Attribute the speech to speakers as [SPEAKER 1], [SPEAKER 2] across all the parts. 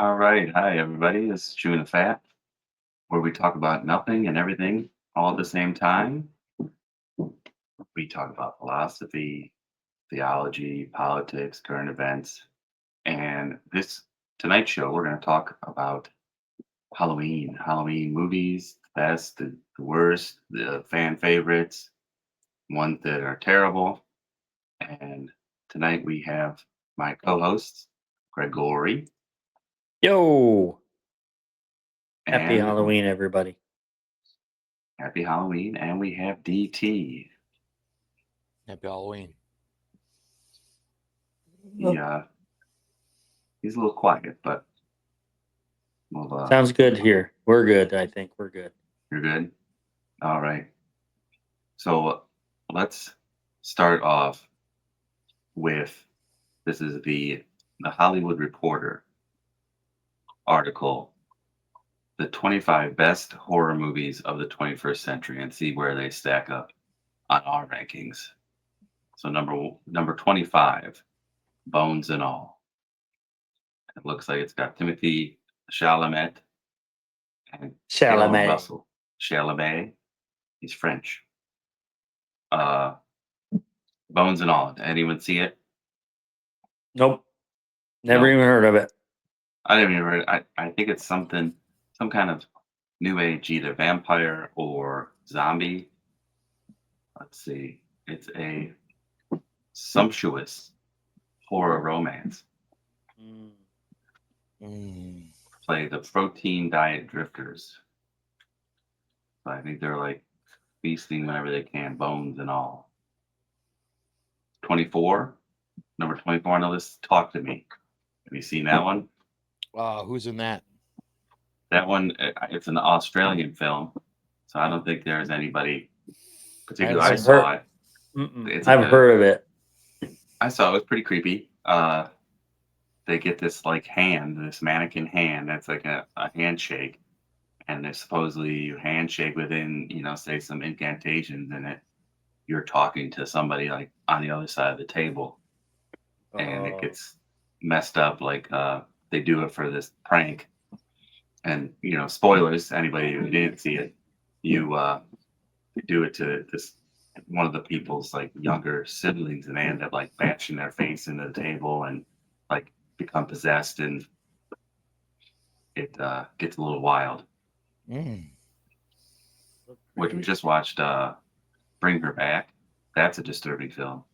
[SPEAKER 1] All right. Hi, everybody. This is Chewing the Fat, where we talk about nothing and everything all at the same time. We talk about philosophy, theology, politics, current events. And this tonight's show, we're going to talk about Halloween movies, the best, the worst, the fan favorites, ones that are terrible. And tonight we have my co hosts, Gregory
[SPEAKER 2] Yo, happy
[SPEAKER 1] and
[SPEAKER 2] Halloween, everybody.
[SPEAKER 1] Happy Halloween. And we have DT.
[SPEAKER 3] Happy Halloween.
[SPEAKER 1] Yeah, he's a little quiet, but we'll,
[SPEAKER 2] Sounds good here. We're good. I think we're good.
[SPEAKER 1] you're good. All right. So let's start off with this is the Hollywood Reporter article, the 25 best horror movies of the 21st century, and see where they stack up on our rankings. So number 25, Bones and All. It looks like it's got Timothy Chalamet and Taylor
[SPEAKER 2] Chalamet.
[SPEAKER 1] Russell. Chalamet. He's French. Uh, Bones and All. Did anyone see it?
[SPEAKER 2] Nope. Never
[SPEAKER 1] No.
[SPEAKER 2] even heard of it.
[SPEAKER 1] I didn't even heard. I think it's some kind of new age, either vampire or zombie. Let's see. It's a sumptuous horror romance. Play the protein diet drifters. So I think they're like feasting whenever they can, bones and all. 24, number 24 on the list. Talk to Me. Have you seen that one?
[SPEAKER 3] Who's in that?
[SPEAKER 1] That one, it's an Australian film, so I don't think there's anybody particular. I
[SPEAKER 2] I've
[SPEAKER 1] saw
[SPEAKER 2] heard-
[SPEAKER 1] it. It's
[SPEAKER 2] I've heard of it.
[SPEAKER 1] I saw it. It was pretty creepy. They get this like hand, this mannequin hand that's like a handshake, and they supposedly you handshake within, say some incantations in it. You're talking to somebody like on the other side of the table, and it gets messed up. Like they do it for this prank, and spoilers. Anybody who didn't see it, you do it to this one of the people's like younger siblings, and they end up like bashing their face into the table and like become possessed, and it gets a little wild. Which we just watched Bring Her Back. That's a disturbing film.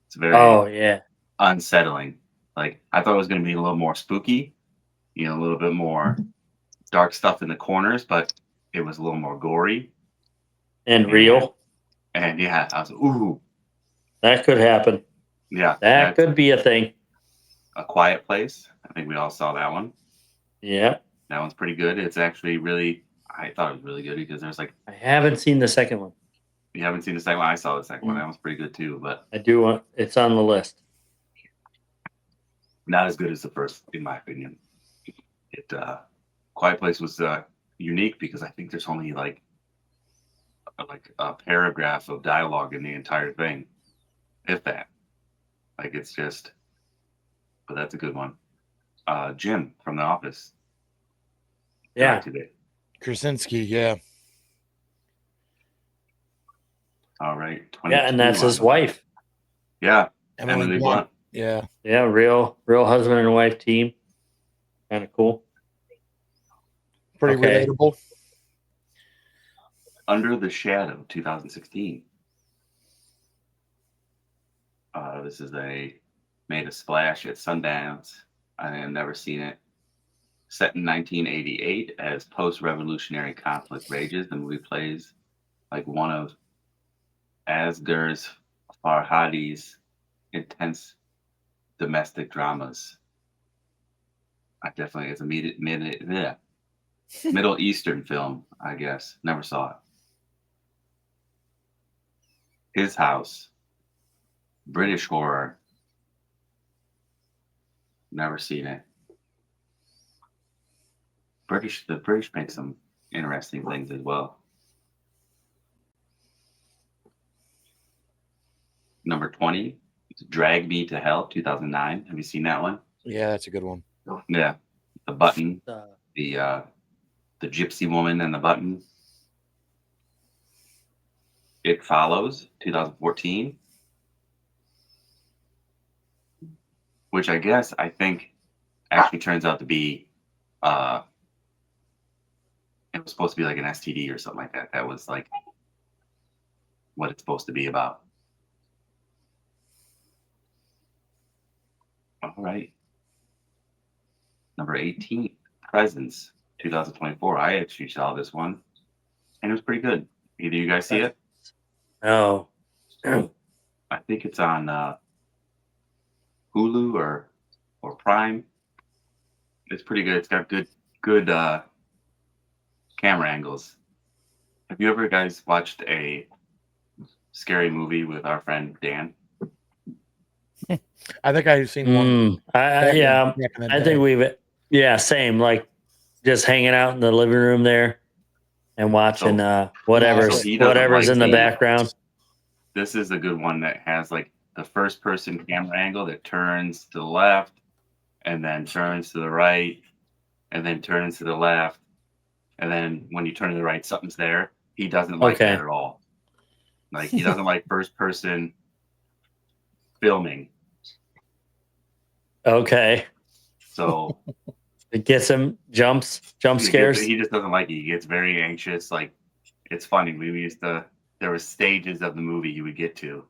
[SPEAKER 1] It's very unsettling. Like I thought it was going to be a little more spooky, a little bit more dark stuff in the corners, but it was a little more gory
[SPEAKER 2] and real.
[SPEAKER 1] And yeah, I was ooh,
[SPEAKER 2] that could happen.
[SPEAKER 1] Yeah,
[SPEAKER 2] that could be a thing.
[SPEAKER 1] A Quiet Place. I think we all saw that one.
[SPEAKER 2] Yeah,
[SPEAKER 1] that one's pretty good. It's actually really. I thought it was really good because there's like.
[SPEAKER 2] I haven't seen the second one.
[SPEAKER 1] You haven't seen the second one? I saw the second one. That one's pretty good too, but
[SPEAKER 2] I do want. It's on the list.
[SPEAKER 1] Not as good as the first, in my opinion. It Quiet Place was unique because I think there's only like a paragraph of dialogue in the entire thing, if that. Like it's just, but that's a good one. Jim from The Office.
[SPEAKER 2] Yeah.
[SPEAKER 3] Krasinski, yeah.
[SPEAKER 1] All right.
[SPEAKER 2] Yeah, and that's his wife.
[SPEAKER 1] Yeah, Emily Blunt.
[SPEAKER 3] Yeah.
[SPEAKER 2] Yeah, real husband and wife team. Kind of cool.
[SPEAKER 3] Pretty relatable.
[SPEAKER 1] Under the Shadow, 2016. This is made a splash at Sundance. I have never seen it. Set in 1988, as post-revolutionary conflict rages, the movie plays like one of Asghar Farhadi's intense domestic dramas. It's a Middle Eastern film, I guess. Never saw it. His House, British horror. Never seen it. The British make some interesting things as well. Number 20, Drag Me to Hell, 2009. Have you seen that one?
[SPEAKER 3] Yeah, that's a good one.
[SPEAKER 1] Yeah, The Button,
[SPEAKER 2] Uh,
[SPEAKER 1] the Gypsy Woman and the Button. It Follows, 2014, which I think actually turns out to be it was supposed to be like an STD or something like that. That was like what it's supposed to be about. All right. Number 18, Presence, 2024. I actually saw this one, and it was pretty good. Either you guys see it?
[SPEAKER 2] no.
[SPEAKER 1] I think it's on Hulu or Prime. It's pretty good. It's got good camera angles. Have you ever guys watched a scary movie with our friend Dan?
[SPEAKER 3] I think I've seen one.
[SPEAKER 2] Yeah,
[SPEAKER 3] back in the
[SPEAKER 2] I
[SPEAKER 3] day.
[SPEAKER 2] think same. Like just hanging out in the living room there and watching whatever's
[SPEAKER 1] he doesn't
[SPEAKER 2] whatever's
[SPEAKER 1] like
[SPEAKER 2] in the
[SPEAKER 1] the-
[SPEAKER 2] background.
[SPEAKER 1] This is a good one that has like the first person camera angle that turns to the left and then turns to the right and then turns to the left. And then when you turn to the right, something's there. He doesn't like
[SPEAKER 2] Okay.
[SPEAKER 1] that at all. Like he doesn't like first person filming.
[SPEAKER 2] Okay,
[SPEAKER 1] So
[SPEAKER 2] it gets him jump scares.
[SPEAKER 1] he just doesn't like it. He gets very anxious. Like it's funny. There were stages of the movie you would get to.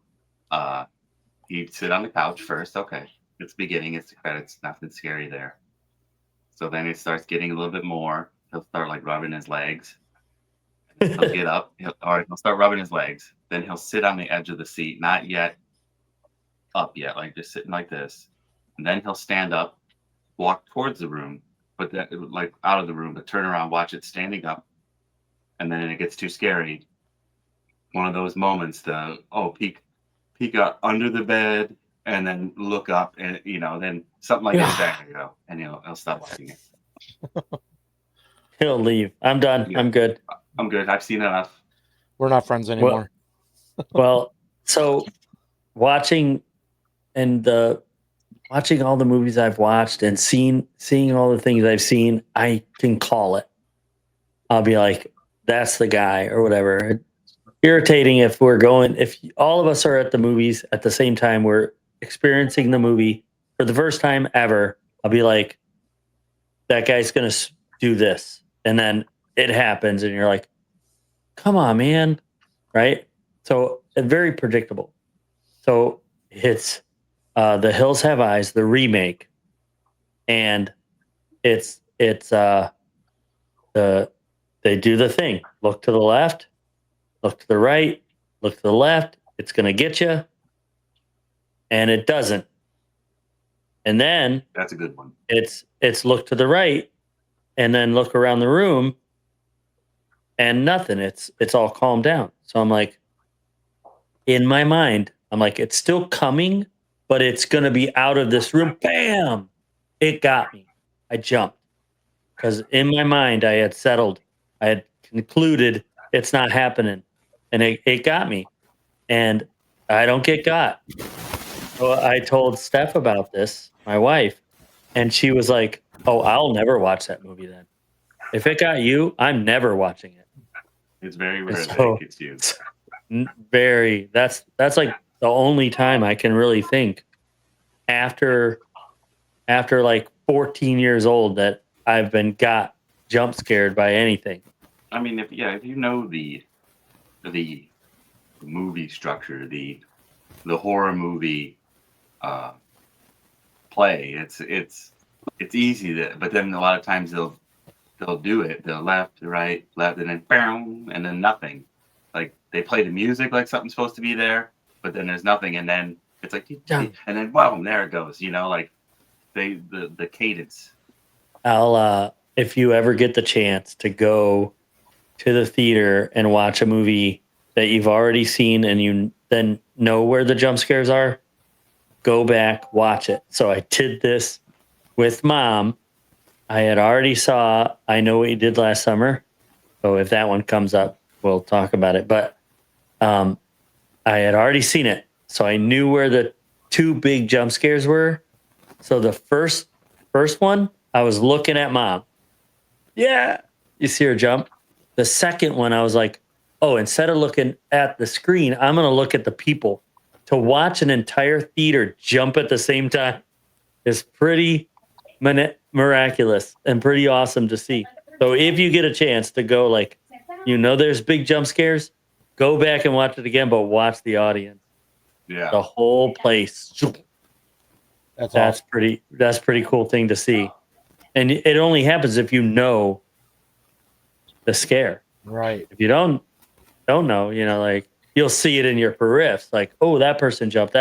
[SPEAKER 1] He'd sit on the couch first. Okay, it's beginning. It's the credits. Nothing scary there. So then it starts getting a little bit more. He'll start like rubbing his legs. He'll get up. He'll start rubbing his legs. Then he'll sit on the edge of the seat, not yet up yet, like just sitting like this. And then he'll stand up, walk towards the room, but that like out of the room, but turn around, watch it standing up. And then it gets too scary. One of those moments to peek out under the bed and then look up and then something like that. There you go. And he'll stop watching it.
[SPEAKER 2] He'll leave. I'm done.
[SPEAKER 1] Yeah.
[SPEAKER 2] I'm good.
[SPEAKER 1] I'm good. I've seen enough.
[SPEAKER 3] We're not friends anymore.
[SPEAKER 2] Well, so watching all the movies I've watched and seeing all the things I've seen, I can call it. I'll be like, that's the guy or whatever. It's irritating if all of us are at the movies at the same time, we're experiencing the movie for the first time ever. I'll be like, that guy's going to do this. And then it happens and you're like, come on, man. Right. So very predictable. So it's The Hills Have Eyes, the remake. And they do the thing. Look to the left, look to the right, look to the left. It's going to get you. And it doesn't. And then
[SPEAKER 1] That's a good one.
[SPEAKER 2] it's look to the right and then look around the room and nothing. It's all calmed down. So I'm like, in my mind, I'm like, it's still coming, but it's going to be out of this room. Bam! It got me. I jumped because in my mind, I had settled. I had concluded it's not happening. And it got me. And I don't get got. So I told Steph about this, my wife, and she was like, oh, I'll never watch that movie then. If it got you, I'm never watching it.
[SPEAKER 1] It's very rare that
[SPEAKER 2] So-
[SPEAKER 1] it gets you.
[SPEAKER 2] That's like the only time I can really think after like 14 years old that I've been got jump scared by anything.
[SPEAKER 1] I mean, if you know the movie structure, the horror movie play, it's easy to. But then a lot of times they'll do it. They'll left, right, left, and then boom, and then nothing. Like they play the music like something's supposed to be there, but then there's nothing, and then it's like, and then boom, there it goes. Like the cadence.
[SPEAKER 2] I'll if you ever get the chance to go to the theater and watch a movie that you've already seen and you then know where the jump scares are, go back, watch it. So I did this with Mom. I had already saw I Know What You Did Last Summer. So if that one comes up, we'll talk about it. But I had already seen it. So I knew where the two big jump scares were. So the first one I was looking at mom. Yeah. You see her jump. The second one, I was like, oh, instead of looking at the screen, I'm going to look at the people. To watch an entire theater jump at the same time is pretty miraculous and pretty awesome to see. So if you get a chance to go, like, there's big jump scares, go back and watch it again, but watch the audience.
[SPEAKER 1] Yeah.
[SPEAKER 2] The whole place.
[SPEAKER 3] That's
[SPEAKER 2] That's
[SPEAKER 3] awesome.
[SPEAKER 2] pretty cool thing to see. And it only happens if you know the scare.
[SPEAKER 3] Right.
[SPEAKER 2] If you don't know, like you'll see it in your periffs, like, oh, that person jumped.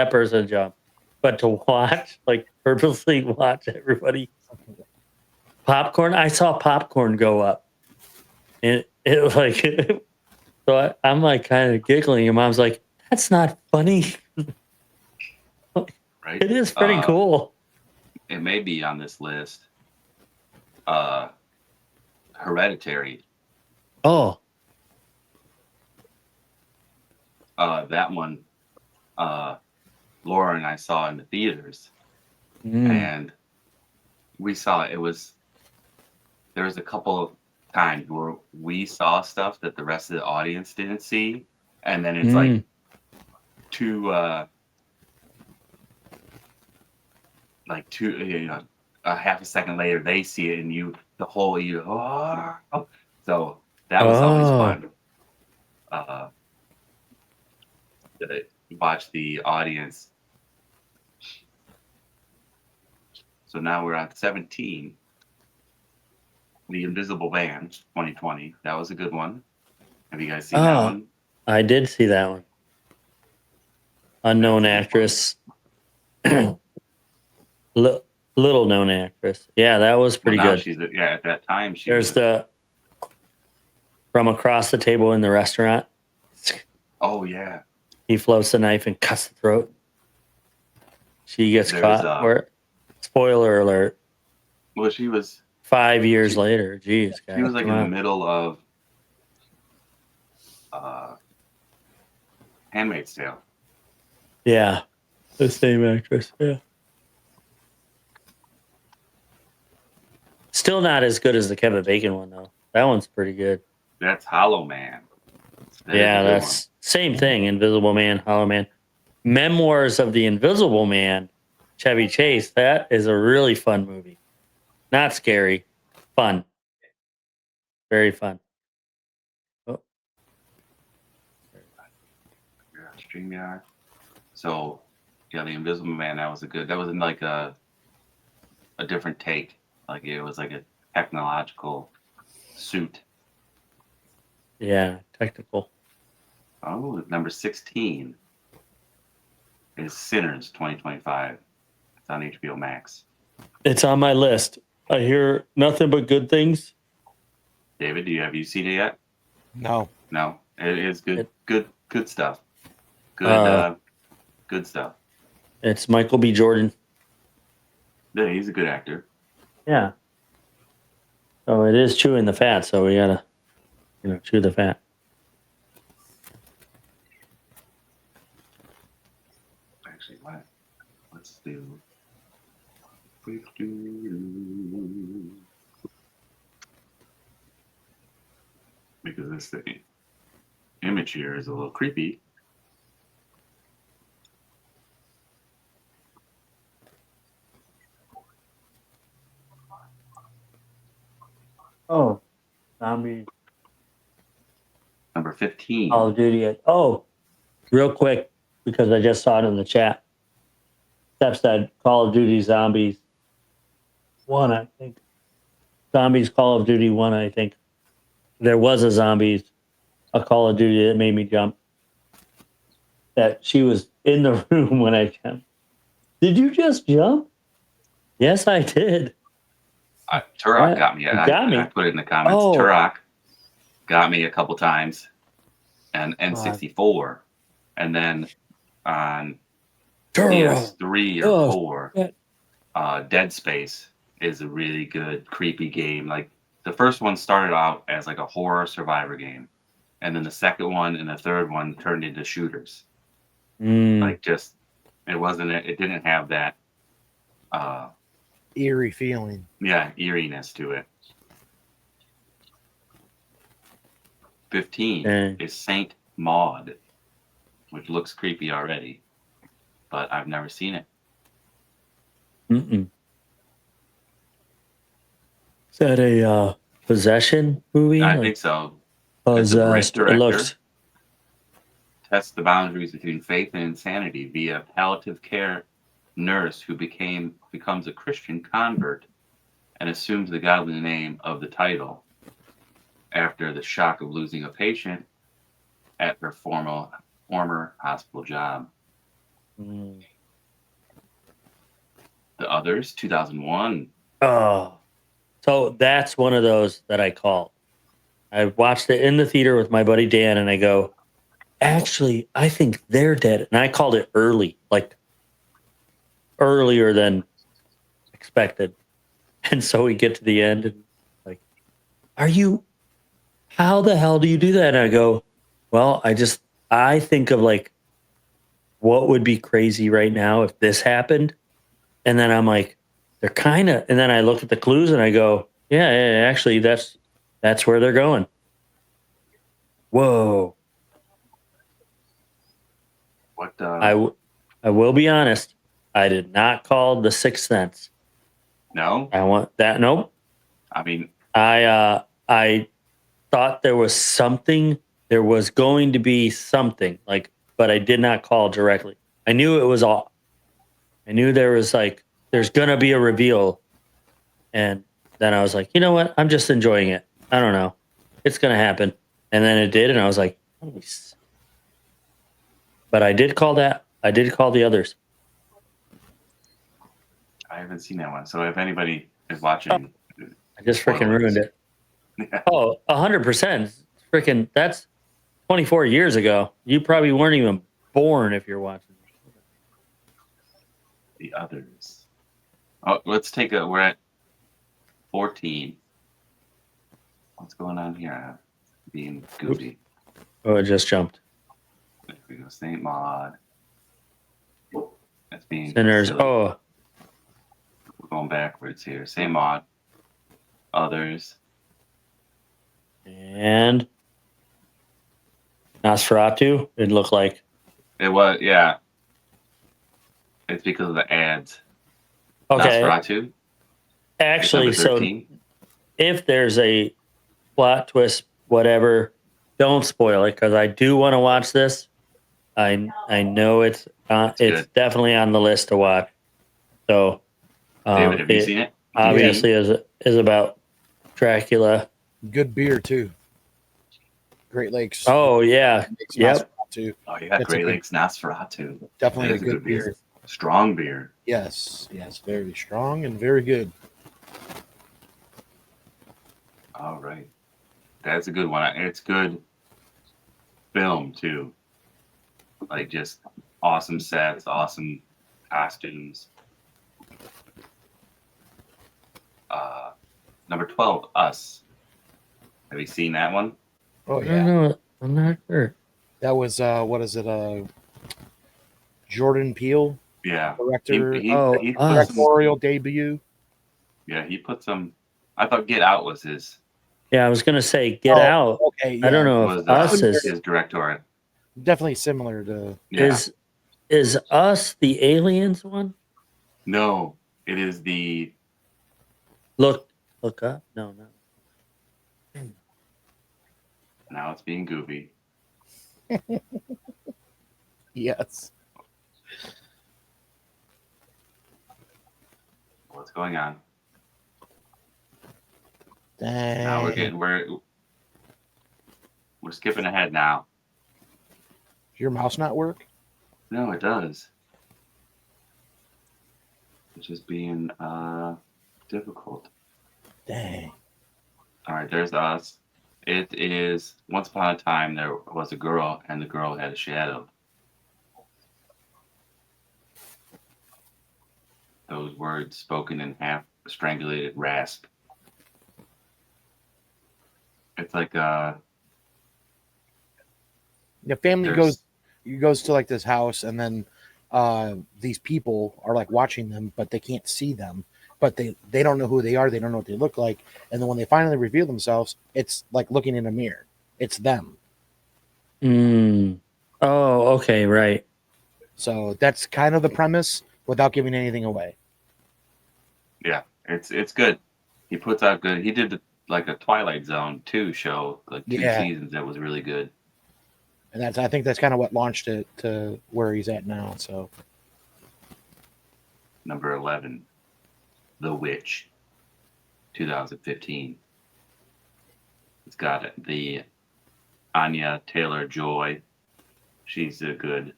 [SPEAKER 2] But to watch, like purposely watch everybody popcorn. I saw popcorn go up. And it like so I'm like kind of giggling. Your mom's like, that's not funny.
[SPEAKER 1] Right.
[SPEAKER 2] It is pretty cool.
[SPEAKER 1] It may be on this list. Hereditary.
[SPEAKER 2] Oh.
[SPEAKER 1] That one, Laura and I saw in the theaters,
[SPEAKER 2] Mm.
[SPEAKER 1] and we saw there was a couple of times where we saw stuff that the rest of the audience didn't see, and then it's like two a half a second later they see it, and so that was always fun. To watch the audience. So now we're on 17. The Invisible Man, 2020. That was a good one. Have you guys seen that one?
[SPEAKER 2] I did see that one. Unknown actress. Little known actress. Yeah, that was pretty good.
[SPEAKER 1] At that time
[SPEAKER 2] There's the from across the table in the restaurant.
[SPEAKER 1] Oh yeah.
[SPEAKER 2] He floats the knife and cuts the throat. She gets caught. Spoiler alert.
[SPEAKER 1] Well, she was
[SPEAKER 2] 5 years later. Jeez, guys.
[SPEAKER 1] She was like in the middle of Handmaid's Tale.
[SPEAKER 2] Yeah, the same actress. Yeah. Still not as good as the Kevin Bacon one though. That one's pretty good.
[SPEAKER 1] That's Hollow Man.
[SPEAKER 2] That's same thing. Invisible Man, Hollow Man. Memoirs of the Invisible Man, Chevy Chase. That is a really fun movie. Not scary, fun. Very fun. Oh.
[SPEAKER 1] StreamYard. So, yeah, the Invisible Man. That was like a different take. Like it was like a technological suit.
[SPEAKER 2] Yeah, technical.
[SPEAKER 1] Oh, number 16 is Sinners 2025. It's on HBO Max.
[SPEAKER 2] It's on my list. I hear nothing but good things.
[SPEAKER 1] David, have you seen it yet?
[SPEAKER 3] No.
[SPEAKER 1] No. It is good. Good stuff. Good stuff.
[SPEAKER 2] It's Michael B. Jordan.
[SPEAKER 1] Yeah, he's a good actor.
[SPEAKER 2] Yeah. So it is chewing the fat, so we gotta, chew the fat.
[SPEAKER 1] Actually, what? Let's do. Because this thing, image here is a little creepy.
[SPEAKER 2] Oh, zombie.
[SPEAKER 1] Number 15.
[SPEAKER 2] Call of Duty. Oh, real quick, because I just saw it in the chat. Steph said Call of Duty Zombies 1, I think. Zombies Call of Duty 1, I think. There was a Call of Duty that made me jump. That she was in the room when I jumped. Did you just jump? Yes, I did.
[SPEAKER 1] Turok got me. I put it in the comments.
[SPEAKER 2] Oh.
[SPEAKER 1] Turok got me a couple times, and N64, and then on PS3 or 4, Dead Space is a really good creepy game. Like the first one started out as like a horror survivor game, and then the second one and the third one turned into shooters. Like it didn't have that
[SPEAKER 3] eerie feeling.
[SPEAKER 1] Yeah, eeriness to it. 15
[SPEAKER 2] Dang.
[SPEAKER 1] is Saint Maud, which looks creepy already, but I've never seen it.
[SPEAKER 2] Mm-mm. Is that a possession movie?
[SPEAKER 1] I
[SPEAKER 2] Like,
[SPEAKER 1] think so. It's a Brit
[SPEAKER 2] possessed. It
[SPEAKER 1] director.
[SPEAKER 2] looks.
[SPEAKER 1] Tests the boundaries between faith and insanity via palliative care nurse who becomes a Christian convert and assumes the godly name of the title after the shock of losing a patient at her former hospital job.
[SPEAKER 2] Mm.
[SPEAKER 1] The Others, 2001.
[SPEAKER 2] Oh, so that's one of those that I called. I watched it in the theater with my buddy Dan, and I go, actually, I think they're dead. And I called it early, like earlier than expected. And so we get to the end, and like, how the hell do you do that? And I go, well, I think of like, what would be crazy right now if this happened? And then I'm like, they're kind of, and then I look at the clues and I go, yeah, actually, that's where they're going. Whoa.
[SPEAKER 1] What?
[SPEAKER 2] I will be honest. I did not call The Sixth Sense.
[SPEAKER 1] No?
[SPEAKER 2] I want that. Nope.
[SPEAKER 1] I mean,
[SPEAKER 2] I thought there was something. There was going to be something like, but I did not call directly. I knew it was off. I knew there was like, there's gonna be a reveal, and then I was like, you know what? I'm just enjoying it. I don't know. It's gonna happen, and then it did, and I was like, nice. But I did call that. I did call The Others.
[SPEAKER 1] I haven't seen that one. So if anybody is watching,
[SPEAKER 2] I just freaking ruined it. Oh, 100%. Freaking, that's 24 years ago. You probably weren't even born if you're watching.
[SPEAKER 1] The Others. Oh, we're at 14. What's going on here? Being goofy.
[SPEAKER 2] Oh, it just jumped.
[SPEAKER 1] There we go. Saint Maud. That's being
[SPEAKER 2] Sinners.
[SPEAKER 1] silly.
[SPEAKER 2] Oh,
[SPEAKER 1] We're going backwards here. Saint Maud. Others.
[SPEAKER 2] and Nosferatu. It looked like.
[SPEAKER 1] It was, yeah. It's because of the ads.
[SPEAKER 2] Okay.
[SPEAKER 1] Nosferatu.
[SPEAKER 2] Actually,
[SPEAKER 1] December
[SPEAKER 2] so
[SPEAKER 1] 13.
[SPEAKER 2] if there's a plot twist, whatever, don't spoil it because I do want to watch this. I know it's
[SPEAKER 1] good.
[SPEAKER 2] definitely on the list to watch. So,
[SPEAKER 1] David, have you
[SPEAKER 2] it
[SPEAKER 1] seen it?
[SPEAKER 2] obviously is about Dracula.
[SPEAKER 3] Good beer too. Great Lakes.
[SPEAKER 2] Oh yeah,
[SPEAKER 3] Makes
[SPEAKER 2] yep.
[SPEAKER 3] Nosferatu.
[SPEAKER 1] Oh, yeah.
[SPEAKER 3] That's a
[SPEAKER 1] Great
[SPEAKER 3] good-
[SPEAKER 1] Lakes Nosferatu.
[SPEAKER 3] Definitely
[SPEAKER 1] That
[SPEAKER 3] a
[SPEAKER 1] is
[SPEAKER 3] good beer.
[SPEAKER 1] Strong beer.
[SPEAKER 3] Yes, very strong and very good.
[SPEAKER 1] All right. That's a good one. It's good film, too. Like, just awesome sets, awesome costumes. Number 12, Us. Have you seen that one?
[SPEAKER 3] Oh
[SPEAKER 2] I don't
[SPEAKER 3] yeah,
[SPEAKER 2] know. I'm not sure.
[SPEAKER 3] that was what is it? Jordan Peele
[SPEAKER 1] Yeah.
[SPEAKER 3] director
[SPEAKER 1] He
[SPEAKER 2] Oh,
[SPEAKER 1] put
[SPEAKER 2] Us.
[SPEAKER 1] some,
[SPEAKER 3] directorial debut.
[SPEAKER 1] yeah, he put some. I thought Get Out was his.
[SPEAKER 2] Yeah, I was gonna say Get
[SPEAKER 3] Oh,
[SPEAKER 2] Out.
[SPEAKER 3] Okay, yeah,
[SPEAKER 2] I don't know
[SPEAKER 1] Was
[SPEAKER 2] if Us
[SPEAKER 1] his director?
[SPEAKER 3] definitely similar to.
[SPEAKER 1] Yeah.
[SPEAKER 2] is Us the aliens one.
[SPEAKER 1] No, it is the.
[SPEAKER 2] Look up. No.
[SPEAKER 1] Now it's being goofy.
[SPEAKER 3] Yes.
[SPEAKER 1] What's going on?
[SPEAKER 3] Dang.
[SPEAKER 1] Now we're skipping ahead now.
[SPEAKER 3] Does your mouse not work?
[SPEAKER 1] No, it does. It's just being difficult.
[SPEAKER 3] Dang.
[SPEAKER 1] All right, there's Us. It is Once Upon a Time there was a girl, and the girl had a shadow. Those words spoken in half strangulated rasp. It's like
[SPEAKER 3] The family
[SPEAKER 1] There's-
[SPEAKER 3] goes to like this house, and then these people are like watching them, but they can't see them, but they don't know who they are. They don't know what they look like. And then when they finally reveal themselves, it's like looking in a mirror. It's them.
[SPEAKER 2] Mm. Oh, okay, right.
[SPEAKER 3] So that's kind of the premise without giving anything away.
[SPEAKER 1] Yeah, it's good. He puts out good. He did like a Twilight Zone 2 show, like 2
[SPEAKER 3] Yeah.
[SPEAKER 1] seasons. That was really good.
[SPEAKER 3] And I think that's kind of what launched it to where he's at now. So
[SPEAKER 1] Number 11, The Witch, 2015. It's got the Anya Taylor-Joy. She's a good.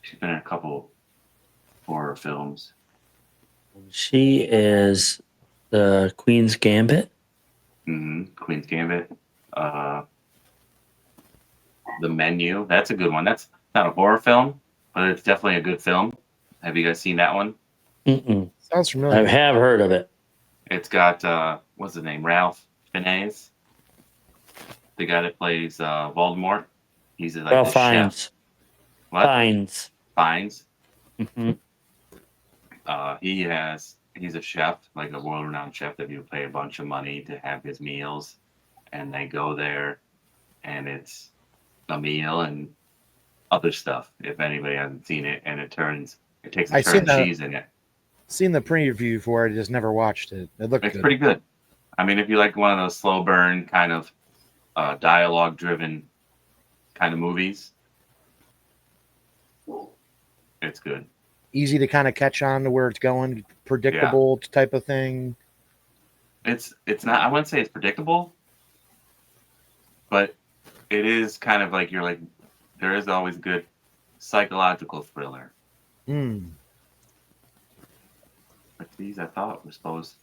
[SPEAKER 1] She's been in a couple horror films.
[SPEAKER 2] She is the Queen's Gambit.
[SPEAKER 1] Queen's Gambit. The Menu. That's a good one. That's not a horror film, but it's definitely a good film. Have you guys seen that one?
[SPEAKER 2] Mm-mm.
[SPEAKER 3] sounds
[SPEAKER 2] I
[SPEAKER 3] familiar.
[SPEAKER 2] have heard of it.
[SPEAKER 1] It's got what's his name? Ralph Fiennes, the guy that plays Voldemort. He's like
[SPEAKER 2] Well,
[SPEAKER 1] the chef.
[SPEAKER 2] Fiennes.
[SPEAKER 1] What?
[SPEAKER 2] Fiennes.
[SPEAKER 1] Fiennes.
[SPEAKER 2] Mm-hmm.
[SPEAKER 1] He's a chef, like a world-renowned chef that you pay a bunch of money to have his meals, and they go there, and it's a meal and other stuff. If anybody hasn't seen it, and it takes a
[SPEAKER 3] I
[SPEAKER 1] turn
[SPEAKER 3] seen
[SPEAKER 1] of
[SPEAKER 3] the-
[SPEAKER 1] cheese in it.
[SPEAKER 3] Seen the preview for it, just never watched it. It looked
[SPEAKER 1] It's
[SPEAKER 3] good.
[SPEAKER 1] pretty good. I mean, if you like one of those slow burn kind of dialogue-driven kind of movies, it's good.
[SPEAKER 3] Easy to kind of catch on to where it's going, predictable type of thing.
[SPEAKER 1] It's not. I wouldn't say it's predictable, but it is kind of like there is always good psychological thriller.
[SPEAKER 3] Mm.
[SPEAKER 1] But these I thought were supposed.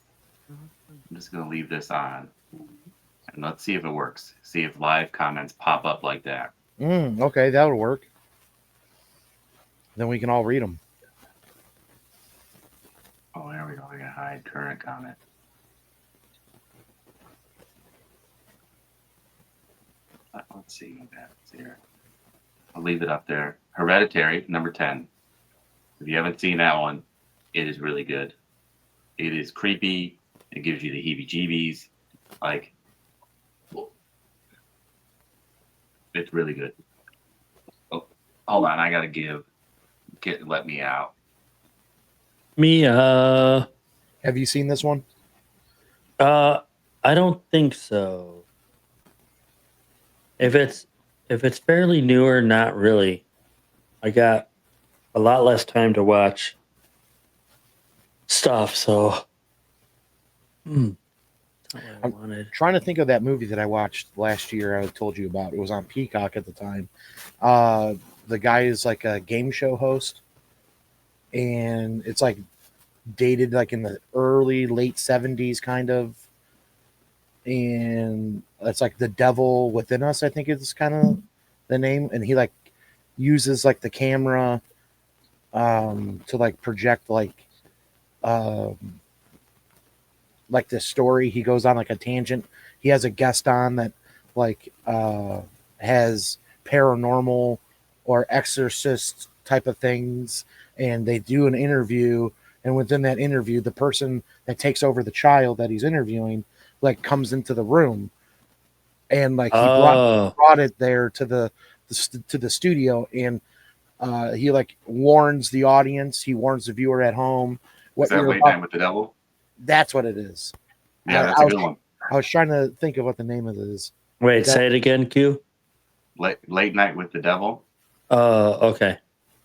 [SPEAKER 1] I'm just gonna leave this on, and let's see if it works. See if live comments pop up like that.
[SPEAKER 3] Okay, that'll work. Then we can all read them.
[SPEAKER 1] Oh, there we go. We can hide current comment. Let's see that's here. I'll leave it up there. Hereditary, number 10. If you haven't seen that one, it is really good. It is creepy. It gives you the heebie-jeebies. Like, it's really good. Oh, hold on. I gotta let me out.
[SPEAKER 2] Mia.
[SPEAKER 3] Have you seen this one?
[SPEAKER 2] I don't think so. If it's fairly newer, not really. I got a lot less time to watch stuff, so that's not what I wanted.
[SPEAKER 3] Trying to think of that movie that I watched last year. I told you about. It was on Peacock at the time. The guy is like a game show host, and it's like dated like in the late 70s kind of, and it's like The Devil Within Us, I think is kind of the name. And he like uses like the camera to like project like this story. He goes on like a tangent. He has a guest on that like has paranormal or exorcist type of things, and they do an interview, and within that interview the person that takes over the child that he's interviewing like comes into the room, and like he brought it there to the studio, and he like warns the audience, he warns the viewer at home
[SPEAKER 1] Is that Late Night with the Devil?
[SPEAKER 3] That's what it is.
[SPEAKER 1] Yeah, that's a good one.
[SPEAKER 3] I was trying to think of what the name of it is.
[SPEAKER 2] Wait, say it again, Q.
[SPEAKER 1] Late Night with the Devil.
[SPEAKER 2] Okay.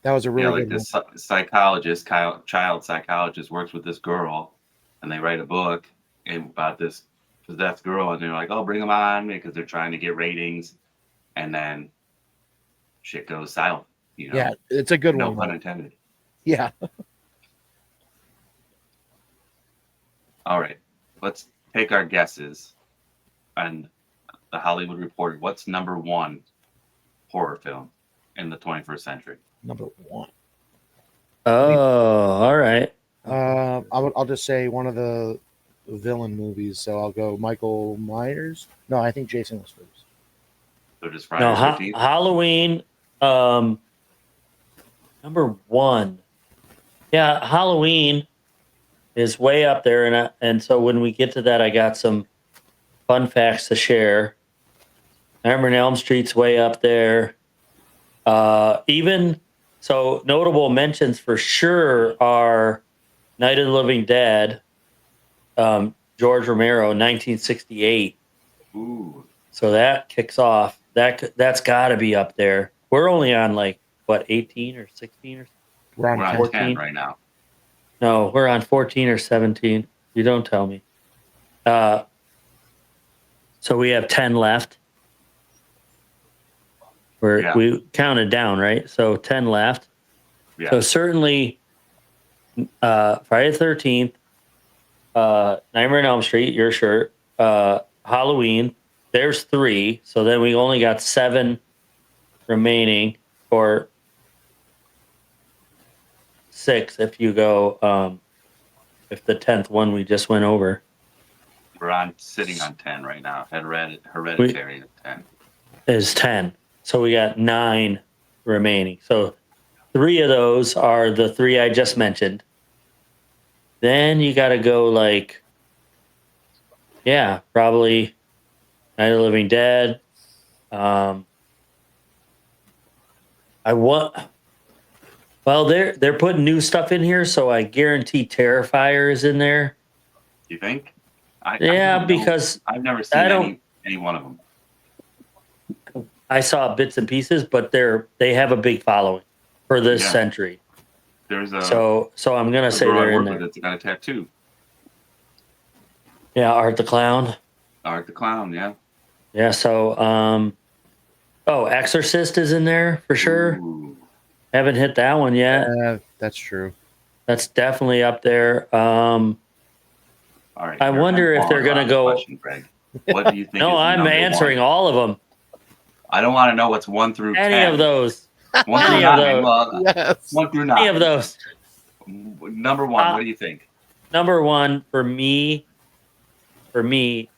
[SPEAKER 3] That was a really
[SPEAKER 1] like
[SPEAKER 3] good
[SPEAKER 1] this psychologist, child psychologist, works with this girl, and they write a book about this possessed girl, and they're like, "Oh, bring them on," because they're trying to get ratings, and then shit goes south. You know?
[SPEAKER 3] Yeah, it's a good
[SPEAKER 1] no
[SPEAKER 3] one.
[SPEAKER 1] pun intended.
[SPEAKER 3] Yeah.
[SPEAKER 1] All right, let's take our guesses. And the Hollywood Reporter, what's number one horror film in the 21st century?
[SPEAKER 3] Number one.
[SPEAKER 2] Oh, all right.
[SPEAKER 3] I'll just say one of the villain movies. So I'll go Michael Myers. No, I think Jason was first.
[SPEAKER 1] So just Friday
[SPEAKER 2] No,
[SPEAKER 1] the 13th?
[SPEAKER 2] Halloween. Number one. Yeah, Halloween. is way up there, and so when we get to that, I got some fun facts to share. Nightmare on Elm Street's way up there. Even so, notable mentions for sure are Night of the Living Dead, George Romero, 1968.
[SPEAKER 1] Ooh,
[SPEAKER 2] So that kicks off. That's got to be up there. We're only on like what 18 or 16 or
[SPEAKER 3] We're on
[SPEAKER 1] we're on
[SPEAKER 3] 10.
[SPEAKER 1] 10 right now.
[SPEAKER 2] no, we're on 14 or 17. You don't tell me. So we have 10 left.
[SPEAKER 1] Yeah.
[SPEAKER 2] We counted down, right? So 10 left.
[SPEAKER 1] Yeah.
[SPEAKER 2] So certainly Friday the 13th, Nightmare on Elm Street, your shirt, Halloween, there's 3. So then we only got 7 remaining, or 6 if you go, if the 10th one we just went over
[SPEAKER 1] We're sitting on 10 right now. Hereditary is 10.
[SPEAKER 2] is 10. So we got 9 remaining. So 3 of those are the 3 I just mentioned. Then you got to go like, yeah, probably Night of the Living Dead. Well, they're putting new stuff in here, so I guarantee Terrifier is in there.
[SPEAKER 1] You think? I
[SPEAKER 2] Yeah,
[SPEAKER 1] don't know.
[SPEAKER 2] because
[SPEAKER 1] I've never
[SPEAKER 2] I
[SPEAKER 1] seen
[SPEAKER 2] don't-
[SPEAKER 1] any one of them.
[SPEAKER 2] I saw bits and pieces, but they have a big following for this
[SPEAKER 1] Yeah.
[SPEAKER 2] century.
[SPEAKER 1] There's a
[SPEAKER 2] So I'm gonna say
[SPEAKER 1] girl I
[SPEAKER 2] they're in
[SPEAKER 1] work
[SPEAKER 2] there.
[SPEAKER 1] with that's got a tattoo.
[SPEAKER 2] Yeah, Art the Clown.
[SPEAKER 1] Art the Clown, yeah.
[SPEAKER 2] Yeah, so Exorcist is in there for sure.
[SPEAKER 1] Ooh.
[SPEAKER 2] Haven't hit that one yet.
[SPEAKER 3] That's true.
[SPEAKER 2] That's definitely up there.
[SPEAKER 1] All right.
[SPEAKER 2] I
[SPEAKER 1] you're
[SPEAKER 2] wonder if
[SPEAKER 1] kinda
[SPEAKER 2] they're gonna
[SPEAKER 1] following
[SPEAKER 2] go.
[SPEAKER 1] the question, Greg. What do you think?
[SPEAKER 2] No,
[SPEAKER 1] is
[SPEAKER 2] I'm
[SPEAKER 1] number
[SPEAKER 2] answering
[SPEAKER 1] 1?
[SPEAKER 2] all of them.
[SPEAKER 1] I don't want to know what's 1 through
[SPEAKER 2] Any
[SPEAKER 1] 10.
[SPEAKER 2] of those.
[SPEAKER 1] 1 through
[SPEAKER 2] any of
[SPEAKER 1] 9.
[SPEAKER 2] those.
[SPEAKER 1] Well,
[SPEAKER 3] Yes.
[SPEAKER 1] 1 through
[SPEAKER 2] Any
[SPEAKER 1] 9.
[SPEAKER 2] of those.
[SPEAKER 1] Number 1. What do you think?
[SPEAKER 2] Number 1 for me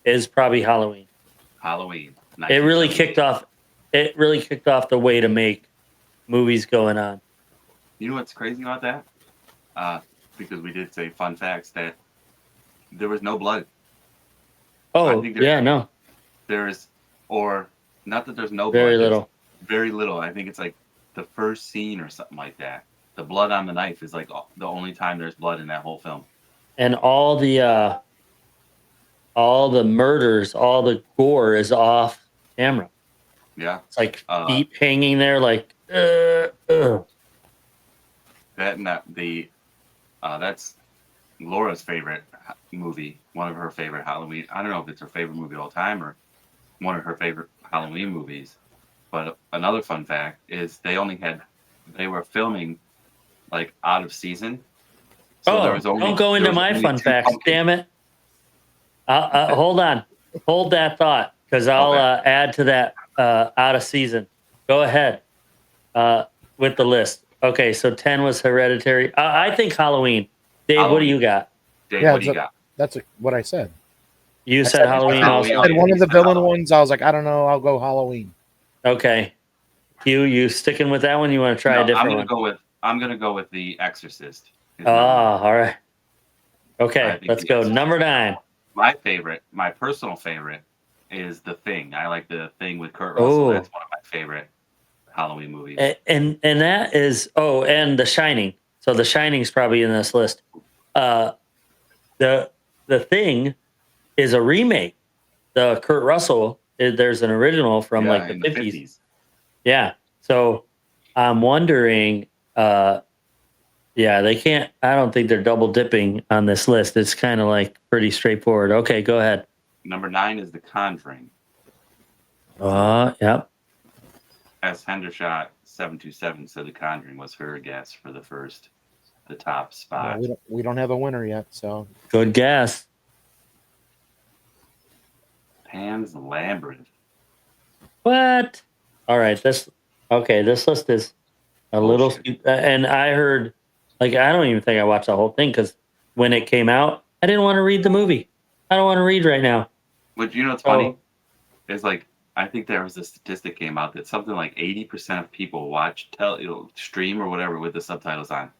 [SPEAKER 2] is probably Halloween.
[SPEAKER 1] Halloween.
[SPEAKER 2] It really
[SPEAKER 1] 1978.
[SPEAKER 2] kicked off. It really kicked off the way to make movies going on.
[SPEAKER 1] You know what's crazy about that? Because we did say fun facts that there was no blood.
[SPEAKER 2] Oh
[SPEAKER 1] think there-
[SPEAKER 2] yeah, no,
[SPEAKER 1] There's, or not that there's no
[SPEAKER 2] very
[SPEAKER 1] blood. there's
[SPEAKER 2] little.
[SPEAKER 1] Very little. I think it's like the first scene or something like that. The blood on the knife is like the only time there's blood in that whole film.
[SPEAKER 2] And all the murders, all the gore is off camera.
[SPEAKER 1] Yeah.
[SPEAKER 2] It's like
[SPEAKER 1] Uh,
[SPEAKER 2] feet hanging there, like.
[SPEAKER 1] That and that's Laura's favorite movie. One of her favorite Halloween. I don't know if it's her favorite movie of all time or one of her favorite Halloween movies. But another fun fact is they were filming like out of season. So there was only,
[SPEAKER 2] don't go into
[SPEAKER 1] there was
[SPEAKER 2] my
[SPEAKER 1] only
[SPEAKER 2] fun
[SPEAKER 1] 2
[SPEAKER 2] facts,
[SPEAKER 1] pumpkins.
[SPEAKER 2] damn it. Hold on. Hold that thought, because I'll
[SPEAKER 1] Okay.
[SPEAKER 2] add to that out of season. Go ahead with the list. Okay, so 10 was Hereditary. I think Halloween. Dave, what do
[SPEAKER 1] Halloween.
[SPEAKER 2] you got?
[SPEAKER 1] Dave,
[SPEAKER 3] Yeah,
[SPEAKER 1] what do you got?
[SPEAKER 3] That's what I said.
[SPEAKER 2] You
[SPEAKER 3] I
[SPEAKER 2] said
[SPEAKER 3] said
[SPEAKER 2] Halloween
[SPEAKER 1] Halloween.
[SPEAKER 2] also?
[SPEAKER 3] And one of the
[SPEAKER 1] Yeah,
[SPEAKER 3] villain
[SPEAKER 1] Halloween.
[SPEAKER 3] ones, I was like, I don't know, I'll go Halloween.
[SPEAKER 2] Okay. You sticking with that one? You want to try
[SPEAKER 1] No,
[SPEAKER 2] a different one?
[SPEAKER 1] I'm gonna go with The Exorcist. is
[SPEAKER 2] Oh,
[SPEAKER 1] number 1.
[SPEAKER 2] all right.
[SPEAKER 1] I
[SPEAKER 2] Okay,
[SPEAKER 1] think
[SPEAKER 2] let's
[SPEAKER 1] The
[SPEAKER 2] go.
[SPEAKER 1] Exorcist.
[SPEAKER 2] Number 9.
[SPEAKER 1] My personal favorite is The Thing. I like The Thing with Kurt Russell.
[SPEAKER 2] Oh.
[SPEAKER 1] That's one of my favorite Halloween movies.
[SPEAKER 2] And that is and The Shining. So The Shining's probably in this list. The Thing is a remake. The Kurt Russell, there's an original from
[SPEAKER 1] Yeah,
[SPEAKER 2] like the
[SPEAKER 1] in
[SPEAKER 2] 50s. Yeah. So I'm wondering, they can't, I don't think they're double dipping on this list. It's kind of like pretty straightforward. Okay, go ahead.
[SPEAKER 1] Number 9 is The Conjuring.
[SPEAKER 2] Yep.
[SPEAKER 1] S. Hendershot 727 said The Conjuring was her guess for the top spot.
[SPEAKER 3] We don't have a winner yet, so
[SPEAKER 2] Good guess.
[SPEAKER 1] Pan's Labyrinth.
[SPEAKER 2] What? All right. This list is a little,
[SPEAKER 1] Bullshit.
[SPEAKER 2] and I heard, like, I don't even think I watched the whole thing because when it came out, I didn't want to read the movie. I don't want to read right now.
[SPEAKER 1] But you know what's funny? It's like, I think there was a statistic came out that something like 80% of people watch stream or whatever with the subtitles on.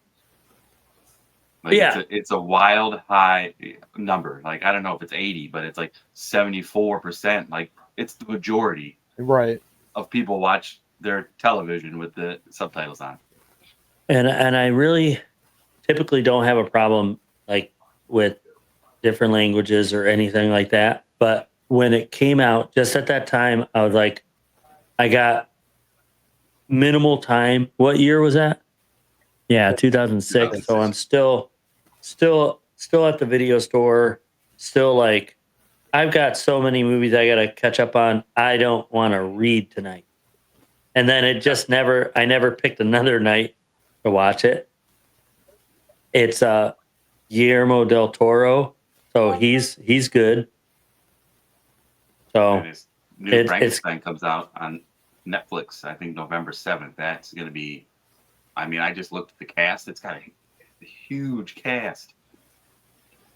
[SPEAKER 1] Like
[SPEAKER 2] Yeah.
[SPEAKER 1] it's a wild high number. Like I don't know if it's 80, but it's like 74%. Like it's the majority
[SPEAKER 3] Right.
[SPEAKER 1] of people watch their television with the subtitles on.
[SPEAKER 2] And I really typically don't have a problem like with different languages or anything like that. But when it came out, just at that time, I was like, I got minimal time. What year was that? Yeah, 2006. So I'm still at the video store. Still like, I've got so many movies I got to catch up on. I don't want to read tonight. And then it just I never picked another night to watch it. It's Guillermo del Toro, so he's good. So
[SPEAKER 1] And his new
[SPEAKER 2] it's
[SPEAKER 1] Frankenstein comes out on Netflix, I think November 7th. That's going to be, I mean, I just looked at the cast. It's got a huge cast.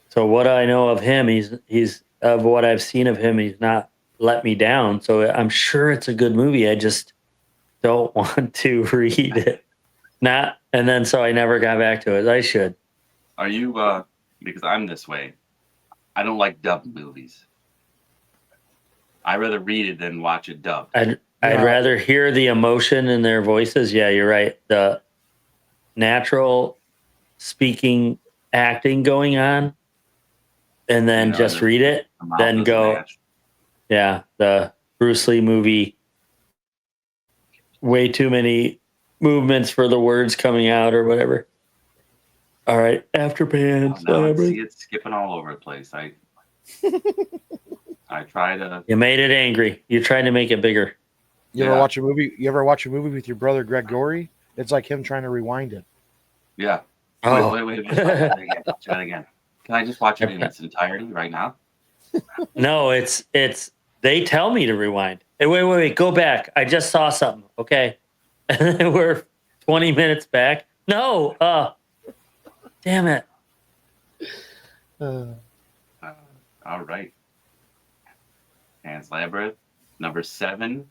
[SPEAKER 2] so what I know of him, he's of what I've seen of him, he's not let me down. So I'm sure it's a good movie. I just don't want to read it. And then so I never got back to it. I should.
[SPEAKER 1] Are you, because I'm this way, I don't like dubbed movies. I'd rather read it than watch it dubbed.
[SPEAKER 2] I'd rather hear the emotion in their voices. Yeah, you're right. The natural speaking acting going on, and then
[SPEAKER 1] You know,
[SPEAKER 2] just
[SPEAKER 1] the-
[SPEAKER 2] read it.
[SPEAKER 1] The mouth
[SPEAKER 2] Then
[SPEAKER 1] doesn't
[SPEAKER 2] go.
[SPEAKER 1] match.
[SPEAKER 2] Yeah, the Bruce Lee movie. Way too many movements for the words coming out or whatever. All right, after pants.
[SPEAKER 1] Now I
[SPEAKER 2] whatever.
[SPEAKER 1] see it skipping all over the place. I try to.
[SPEAKER 2] You made it angry. You're trying to make it bigger.
[SPEAKER 3] You ever
[SPEAKER 1] Yeah.
[SPEAKER 3] watch a movie? You ever watch a movie with your brother Greg Gorey? It's like him trying to rewind it.
[SPEAKER 1] Yeah.
[SPEAKER 2] Oh.
[SPEAKER 1] Wait. Watch that again. Can I just watch it in its entirety right now?
[SPEAKER 2] No, it's they tell me to rewind. Hey, wait, go back. I just saw something. Okay. We're 20 minutes back. No, damn it.
[SPEAKER 1] All right. Pan's Labyrinth, number 7,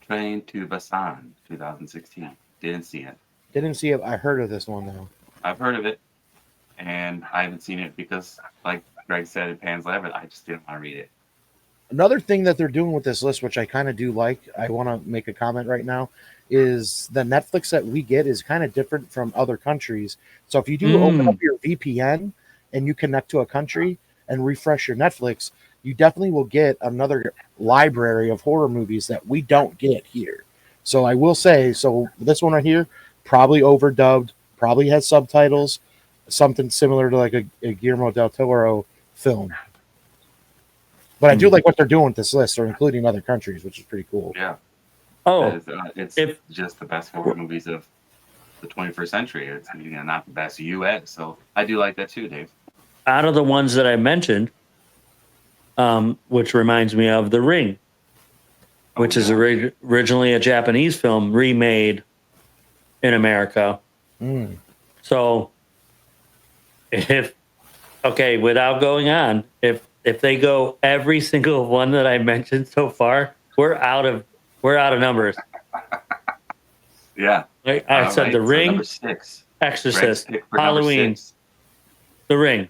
[SPEAKER 1] Train to Busan, 2016. Didn't see it.
[SPEAKER 3] Didn't see it. I heard of this one though.
[SPEAKER 1] I've heard of it, and I haven't seen it because, like Greg said in Pan's Labyrinth, I just didn't want to read it.
[SPEAKER 3] Another thing that they're doing with this list, which I kind of do like, I want to make a comment right now, is the Netflix that we get is kind of different from other countries. So if you do open up your VPN and you connect to a country and refresh your Netflix, you definitely will get another library of horror movies that we don't get here. So I will say, so this one right here, probably overdubbed, probably has subtitles, something similar to like a Guillermo del Toro film. But I do like what they're doing with this list. They're including other countries, which is pretty cool.
[SPEAKER 1] Yeah.
[SPEAKER 2] Oh,
[SPEAKER 1] It's
[SPEAKER 2] if-
[SPEAKER 1] just the best horror movies of the 21st century. It's not the best U.S., so I do like that too, Dave.
[SPEAKER 2] out of the ones that I mentioned, which reminds me of The Ring, which is originally a Japanese film remade in America.
[SPEAKER 3] Mm.
[SPEAKER 2] So without going on, if they go every single one that I mentioned so far, we're out of numbers.
[SPEAKER 1] Yeah.
[SPEAKER 2] Right? I said The
[SPEAKER 1] So
[SPEAKER 2] Ring,
[SPEAKER 1] number 6.
[SPEAKER 2] Exorcist,
[SPEAKER 1] Greg's pick for number
[SPEAKER 2] Halloween,
[SPEAKER 1] 6.
[SPEAKER 2] The Ring.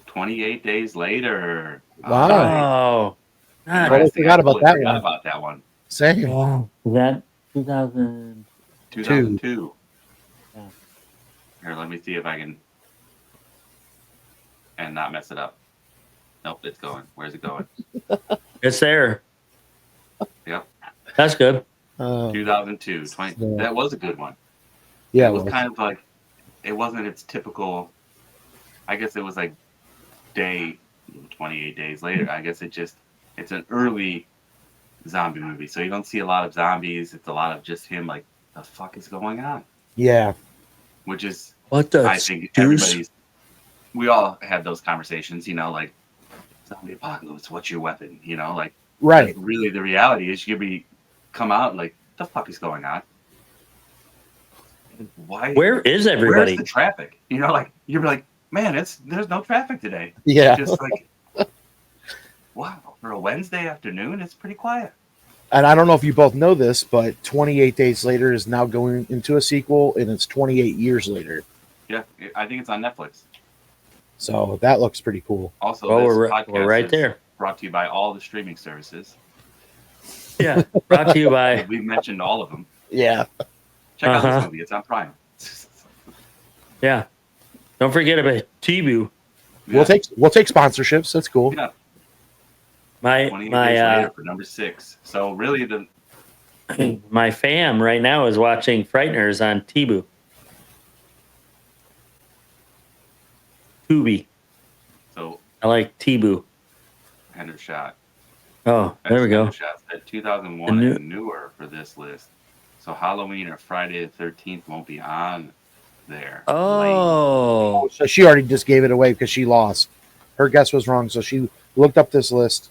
[SPEAKER 1] 28 days later.
[SPEAKER 3] Wow.
[SPEAKER 2] Oh, God.
[SPEAKER 3] I forgot about that
[SPEAKER 1] Forgot
[SPEAKER 3] one.
[SPEAKER 1] about that one.
[SPEAKER 3] Same.
[SPEAKER 2] Is that 2000?
[SPEAKER 1] 2002.
[SPEAKER 2] Yeah.
[SPEAKER 1] Here, let me see if I can and not mess it up. Nope, it's going. Where's it going?
[SPEAKER 2] It's there.
[SPEAKER 1] Yep.
[SPEAKER 2] That's good.
[SPEAKER 1] 2002. That was a good one.
[SPEAKER 3] Yeah,
[SPEAKER 1] It was kind of like, it wasn't its typical, I guess it was like 28 days later. I guess it's an early zombie movie. So you don't see a lot of zombies. It's a lot of just him like, the fuck is going on?
[SPEAKER 3] yeah.
[SPEAKER 1] Which is,
[SPEAKER 2] What the?
[SPEAKER 1] I think we all have those conversations, like zombie apocalypse, what's your weapon? Like,
[SPEAKER 3] Right.
[SPEAKER 1] really the reality is you come out like, the fuck is going on? Why?
[SPEAKER 2] Where is everybody?
[SPEAKER 1] Where's the traffic? Like, you're like, man, there's no traffic today.
[SPEAKER 3] Yeah.
[SPEAKER 1] Just like, wow, for a Wednesday afternoon, it's pretty quiet.
[SPEAKER 3] And I don't know if you both know this, but 28 Days Later is now going into a sequel, and it's 28 years later.
[SPEAKER 1] Yeah, I think it's on Netflix.
[SPEAKER 3] So that looks pretty cool.
[SPEAKER 1] Also,
[SPEAKER 2] Well,
[SPEAKER 1] this
[SPEAKER 2] we're
[SPEAKER 1] podcast
[SPEAKER 2] right
[SPEAKER 1] is
[SPEAKER 2] there.
[SPEAKER 1] brought to you by all the streaming services.
[SPEAKER 2] Yeah. Brought to you by.
[SPEAKER 1] We've mentioned all of them.
[SPEAKER 3] Yeah.
[SPEAKER 1] Check out this
[SPEAKER 2] Uh-huh.
[SPEAKER 1] movie. It's on Prime.
[SPEAKER 2] Yeah. Don't forget about Tibu.
[SPEAKER 1] Yeah.
[SPEAKER 3] We'll take sponsorships. That's cool.
[SPEAKER 1] Yeah.
[SPEAKER 2] My
[SPEAKER 1] 28 days
[SPEAKER 2] my
[SPEAKER 1] later for number 6. So really,
[SPEAKER 2] my fam right now is watching Frighteners on Tibu. Tubi.
[SPEAKER 1] so
[SPEAKER 2] I like Tibu.
[SPEAKER 1] Ender Shot.
[SPEAKER 2] Oh, there we go.
[SPEAKER 1] Ender Shot said 2001
[SPEAKER 2] The new-
[SPEAKER 1] and newer for this list. So Halloween or Friday the 13th won't be on there.
[SPEAKER 2] Oh,
[SPEAKER 3] So she already just gave it away because she lost. Her guess was wrong, so she looked up this list.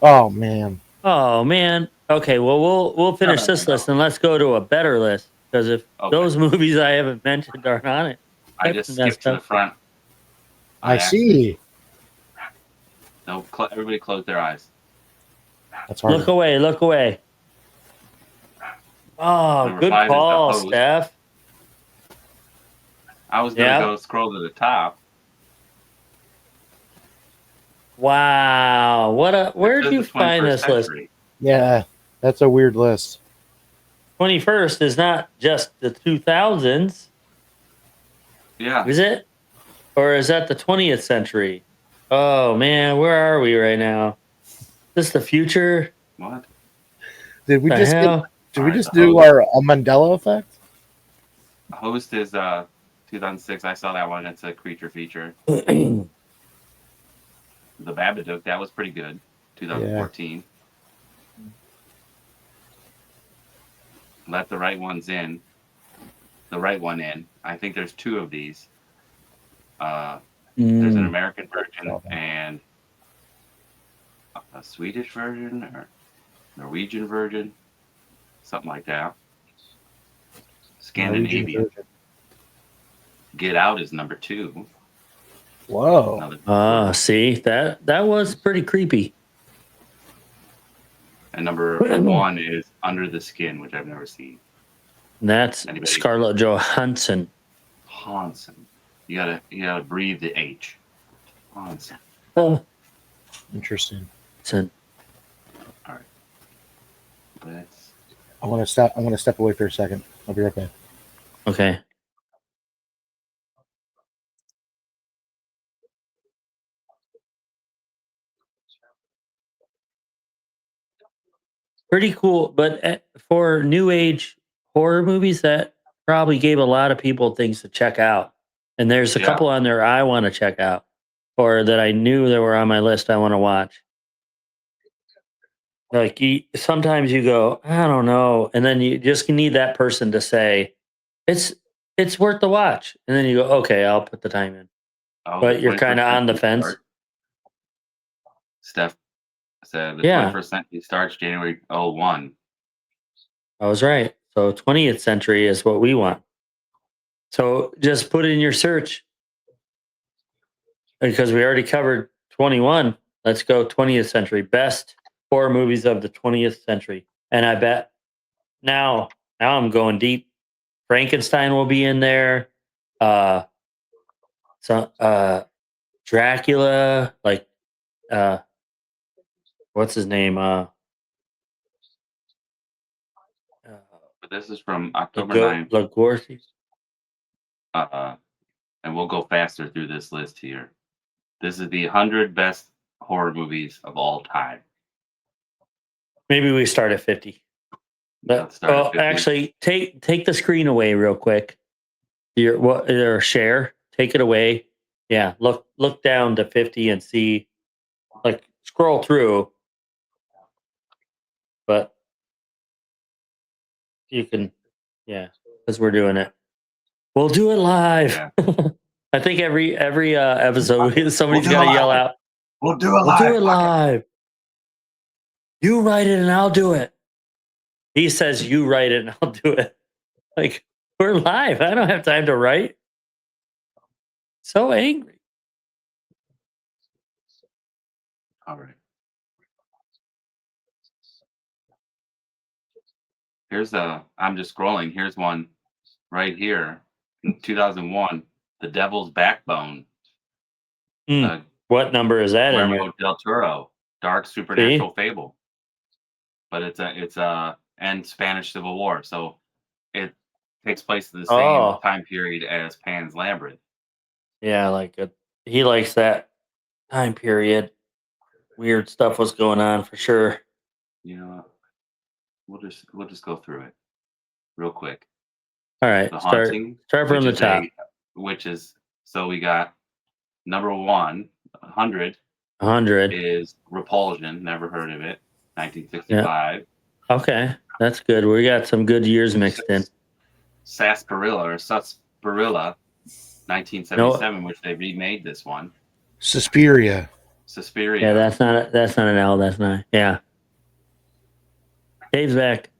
[SPEAKER 3] Oh man.
[SPEAKER 2] oh man. Okay, well we'll finish this list and let's go to a better list because if
[SPEAKER 1] Okay.
[SPEAKER 2] those movies I haven't mentioned aren't on it,
[SPEAKER 1] I
[SPEAKER 2] that's
[SPEAKER 1] just
[SPEAKER 2] messed
[SPEAKER 1] skipped to the
[SPEAKER 2] up.
[SPEAKER 1] front.
[SPEAKER 3] I see.
[SPEAKER 1] No, everybody close their eyes.
[SPEAKER 3] That's hard.
[SPEAKER 2] Look away, look away. Oh,
[SPEAKER 1] Number
[SPEAKER 2] good
[SPEAKER 1] 5 is The
[SPEAKER 2] call,
[SPEAKER 1] Host.
[SPEAKER 2] Steph.
[SPEAKER 1] I was going to
[SPEAKER 2] Yeah.
[SPEAKER 1] go scroll to the top.
[SPEAKER 2] Wow, where
[SPEAKER 1] It
[SPEAKER 2] did
[SPEAKER 1] says
[SPEAKER 2] you
[SPEAKER 1] the
[SPEAKER 2] find
[SPEAKER 1] 21st
[SPEAKER 2] this list?
[SPEAKER 1] century.
[SPEAKER 3] Yeah, that's a weird list.
[SPEAKER 2] 21st is not just the 2000s,
[SPEAKER 1] Yeah.
[SPEAKER 2] is it? Or is that the 20th century? Oh man, where are we right now? Is this the future?
[SPEAKER 1] What?
[SPEAKER 3] Did we
[SPEAKER 2] The
[SPEAKER 3] just
[SPEAKER 2] hell?
[SPEAKER 3] did we
[SPEAKER 1] Alright,
[SPEAKER 3] just
[SPEAKER 1] the
[SPEAKER 3] do
[SPEAKER 1] host.
[SPEAKER 3] our a Mandela effect?
[SPEAKER 1] The Host is 2006. I saw that one. It's a creature feature. The Babadook, that was pretty good. 2014. Let the Right Ones In. The Right One In. I think there's 2 of these. There's an
[SPEAKER 2] Mm,
[SPEAKER 1] American version and a Swedish version or Norwegian version. Something like that. Scandinavian.
[SPEAKER 3] Norwegian version.
[SPEAKER 1] Get Out is number 2.
[SPEAKER 3] Whoa.
[SPEAKER 1] Another
[SPEAKER 2] see that was pretty creepy.
[SPEAKER 1] and number 1 is Under the Skin, which I've never seen.
[SPEAKER 2] And that's
[SPEAKER 1] Anybody?
[SPEAKER 2] Scarlett Johansson.
[SPEAKER 1] Hansen. You gotta breathe the H. Hansen.
[SPEAKER 2] Oh,
[SPEAKER 3] Interesting.
[SPEAKER 2] Johansson.
[SPEAKER 1] Let's
[SPEAKER 3] I want to step away for a second. I'll be right back.
[SPEAKER 2] Okay. Pretty cool, but for new age horror movies, that probably gave a lot of people things to check out. And there's a
[SPEAKER 1] Yeah.
[SPEAKER 2] couple on there I want to check out, or that I knew that were on my list I want to watch. Like sometimes you go, I don't know, and then you just need that person to say, it's worth the watch, and then you go, okay, I'll put the time in.
[SPEAKER 1] oh,
[SPEAKER 2] But you're
[SPEAKER 1] 21st
[SPEAKER 2] kind of on the
[SPEAKER 1] century
[SPEAKER 2] fence.
[SPEAKER 1] start. Steph said the
[SPEAKER 2] Yeah.
[SPEAKER 1] 21st century starts January 01.
[SPEAKER 2] I was right. So 20th century is what we want. So just put in your search because we already covered 21. Let's go 20th century best horror movies of the 20th century. And I bet now I'm going deep. Frankenstein will be in there. Dracula, like what's his name?
[SPEAKER 1] But this is from October 9th.
[SPEAKER 2] Lagorsi.
[SPEAKER 1] And we'll go faster through this list here. This is the 100 best horror movies of all time.
[SPEAKER 2] Maybe we start at 50.
[SPEAKER 1] Let's start at 50.
[SPEAKER 2] Actually, take the screen away real quick. Or share. Take it away. Yeah, look down to 50 and see. Like scroll through, but you can, yeah, because we're doing it. We'll do it live.
[SPEAKER 1] Yeah.
[SPEAKER 2] I think every episode somebody's
[SPEAKER 1] do
[SPEAKER 2] got
[SPEAKER 1] it
[SPEAKER 2] to yell
[SPEAKER 1] live.
[SPEAKER 2] out.
[SPEAKER 1] We'll do it
[SPEAKER 2] We'll
[SPEAKER 1] live.
[SPEAKER 2] do it live. You write it and I'll do it. He says you write it and I'll do it. Like we're live. I don't have time to write. So angry.
[SPEAKER 1] All right. I'm just scrolling. Here's one right here. In 2001, The Devil's Backbone.
[SPEAKER 2] Hmm.
[SPEAKER 1] Uh,
[SPEAKER 2] What number is that in here?
[SPEAKER 1] Guillermo del Toro, dark supernatural fable. But it's end Spanish Civil War, so it takes place in the same
[SPEAKER 2] Oh.
[SPEAKER 1] time period as Pan's Labyrinth.
[SPEAKER 2] Yeah, like he likes that time period. Weird stuff was going on for sure.
[SPEAKER 1] You know, we'll just go through it real quick.
[SPEAKER 2] All right,
[SPEAKER 1] The
[SPEAKER 2] start
[SPEAKER 1] Haunting,
[SPEAKER 2] from
[SPEAKER 1] which
[SPEAKER 2] the
[SPEAKER 1] is
[SPEAKER 2] top.
[SPEAKER 1] which is so we got number 100
[SPEAKER 2] 100.
[SPEAKER 1] is Repulsion. Never heard of it. 1965.
[SPEAKER 2] Okay, that's good. We got some good years mixed in.
[SPEAKER 1] Sarsaparilla, 1977, which they remade this one.
[SPEAKER 3] Suspiria.
[SPEAKER 1] Suspiria.
[SPEAKER 2] Yeah, that's not an L. That's not. Yeah. Dave's back.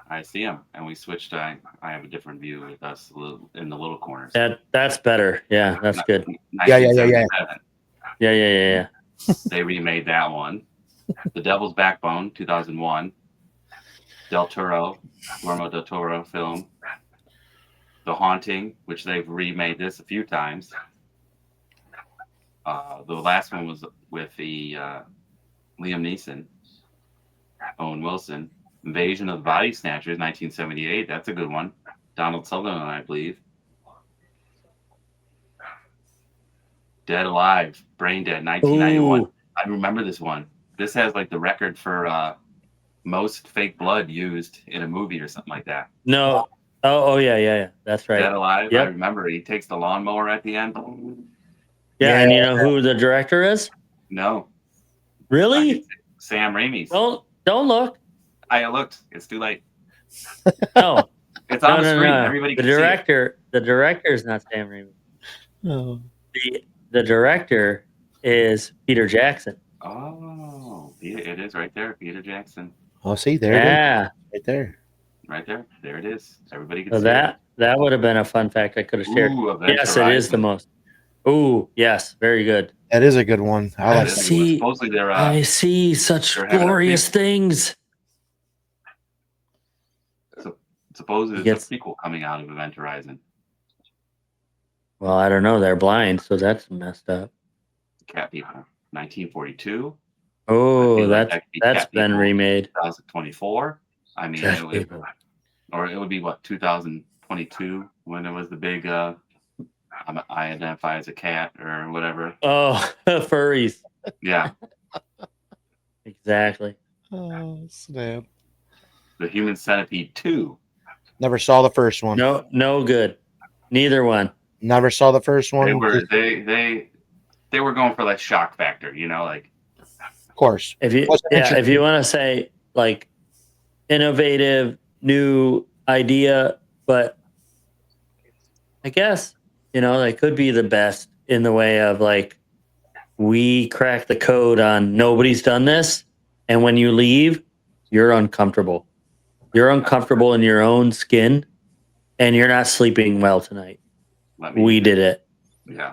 [SPEAKER 1] I see him, and we switched. I have a different view with us in the little corners.
[SPEAKER 2] That's better. Yeah, that's good.
[SPEAKER 3] Yeah.
[SPEAKER 1] 1977.
[SPEAKER 2] Yeah.
[SPEAKER 1] They remade that one. The Devil's Backbone, 2001. Guillermo del Toro film. The Haunting, which they've remade this a few times. The last one was with the Liam Neeson, Owen Wilson. Invasion of the Body Snatchers, 1978. That's a good one. Donald Sutherland, I believe. Dead Alive, Brain Dead, 1991.
[SPEAKER 2] Ooh.
[SPEAKER 1] I remember this one. This has like the record for most fake blood used in a movie or something like that.
[SPEAKER 2] No. Oh yeah. That's right.
[SPEAKER 1] Dead Alive.
[SPEAKER 2] Yep.
[SPEAKER 1] I remember he takes the lawnmower at the end.
[SPEAKER 2] Yeah, and you know who the director is?
[SPEAKER 1] No.
[SPEAKER 2] Really?
[SPEAKER 1] Sam Raimi's.
[SPEAKER 2] Don't look.
[SPEAKER 1] I looked. It's too late.
[SPEAKER 2] No.
[SPEAKER 1] It's on the screen.
[SPEAKER 2] No.
[SPEAKER 1] Everybody
[SPEAKER 2] The
[SPEAKER 1] can see
[SPEAKER 2] director. The director is not Sam Raimi.
[SPEAKER 3] Oh.
[SPEAKER 2] The director is Peter Jackson.
[SPEAKER 1] it. Oh, it is right there. Peter Jackson.
[SPEAKER 3] Oh, see there. It
[SPEAKER 2] Yeah.
[SPEAKER 3] is. Right there.
[SPEAKER 1] Right there. There it is. Everybody can
[SPEAKER 2] So
[SPEAKER 1] see
[SPEAKER 2] that would have been a fun fact I could have shared.
[SPEAKER 1] Ooh, Event
[SPEAKER 2] Yes, it is the
[SPEAKER 1] Horizon.
[SPEAKER 2] most. Ooh, yes, very good.
[SPEAKER 3] That is a good one. I
[SPEAKER 2] I
[SPEAKER 3] like
[SPEAKER 1] That
[SPEAKER 3] that.
[SPEAKER 1] is-
[SPEAKER 2] see-
[SPEAKER 1] Supposedly they're
[SPEAKER 2] I see such
[SPEAKER 1] they're having a
[SPEAKER 2] glorious things.
[SPEAKER 1] supposedly there's
[SPEAKER 2] Yes.
[SPEAKER 1] a prequel coming out of Event Horizon.
[SPEAKER 2] Well, I don't know. They're blind, so that's messed up.
[SPEAKER 1] Cat People, 1942.
[SPEAKER 2] Oh,
[SPEAKER 1] feel like that could be
[SPEAKER 2] that's
[SPEAKER 1] Cat
[SPEAKER 2] been
[SPEAKER 1] People.
[SPEAKER 2] remade.
[SPEAKER 1] 2024. I mean,
[SPEAKER 2] Cat
[SPEAKER 1] it
[SPEAKER 2] People.
[SPEAKER 1] would be what 2022 when it was the big. I identify as a cat or whatever.
[SPEAKER 2] Oh, furries.
[SPEAKER 1] Yeah,
[SPEAKER 2] Exactly.
[SPEAKER 3] Oh, snap.
[SPEAKER 1] the Human Centipede 2.
[SPEAKER 3] Never saw the first one.
[SPEAKER 2] No good. Neither one.
[SPEAKER 3] Never saw the first one.
[SPEAKER 1] They were going for like shock factor, like
[SPEAKER 3] Of course.
[SPEAKER 2] If you
[SPEAKER 3] Wasn't interesting.
[SPEAKER 2] if you want to say like innovative new idea, but I guess they could be the best in the way of like we crack the code on nobody's done this, and when you leave, you're uncomfortable. You're uncomfortable in your own skin, and you're not sleeping well tonight. We did it.
[SPEAKER 1] Yeah.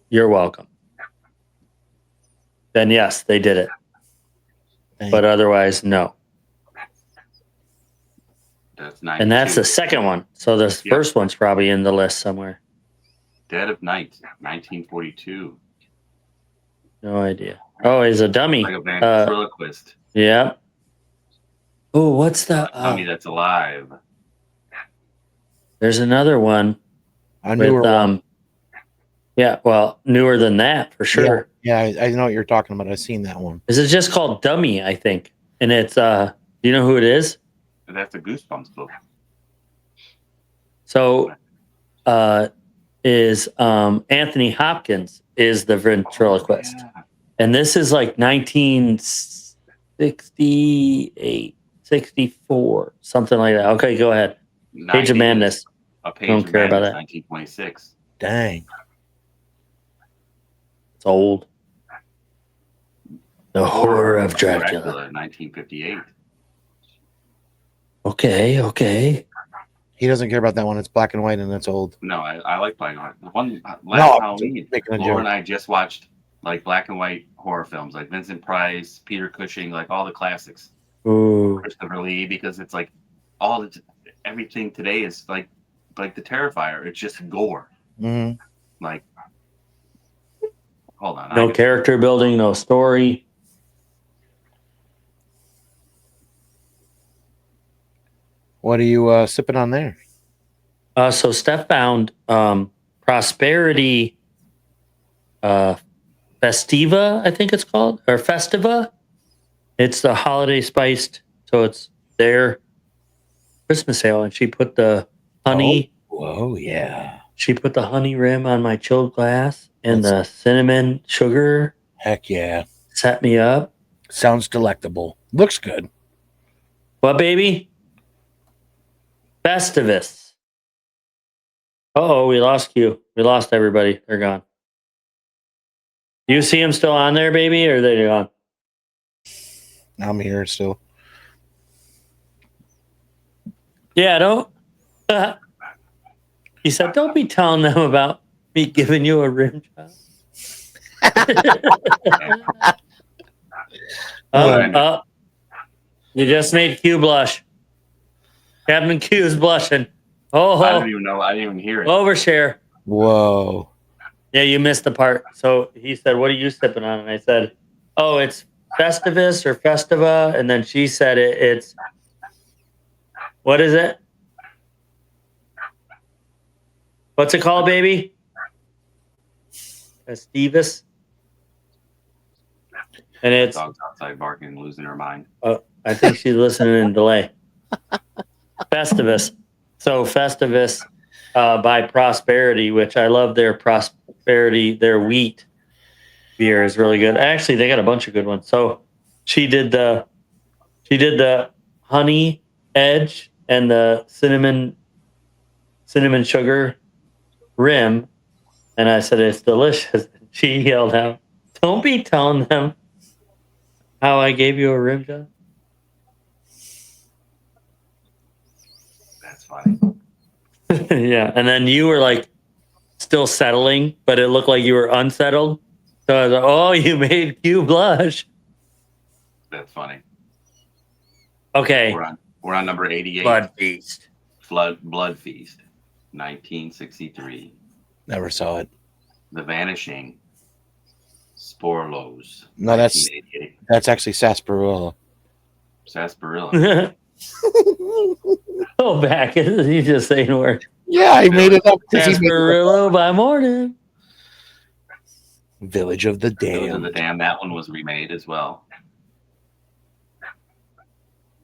[SPEAKER 2] You're welcome. Then yes, they did it.
[SPEAKER 3] Dang.
[SPEAKER 2] But otherwise, no.
[SPEAKER 1] That's
[SPEAKER 2] And that's the second one. So the first one's probably in the list somewhere.
[SPEAKER 1] Dead of Night, 1942.
[SPEAKER 2] No idea. Oh, he's a dummy.
[SPEAKER 1] Like a ventriloquist.
[SPEAKER 2] Yeah. Oh, what's the?
[SPEAKER 1] Dummy that's alive.
[SPEAKER 2] There's another one
[SPEAKER 3] I knew
[SPEAKER 2] with
[SPEAKER 3] her.
[SPEAKER 2] Yeah, well, newer than that for sure.
[SPEAKER 3] Yeah, I know what you're talking about. I've seen that one.
[SPEAKER 2] Is it just called Dummy? I think, and it's do you know who it is?
[SPEAKER 1] That's a Goosebumps book.
[SPEAKER 2] So, is Anthony Hopkins is the ventriloquist, and this is like 1968, 64, something like that. Okay, go ahead. Page of Madness.
[SPEAKER 1] Don't
[SPEAKER 2] care about that.
[SPEAKER 1] 1926.
[SPEAKER 3] Dang.
[SPEAKER 2] It's old. The Horror of Dracula.
[SPEAKER 1] 1958.
[SPEAKER 2] Okay.
[SPEAKER 3] He doesn't care about that one. It's black and white and it's old.
[SPEAKER 1] No, I like black and white. The one last Halloween,
[SPEAKER 3] making a
[SPEAKER 1] Laura
[SPEAKER 3] joke.
[SPEAKER 1] and I just watched like black and white horror films, like Vincent Price, Peter Cushing, like all the classics.
[SPEAKER 2] Ooh.
[SPEAKER 1] Christopher Lee, because it's like everything today is like the Terrifier. It's just gore.
[SPEAKER 3] Mhm.
[SPEAKER 1] Like, hold on.
[SPEAKER 2] No character building, no story.
[SPEAKER 3] What are you sipping on there?
[SPEAKER 2] So Steph found Prosperity Festiva, I think it's called, or Festiva. It's the holiday spiced, so it's their Christmas ale, and she put the honey.
[SPEAKER 3] Whoa, yeah.
[SPEAKER 2] She put the honey rim on my chilled glass, and the cinnamon sugar
[SPEAKER 3] Heck yeah.
[SPEAKER 2] set me up.
[SPEAKER 3] Sounds delectable. Looks good.
[SPEAKER 2] What, baby? Festivus. Oh, we lost Q. We lost everybody. They're gone. Do you see them still on there, baby, or are they gone?
[SPEAKER 3] I'm here still.
[SPEAKER 2] Yeah, don't. He said, don't be telling them about me giving you a rim job. You just made Q blush. Captain Q is blushing. Oh,
[SPEAKER 1] I don't even know. I didn't even hear it.
[SPEAKER 2] overshare.
[SPEAKER 3] Whoa.
[SPEAKER 2] Yeah, you missed the part. So he said, what are you sipping on? And I said, oh, it's Festivus or Festiva. And then she said it's, what is it? What's it called, baby? Festivus. And it's,
[SPEAKER 1] Dog's outside barking, losing her mind.
[SPEAKER 2] I think she's listening in delay. Festivus. So Festivus by Prosperity, which I love their Prosperity, their wheat beer is really good. Actually, they got a bunch of good ones. So she did the honey edge and the cinnamon sugar rim, and I said it's delicious. She yelled out, "Don't be telling them how I gave you a rim job."
[SPEAKER 1] That's funny.
[SPEAKER 2] Yeah, and then you were like still settling, but it looked like you were unsettled. So I was like, "Oh, you made Q blush."
[SPEAKER 1] That's funny.
[SPEAKER 2] Okay,
[SPEAKER 1] We're on number 88.
[SPEAKER 2] Blood Feast.
[SPEAKER 1] Blood Feast, 1963.
[SPEAKER 3] Never saw it.
[SPEAKER 1] The Vanishing. Sporlos.
[SPEAKER 3] No, that's
[SPEAKER 1] 1988.
[SPEAKER 3] actually sarsaparilla.
[SPEAKER 1] Sarsaparilla.
[SPEAKER 2] Go back. He's just saying word.
[SPEAKER 3] Yeah, I made it up. 'Cause he made it up.
[SPEAKER 2] Sarsaparilla by morning.
[SPEAKER 3] Village of the
[SPEAKER 1] Village of the
[SPEAKER 3] Damned.
[SPEAKER 1] Damned. That one was remade as well.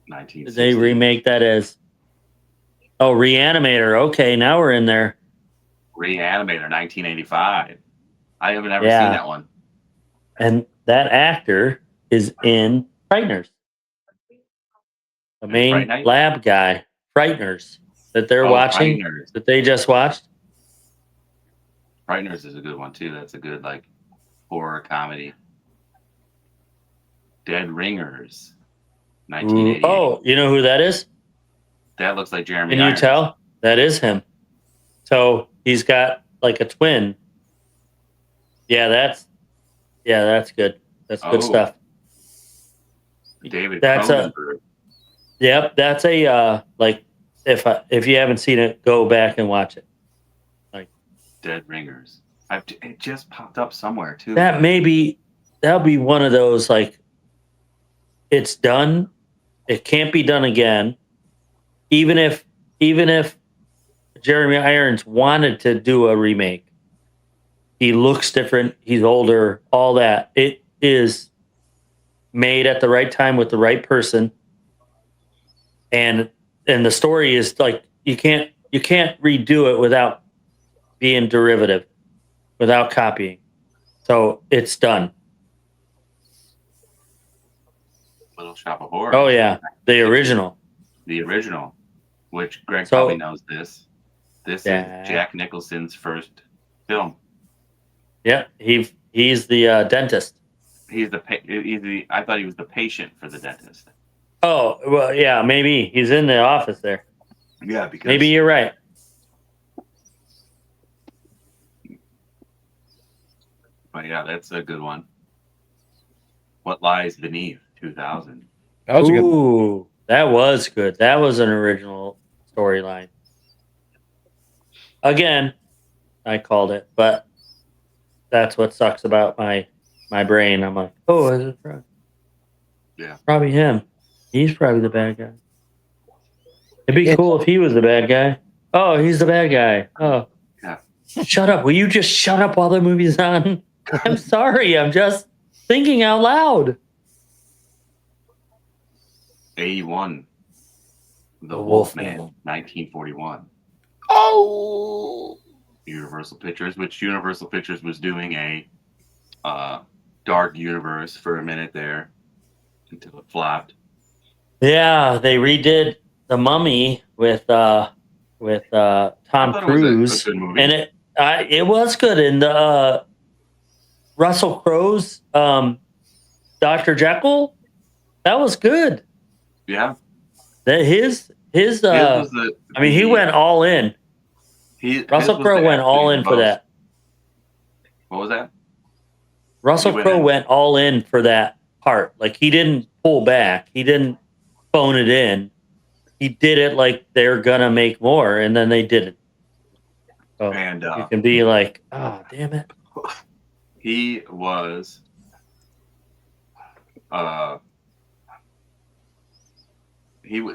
[SPEAKER 2] Did
[SPEAKER 1] 1960.
[SPEAKER 2] they remake that as? Oh, Reanimator. Okay, now we're in there.
[SPEAKER 1] Reanimator, 1985. I haven't ever
[SPEAKER 2] Yeah.
[SPEAKER 1] seen that one.
[SPEAKER 2] And that actor is in Frighteners. The
[SPEAKER 1] In
[SPEAKER 2] main
[SPEAKER 1] Fright Night?
[SPEAKER 2] lab guy, Frighteners, that they're
[SPEAKER 1] Oh,
[SPEAKER 2] watching,
[SPEAKER 1] Frighteners.
[SPEAKER 2] that they just watched.
[SPEAKER 1] Frighteners is a good one too. That's a good like horror comedy. Dead Ringers, 1988.
[SPEAKER 2] Oh, you know who that is?
[SPEAKER 1] That looks like Jeremy
[SPEAKER 2] Can you
[SPEAKER 1] Irons.
[SPEAKER 2] tell? That is him. So he's got like a twin. Yeah, that's good. That's good
[SPEAKER 1] Oh.
[SPEAKER 2] stuff.
[SPEAKER 1] David
[SPEAKER 2] That's a-
[SPEAKER 1] Cronenberg.
[SPEAKER 2] Yep, that's a like if you haven't seen it, go back and watch it.
[SPEAKER 1] Dead Ringers. It just popped up somewhere too.
[SPEAKER 2] That'll be one of those like it's done. It can't be done again. Even if Jeremy Irons wanted to do a remake, he looks different. He's older. All that. It is made at the right time with the right person, and the story is like you can't redo it without being derivative, without copying. So it's done.
[SPEAKER 1] Little Shop of Horrors.
[SPEAKER 2] Oh yeah, the original.
[SPEAKER 1] The original, which Greg
[SPEAKER 2] So-
[SPEAKER 1] probably knows this. This
[SPEAKER 2] Yeah.
[SPEAKER 1] is Jack Nicholson's first film.
[SPEAKER 2] Yeah, he's the dentist.
[SPEAKER 1] I thought he was the patient for the dentist.
[SPEAKER 2] Oh well, yeah, maybe he's in the office there.
[SPEAKER 1] Yeah, because
[SPEAKER 2] Maybe you're right.
[SPEAKER 1] But yeah, that's a good one. What Lies Beneath, 2000.
[SPEAKER 3] That was a good.
[SPEAKER 2] Ooh, That was good. That was an original storyline. Again, I called it, but that's what sucks about my brain. I'm like, oh, is it
[SPEAKER 1] Yeah.
[SPEAKER 2] probably him? He's probably the bad guy. It'd be
[SPEAKER 3] It-
[SPEAKER 2] cool if he was the bad guy. Oh, he's the bad guy. Oh,
[SPEAKER 1] Yeah.
[SPEAKER 2] shut up. Will you just shut up while the movie's on? I'm sorry. I'm just thinking out loud.
[SPEAKER 1] 81. The
[SPEAKER 2] The
[SPEAKER 1] Wolfman,
[SPEAKER 2] Wolfman.
[SPEAKER 1] 1941.
[SPEAKER 3] Oh,
[SPEAKER 1] Universal Pictures, which Universal Pictures was doing a Dark Universe for a minute there until it flopped.
[SPEAKER 2] Yeah, they redid The Mummy with Tom
[SPEAKER 1] I thought
[SPEAKER 2] Cruise,
[SPEAKER 1] it was a good movie.
[SPEAKER 2] and it was good. And Russell Crowe's Dr. Jekyll, that was good.
[SPEAKER 1] Yeah.
[SPEAKER 2] That his
[SPEAKER 1] His was the,
[SPEAKER 2] I mean, he went all in. Russell Crowe went all in for that.
[SPEAKER 1] What was that?
[SPEAKER 2] Russell
[SPEAKER 1] went
[SPEAKER 2] Crowe
[SPEAKER 1] in.
[SPEAKER 2] went all in for that part. Like, he didn't pull back. He didn't phone it in. He did it like they're gonna make more, and then they didn't. So
[SPEAKER 1] And
[SPEAKER 2] you can be like, oh, damn it.
[SPEAKER 1] he was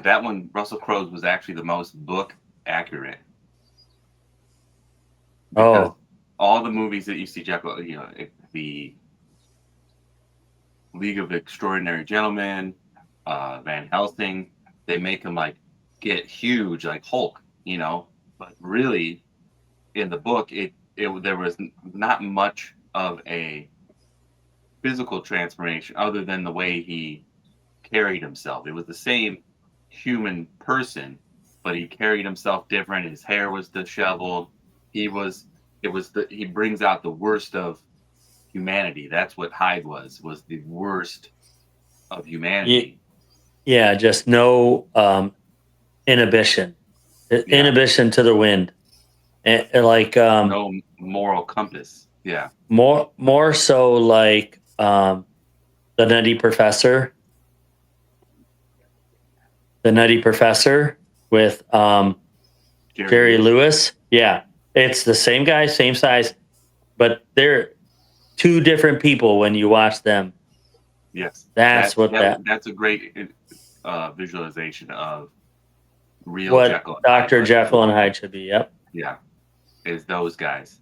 [SPEAKER 1] that one, Russell Crowe's, was actually the most book accurate. Because
[SPEAKER 2] Oh,
[SPEAKER 1] all the movies that you see Jekyll, the League of Extraordinary Gentlemen, Van Helsing, they make him like get huge like Hulk, but really in the book there was not much of a physical transformation other than the way he carried himself. It was the same human person, but he carried himself different. His hair was disheveled. He brings out the worst of humanity. That's what Hyde was the worst of humanity.
[SPEAKER 2] yeah, just no inhibition. Inhibition to the wind. And, like
[SPEAKER 1] No moral compass. Yeah.
[SPEAKER 2] more so like the Nutty Professor. The Nutty Professor with Jerry Lewis. Yeah. It's the same guy, same size, but they're two different people when you watch them.
[SPEAKER 1] Yes.
[SPEAKER 2] That's
[SPEAKER 1] that's a great visualization of real
[SPEAKER 2] what
[SPEAKER 1] Jekyll.
[SPEAKER 2] Dr. Jekyll and Hyde should be. Yep.
[SPEAKER 1] Yeah. Is those guys.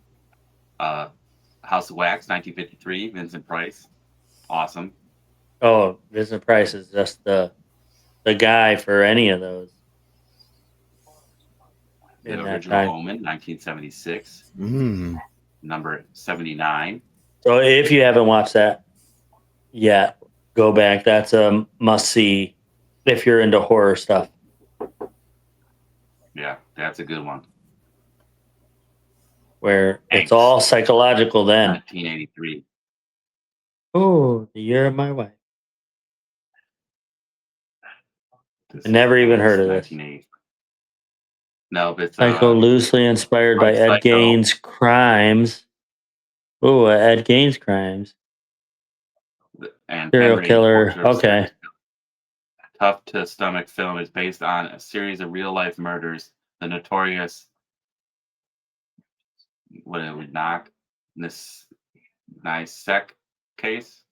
[SPEAKER 1] House of Wax, 1953, Vincent Price. Awesome.
[SPEAKER 2] Oh, Vincent Price is just the guy for any of those.
[SPEAKER 1] The
[SPEAKER 2] In that
[SPEAKER 1] original
[SPEAKER 2] time.
[SPEAKER 1] Omen, 1976.
[SPEAKER 3] Mm.
[SPEAKER 1] Number 79.
[SPEAKER 2] So if you haven't watched that yet, go back. That's a must see if you're into horror stuff.
[SPEAKER 1] Yeah, that's a good one.
[SPEAKER 2] Where
[SPEAKER 1] Thanks.
[SPEAKER 2] it's all psychological then.
[SPEAKER 1] 1983.
[SPEAKER 2] Oh, the year of my wife.
[SPEAKER 1] This
[SPEAKER 2] I never
[SPEAKER 1] is
[SPEAKER 2] even heard of this.
[SPEAKER 1] 1980. No, but it's
[SPEAKER 2] Psycho loosely inspired by Ed
[SPEAKER 1] Psycho.
[SPEAKER 2] Gein's crimes. Oh, Ed Gein's crimes.
[SPEAKER 1] and
[SPEAKER 2] Serial
[SPEAKER 1] Henry,
[SPEAKER 2] killer.
[SPEAKER 1] Portrait of a
[SPEAKER 2] Okay.
[SPEAKER 1] Serial Killer. Tough to stomach film is based on a series of real life murders. The notorious Nisek case.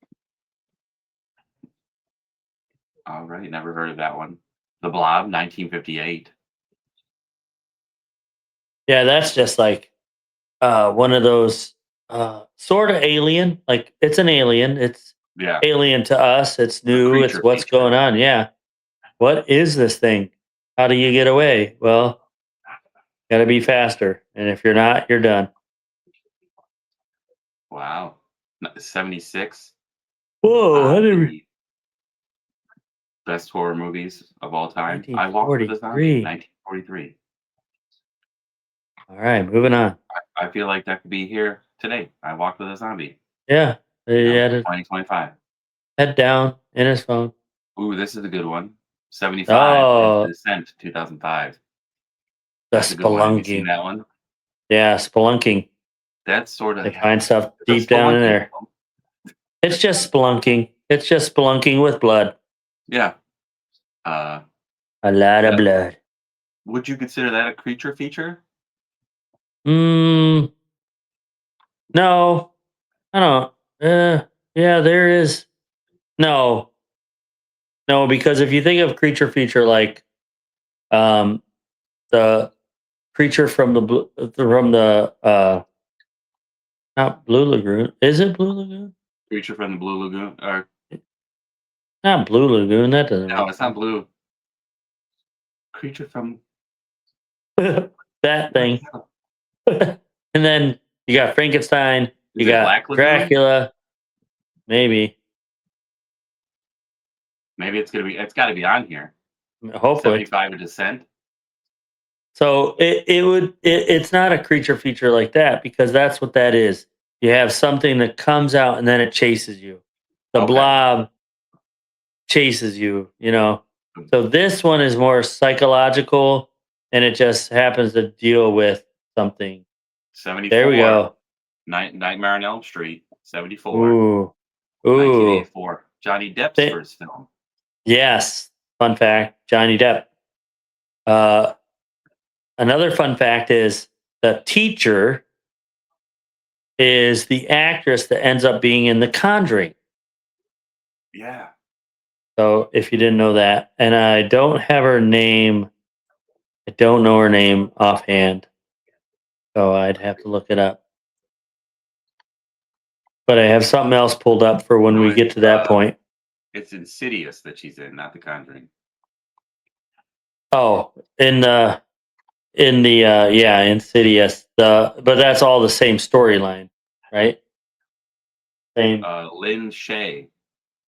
[SPEAKER 1] All right, never heard of that one. The Blob, 1958.
[SPEAKER 2] Yeah, that's just like one of those sort of alien. Like, it's an alien. It's
[SPEAKER 1] Yeah,
[SPEAKER 2] alien to us. It's new. It's
[SPEAKER 1] creature
[SPEAKER 2] what's
[SPEAKER 1] feature.
[SPEAKER 2] going on. Yeah. What is this thing? How do you get away? Well, got to be faster. And if you're not, you're done.
[SPEAKER 1] Wow. 76.
[SPEAKER 2] Whoa. How did we?
[SPEAKER 1] The best horror movies of all time. I Walked with a
[SPEAKER 2] 1943.
[SPEAKER 1] Zombie, 1943.
[SPEAKER 2] All right. Moving on.
[SPEAKER 1] I feel like that could be here today. I Walked with a Zombie.
[SPEAKER 2] Yeah. They had to
[SPEAKER 1] 2025.
[SPEAKER 2] head down in his phone.
[SPEAKER 1] Ooh, this is a good one. 75.
[SPEAKER 2] Oh.
[SPEAKER 1] Descent, 2005.
[SPEAKER 2] The
[SPEAKER 1] That's a good one. Have you seen
[SPEAKER 2] spelunking.
[SPEAKER 1] that one?
[SPEAKER 2] Yeah. Spelunking.
[SPEAKER 1] That's sort of
[SPEAKER 2] They find stuff
[SPEAKER 1] it's a
[SPEAKER 2] deep down in
[SPEAKER 1] spelunking
[SPEAKER 2] there.
[SPEAKER 1] film.
[SPEAKER 2] It's just spelunking. It's just spelunking with blood.
[SPEAKER 1] Yeah.
[SPEAKER 2] A lot of
[SPEAKER 1] Yeah.
[SPEAKER 2] blood.
[SPEAKER 1] Would you consider that a creature feature?
[SPEAKER 2] Mm, no, I don't. Yeah, there is. No, no, because if you think of creature feature like um the creature from the not Blue Lagoon. Is it Blue Lagoon?
[SPEAKER 1] Creature from the Blue Lagoon, or
[SPEAKER 2] Not Blue Lagoon. That doesn't
[SPEAKER 1] no,
[SPEAKER 2] make
[SPEAKER 1] it's not
[SPEAKER 2] sense.
[SPEAKER 1] blue. Creature from
[SPEAKER 2] That
[SPEAKER 1] what
[SPEAKER 2] thing.
[SPEAKER 1] the hell?
[SPEAKER 2] And then you got Frankenstein. You
[SPEAKER 1] Is it
[SPEAKER 2] got
[SPEAKER 1] Black Lagoon?
[SPEAKER 2] Dracula. Maybe.
[SPEAKER 1] Maybe it's gonna be. It's got to be on here.
[SPEAKER 2] Hopefully.
[SPEAKER 1] 75 of Descent.
[SPEAKER 2] So it's not a creature feature like that because that's what that is. You have something that comes out and then it chases you. The
[SPEAKER 1] Okay.
[SPEAKER 2] blob chases you, you know. So this one is more psychological and it just happens to deal with something.
[SPEAKER 1] 74.
[SPEAKER 2] There we go.
[SPEAKER 1] Nightmare on Elm Street. 74.
[SPEAKER 2] Ooh. Ooh.
[SPEAKER 1] 1984. Johnny Depp's
[SPEAKER 2] Th-
[SPEAKER 1] first film.
[SPEAKER 2] yes. Fun fact, Johnny Depp. Another fun fact is the teacher is the actress that ends up being in The Conjuring.
[SPEAKER 1] Yeah.
[SPEAKER 2] So if you didn't know that, and I don't have her name, I don't know her name offhand, so I'd have to look it up. But I have something else pulled up for when
[SPEAKER 1] No,
[SPEAKER 2] we get to that point.
[SPEAKER 1] It's Insidious that she's in, not The Conjuring.
[SPEAKER 2] Oh, in the Insidious. But that's all the same storyline, right? Same
[SPEAKER 1] Lynn Shay.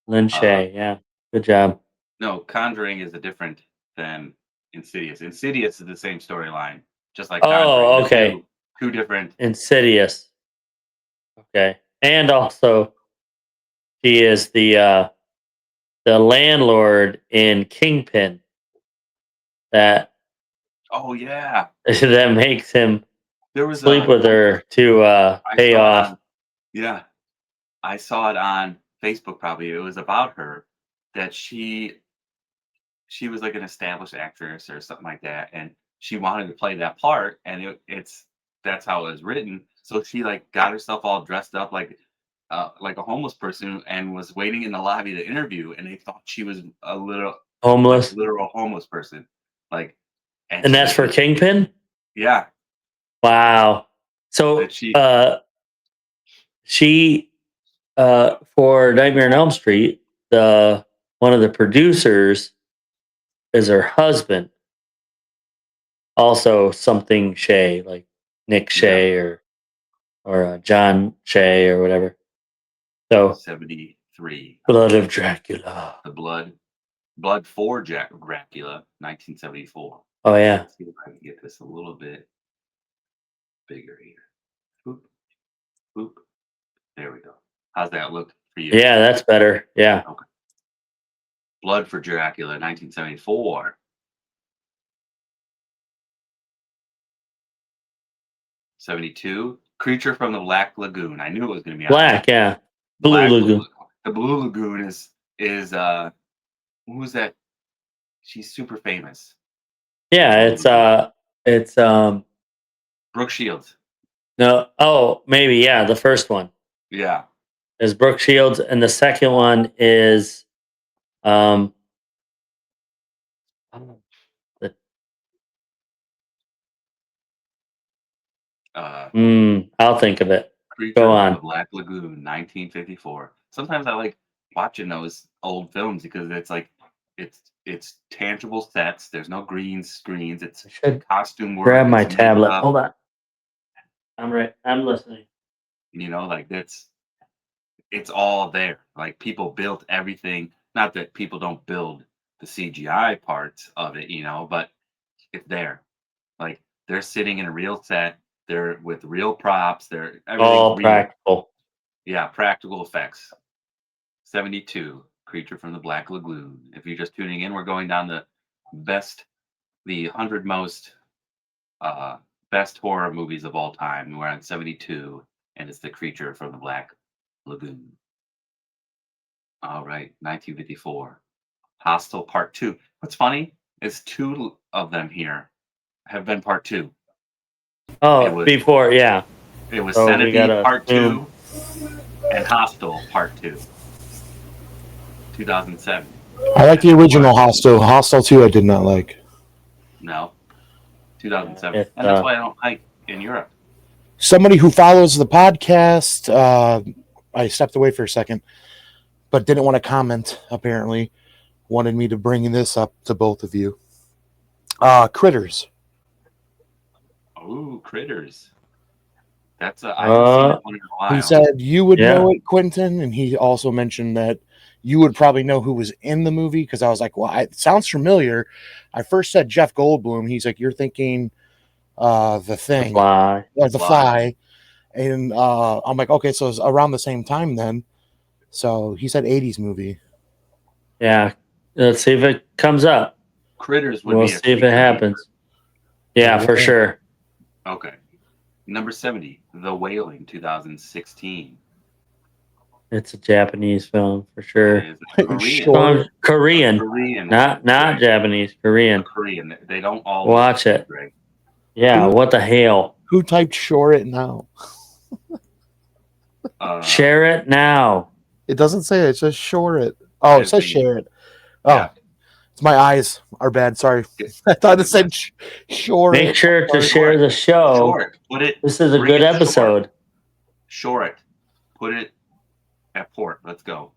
[SPEAKER 2] Lin Shay, yeah. Good job.
[SPEAKER 1] No, Conjuring is different than Insidious. Insidious is the same storyline, just like Conjuring.
[SPEAKER 2] Oh,
[SPEAKER 1] but
[SPEAKER 2] okay.
[SPEAKER 1] Two different.
[SPEAKER 2] Insidious. Okay. And also he is the landlord in Kingpin that
[SPEAKER 1] Oh yeah,
[SPEAKER 2] that makes him
[SPEAKER 1] there was
[SPEAKER 2] sleep with her to
[SPEAKER 1] I
[SPEAKER 2] pay
[SPEAKER 1] saw it
[SPEAKER 2] off.
[SPEAKER 1] on. Yeah, I saw it on Facebook. Probably it was about her that she was like an established actress or something like that, and she wanted to play that part, and it's that's how it was written. So she like got herself all dressed up like a homeless person and was waiting in the lobby to interview, and they thought she was a little like
[SPEAKER 2] Homeless.
[SPEAKER 1] literal homeless person, like, and
[SPEAKER 2] And
[SPEAKER 1] she
[SPEAKER 2] that's
[SPEAKER 1] like
[SPEAKER 2] for Kingpin?
[SPEAKER 1] yeah,
[SPEAKER 2] Wow. So
[SPEAKER 1] that she
[SPEAKER 2] she for Nightmare on Elm Street, the one of the producers is her husband. Also something Shay, like Nick
[SPEAKER 1] yeah
[SPEAKER 2] Shay or John Shay or whatever. So
[SPEAKER 1] 73
[SPEAKER 2] Blood of Dracula.
[SPEAKER 1] the blood for Dracula 1974.
[SPEAKER 2] Oh yeah.
[SPEAKER 1] Let's see if I can get this a little bit bigger here. Boop, boop. There we go. How's that look for you?
[SPEAKER 2] Yeah, that's better. Yeah.
[SPEAKER 1] Okay. Blood for Dracula, 1974. 72. Creature from the Black Lagoon. I knew it was going to be on
[SPEAKER 2] Black,
[SPEAKER 1] there.
[SPEAKER 2] yeah. Blue Lagoon.
[SPEAKER 1] The Blue Lagoon is who's that? She's super famous.
[SPEAKER 2] Yeah, it's
[SPEAKER 1] Brooke Shields.
[SPEAKER 2] no, oh, maybe, yeah, the first one
[SPEAKER 1] Yeah.
[SPEAKER 2] is Brooke Shields and the second one is um the, I'll think of it.
[SPEAKER 1] Creature
[SPEAKER 2] Go
[SPEAKER 1] from the
[SPEAKER 2] on.
[SPEAKER 1] Black Lagoon, 1954. Sometimes I like watching those old films because it's like it's tangible sets. There's no green screens. It's
[SPEAKER 2] I should
[SPEAKER 1] costume work.
[SPEAKER 2] grab my
[SPEAKER 1] It's
[SPEAKER 2] tablet.
[SPEAKER 1] makeup.
[SPEAKER 2] Hold on. I'm listening.
[SPEAKER 1] Like it's all there. Like people built everything. Not that people don't build the CGI parts of it, but it's there. Like they're sitting in a real set. They're with real props. Everything's
[SPEAKER 2] All
[SPEAKER 1] real.
[SPEAKER 2] practical.
[SPEAKER 1] Yeah, practical effects. 72, Creature from the Black Lagoon. If you're just tuning in, we're going down the 100 most best horror movies of all time. We're on 72, and it's The Creature from the Black Lagoon. All right, 1954. Hostel Part 2. What's funny It's two of them here have been part 2.
[SPEAKER 2] Oh,
[SPEAKER 1] It was-
[SPEAKER 2] before, yeah.
[SPEAKER 1] It was
[SPEAKER 2] So we
[SPEAKER 1] Centipede
[SPEAKER 2] gotta
[SPEAKER 1] Part
[SPEAKER 2] assume-
[SPEAKER 1] 2 and Hostel Part 2. 2007.
[SPEAKER 3] I like the original Hostel. Hostel 2 I did not like.
[SPEAKER 1] No. 2007.
[SPEAKER 2] It's,
[SPEAKER 1] and that's why I don't hike in Europe.
[SPEAKER 3] Somebody who follows the podcast, I stepped away for a second, but didn't want to comment, apparently. Wanted me to bring this up to both of you. Critters.
[SPEAKER 1] Ooh, Critters. That's I haven't seen that one in a while.
[SPEAKER 3] He said you would
[SPEAKER 2] Yeah.
[SPEAKER 3] know it, Quentin, and he also mentioned that you would probably know who was in the movie, because I was like, well, it sounds familiar. I first said Jeff Goldblum. He's like, you're thinking The Thing,
[SPEAKER 2] Fly.
[SPEAKER 3] or The Fly. And I'm like, okay, so it's around the same time then. So he said 80s movie.
[SPEAKER 2] Yeah. Let's see if it comes up.
[SPEAKER 1] Critters would
[SPEAKER 2] We'll
[SPEAKER 1] be
[SPEAKER 2] see if it happens. Yeah, for sure.
[SPEAKER 1] Okay. Number 70, The Wailing, 2016.
[SPEAKER 2] It's a Japanese film for sure.
[SPEAKER 1] It is Korean.
[SPEAKER 3] Sure.
[SPEAKER 2] Korean,
[SPEAKER 1] Korean.
[SPEAKER 2] not
[SPEAKER 1] Japanese.
[SPEAKER 2] Japanese. Korean.
[SPEAKER 1] Korean. They don't all
[SPEAKER 2] Watch it.
[SPEAKER 1] Greg.
[SPEAKER 2] Yeah. What the hell?
[SPEAKER 3] Who typed "shore it now"?
[SPEAKER 2] Share it now.
[SPEAKER 3] It doesn't say it. It says "shore it." Oh, it says "share it." Oh,
[SPEAKER 1] Yeah.
[SPEAKER 3] it's my eyes are bad. Sorry, I thought it said "shore
[SPEAKER 2] Make
[SPEAKER 3] it."
[SPEAKER 2] sure to share the show.
[SPEAKER 1] Shore it. Put it.
[SPEAKER 2] This is a
[SPEAKER 1] Bring
[SPEAKER 2] good
[SPEAKER 1] it short.
[SPEAKER 2] episode.
[SPEAKER 1] Shore it. Put it at port. Let's go.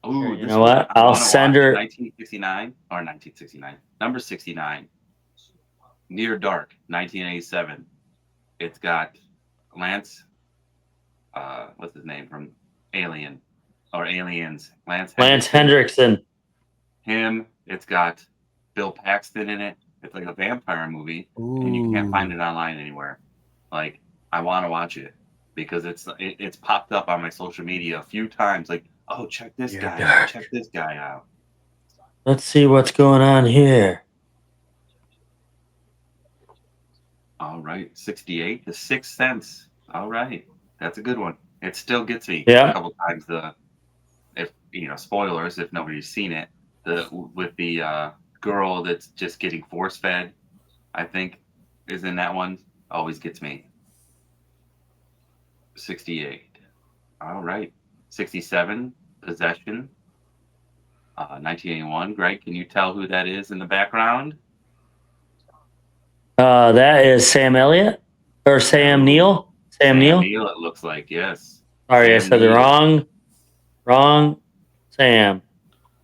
[SPEAKER 1] Ooh,
[SPEAKER 2] Sure, you
[SPEAKER 1] this
[SPEAKER 2] know
[SPEAKER 1] one
[SPEAKER 2] what?
[SPEAKER 1] I
[SPEAKER 2] I'll
[SPEAKER 1] wanna
[SPEAKER 2] send
[SPEAKER 1] watch.
[SPEAKER 2] her-
[SPEAKER 1] 1969 or 1969. Number 69. Near Dark, 1987. It's got Lance. What's his name from Alien or Aliens? Lance
[SPEAKER 2] Hendrickson.
[SPEAKER 1] Him. It's got Bill Paxton in it. It's like a vampire movie, and you can't find it online anywhere. Like, I want to watch it because it's popped up on my social media a few times. Like, oh, check this
[SPEAKER 2] Near
[SPEAKER 1] guy
[SPEAKER 2] Dark.
[SPEAKER 1] out. Check this guy out.
[SPEAKER 2] Let's see what's going on here.
[SPEAKER 1] All right, 68. The Sixth Sense. All right, that's a good one. It still gets me
[SPEAKER 2] Yeah.
[SPEAKER 1] a couple times. If spoilers if nobody's seen it. With the girl that's just getting force fed, I think, is in that one. Always gets me. 68. All right. 67. Possession. 1981. Greg, can you tell who that is in the background?
[SPEAKER 2] That is Sam Elliott or Sam Neill. Sam Neill.
[SPEAKER 1] Neil, it looks like, yes.
[SPEAKER 2] Sorry, I
[SPEAKER 1] Sam
[SPEAKER 2] said the
[SPEAKER 1] Neill.
[SPEAKER 2] wrong Sam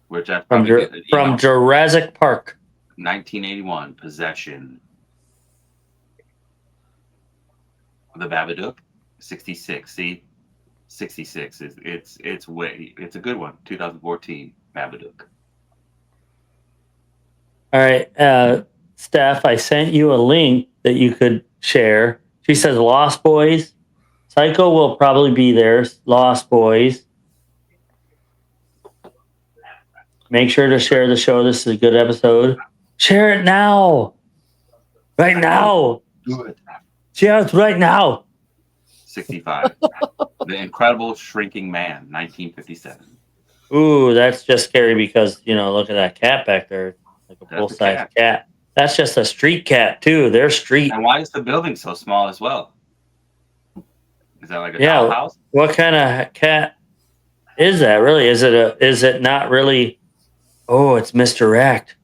[SPEAKER 1] Which I
[SPEAKER 2] from
[SPEAKER 1] probably
[SPEAKER 2] from Jurassic Park.
[SPEAKER 1] 1981. Possession. The Babadook. 66. See, 66 is it's a good one. 2014 Babadook.
[SPEAKER 2] All right, Steph, I sent you a link that you could share. She says Lost Boys. Psycho will probably be there. Lost Boys. Make sure to share the show. This is a good episode. Share it now. Right now.
[SPEAKER 1] Good.
[SPEAKER 2] Share it right now.
[SPEAKER 1] 65. The Incredible Shrinking Man. 1957.
[SPEAKER 2] Ooh, that's just scary because, look at that cat back there. Like a
[SPEAKER 1] That's a
[SPEAKER 2] full-size
[SPEAKER 1] cat.
[SPEAKER 2] cat. That's just a street cat, too. They're street.
[SPEAKER 1] And why is the building so small as well? Is that like a
[SPEAKER 2] Yeah.
[SPEAKER 1] dollhouse?
[SPEAKER 2] What kind of cat is that, really? Is it not really... Oh, it's misdirect.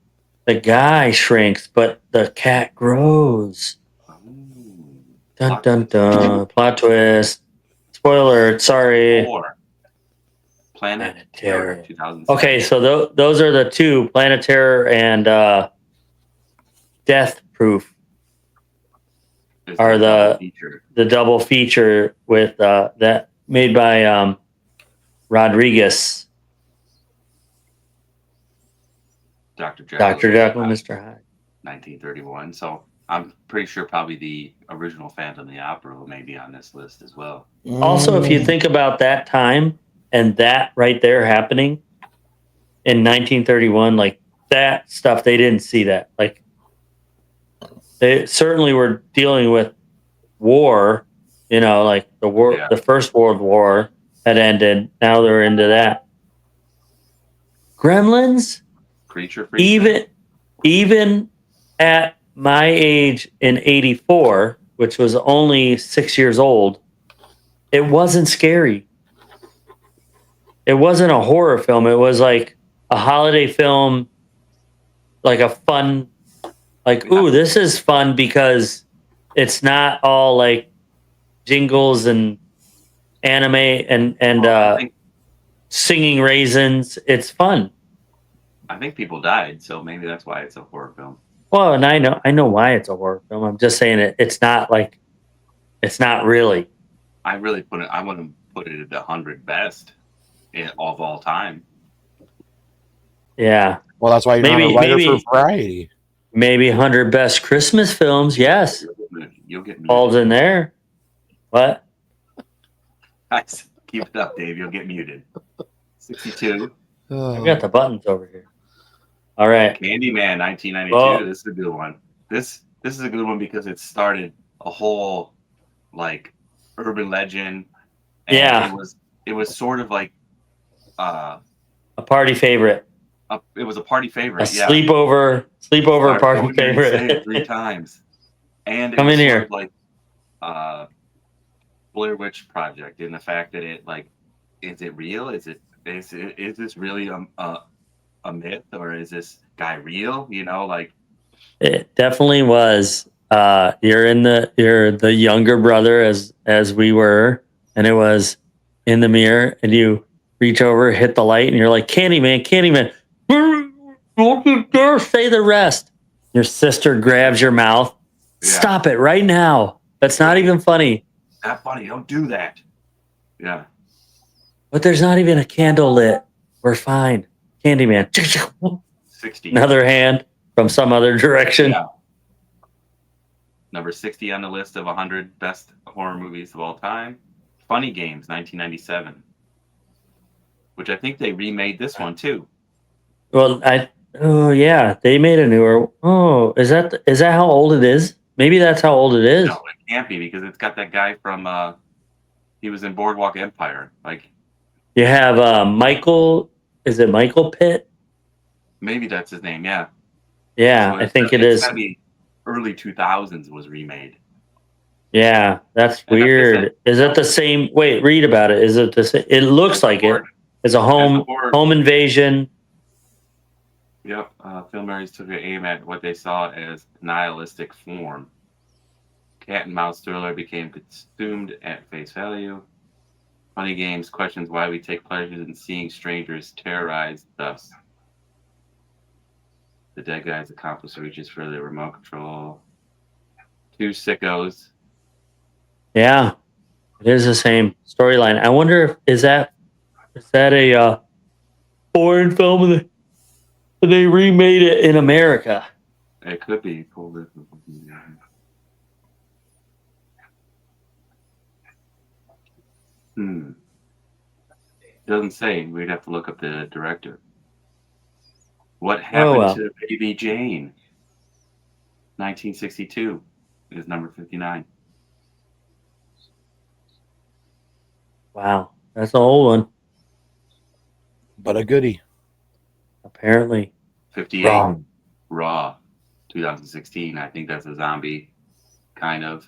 [SPEAKER 2] The guy shrinks, but the cat grows.
[SPEAKER 1] Ooh.
[SPEAKER 2] Dun, dun, dun. Plot twist. Spoiler alert, sorry.
[SPEAKER 1] 4. Planet
[SPEAKER 2] Planet
[SPEAKER 1] Terror.
[SPEAKER 2] Terror.
[SPEAKER 1] 2007.
[SPEAKER 2] Okay, so those are the two, Planet Terror and Death Proof,
[SPEAKER 1] Is
[SPEAKER 2] are
[SPEAKER 1] the
[SPEAKER 2] the-
[SPEAKER 1] feature.
[SPEAKER 2] the double feature with that made by Rodriguez,
[SPEAKER 1] Dr. Jekyll.
[SPEAKER 2] Dr. Jekyll, Mr. Hyde.
[SPEAKER 1] 1931. So I'm pretty sure probably the original Phantom of the Opera may be on this list as well.
[SPEAKER 2] Also, if you think about that time and that right there happening in 1931, like that stuff, they didn't see that. Like they certainly were dealing with war, like the war,
[SPEAKER 1] Yeah.
[SPEAKER 2] the First World War had ended. Now they're into that. Gremlins?
[SPEAKER 1] Creature Feature.
[SPEAKER 2] Even at my age in 84, which was only 6 years old, it wasn't scary. It wasn't a horror film. It was like a holiday film, like a fun, like, ooh, this is fun because it's not all like jingles and anime and singing raisins. It's fun.
[SPEAKER 1] I think people died, so maybe that's why it's a horror film.
[SPEAKER 2] Well, and I know why it's a horror film. I'm just saying it's not like, it's not really.
[SPEAKER 1] I want to put it at the 100 best of all time.
[SPEAKER 2] Yeah.
[SPEAKER 3] Well, that's why you're not a writer for Variety.
[SPEAKER 2] Maybe 100 best Christmas films. Yes.
[SPEAKER 1] You'll get muted.
[SPEAKER 2] Paul's in there. What?
[SPEAKER 1] Nice. Keep it up, Dave. You'll get muted. 62.
[SPEAKER 2] I've got the buttons over here. All right.
[SPEAKER 1] Candyman, 1992.
[SPEAKER 2] Well,
[SPEAKER 1] this is a good one. This is a good one because it started a whole like urban legend. And
[SPEAKER 2] yeah.
[SPEAKER 1] It was sort of like
[SPEAKER 2] a party favorite.
[SPEAKER 1] It was a party favorite.
[SPEAKER 2] A sleepover party favorite.
[SPEAKER 1] Say it 3 times. And it
[SPEAKER 2] Come
[SPEAKER 1] was
[SPEAKER 2] in
[SPEAKER 1] sort
[SPEAKER 2] here.
[SPEAKER 1] of like Blair Witch Project in the fact that it like, is it real? Is this really a myth, or is this guy real? You know, like
[SPEAKER 2] it definitely was. You're the younger brother as we were, and it was in the mirror, and you reach over, hit the light, and you're like, Candyman, don't you dare say the rest. Your sister grabs your mouth. Yeah. Stop it right now. That's not even funny.
[SPEAKER 1] Not funny. Don't do that. Yeah.
[SPEAKER 2] But there's not even a candle lit. We're fine. Candyman.
[SPEAKER 1] 60.
[SPEAKER 2] Another hand from some other direction.
[SPEAKER 1] Yeah. Number 60 on the list of 100 best horror movies of all time. Funny Games, 1997. Which I think they remade this one too.
[SPEAKER 2] Well, yeah, they made a newer. Oh, is that how old it is? Maybe that's how old it is.
[SPEAKER 1] No, it can't be because it's got that guy from he was in Boardwalk Empire. Like
[SPEAKER 2] you have Michael. Is it Michael Pitt?
[SPEAKER 1] Maybe that's his name. Yeah.
[SPEAKER 2] Yeah, so I think it is.
[SPEAKER 1] Gotta be early 2000s was remade.
[SPEAKER 2] Yeah, that's weird. Is it the same? Wait, read about it. Is it the same? It looks like it. It's a home invasion.
[SPEAKER 1] Yep. Filmmakers took an aim at what they saw as nihilistic form. Cat and mouse thriller became consumed at face value. Funny Games questions why we take pleasure in seeing strangers terrorized us. The dead guy's accomplice reaches for the remote control. 2 sickos.
[SPEAKER 2] Yeah, it is the same storyline. I wonder if is that a foreign film and they remade it in America.
[SPEAKER 1] It could be. Doesn't say. We'd have to look up the director. What happened to Baby Jane? 1962 is number 59.
[SPEAKER 2] Wow, that's an old one.
[SPEAKER 3] But a goodie.
[SPEAKER 2] Apparently.
[SPEAKER 1] 58. Raw. 2016. I think that's a zombie kind of.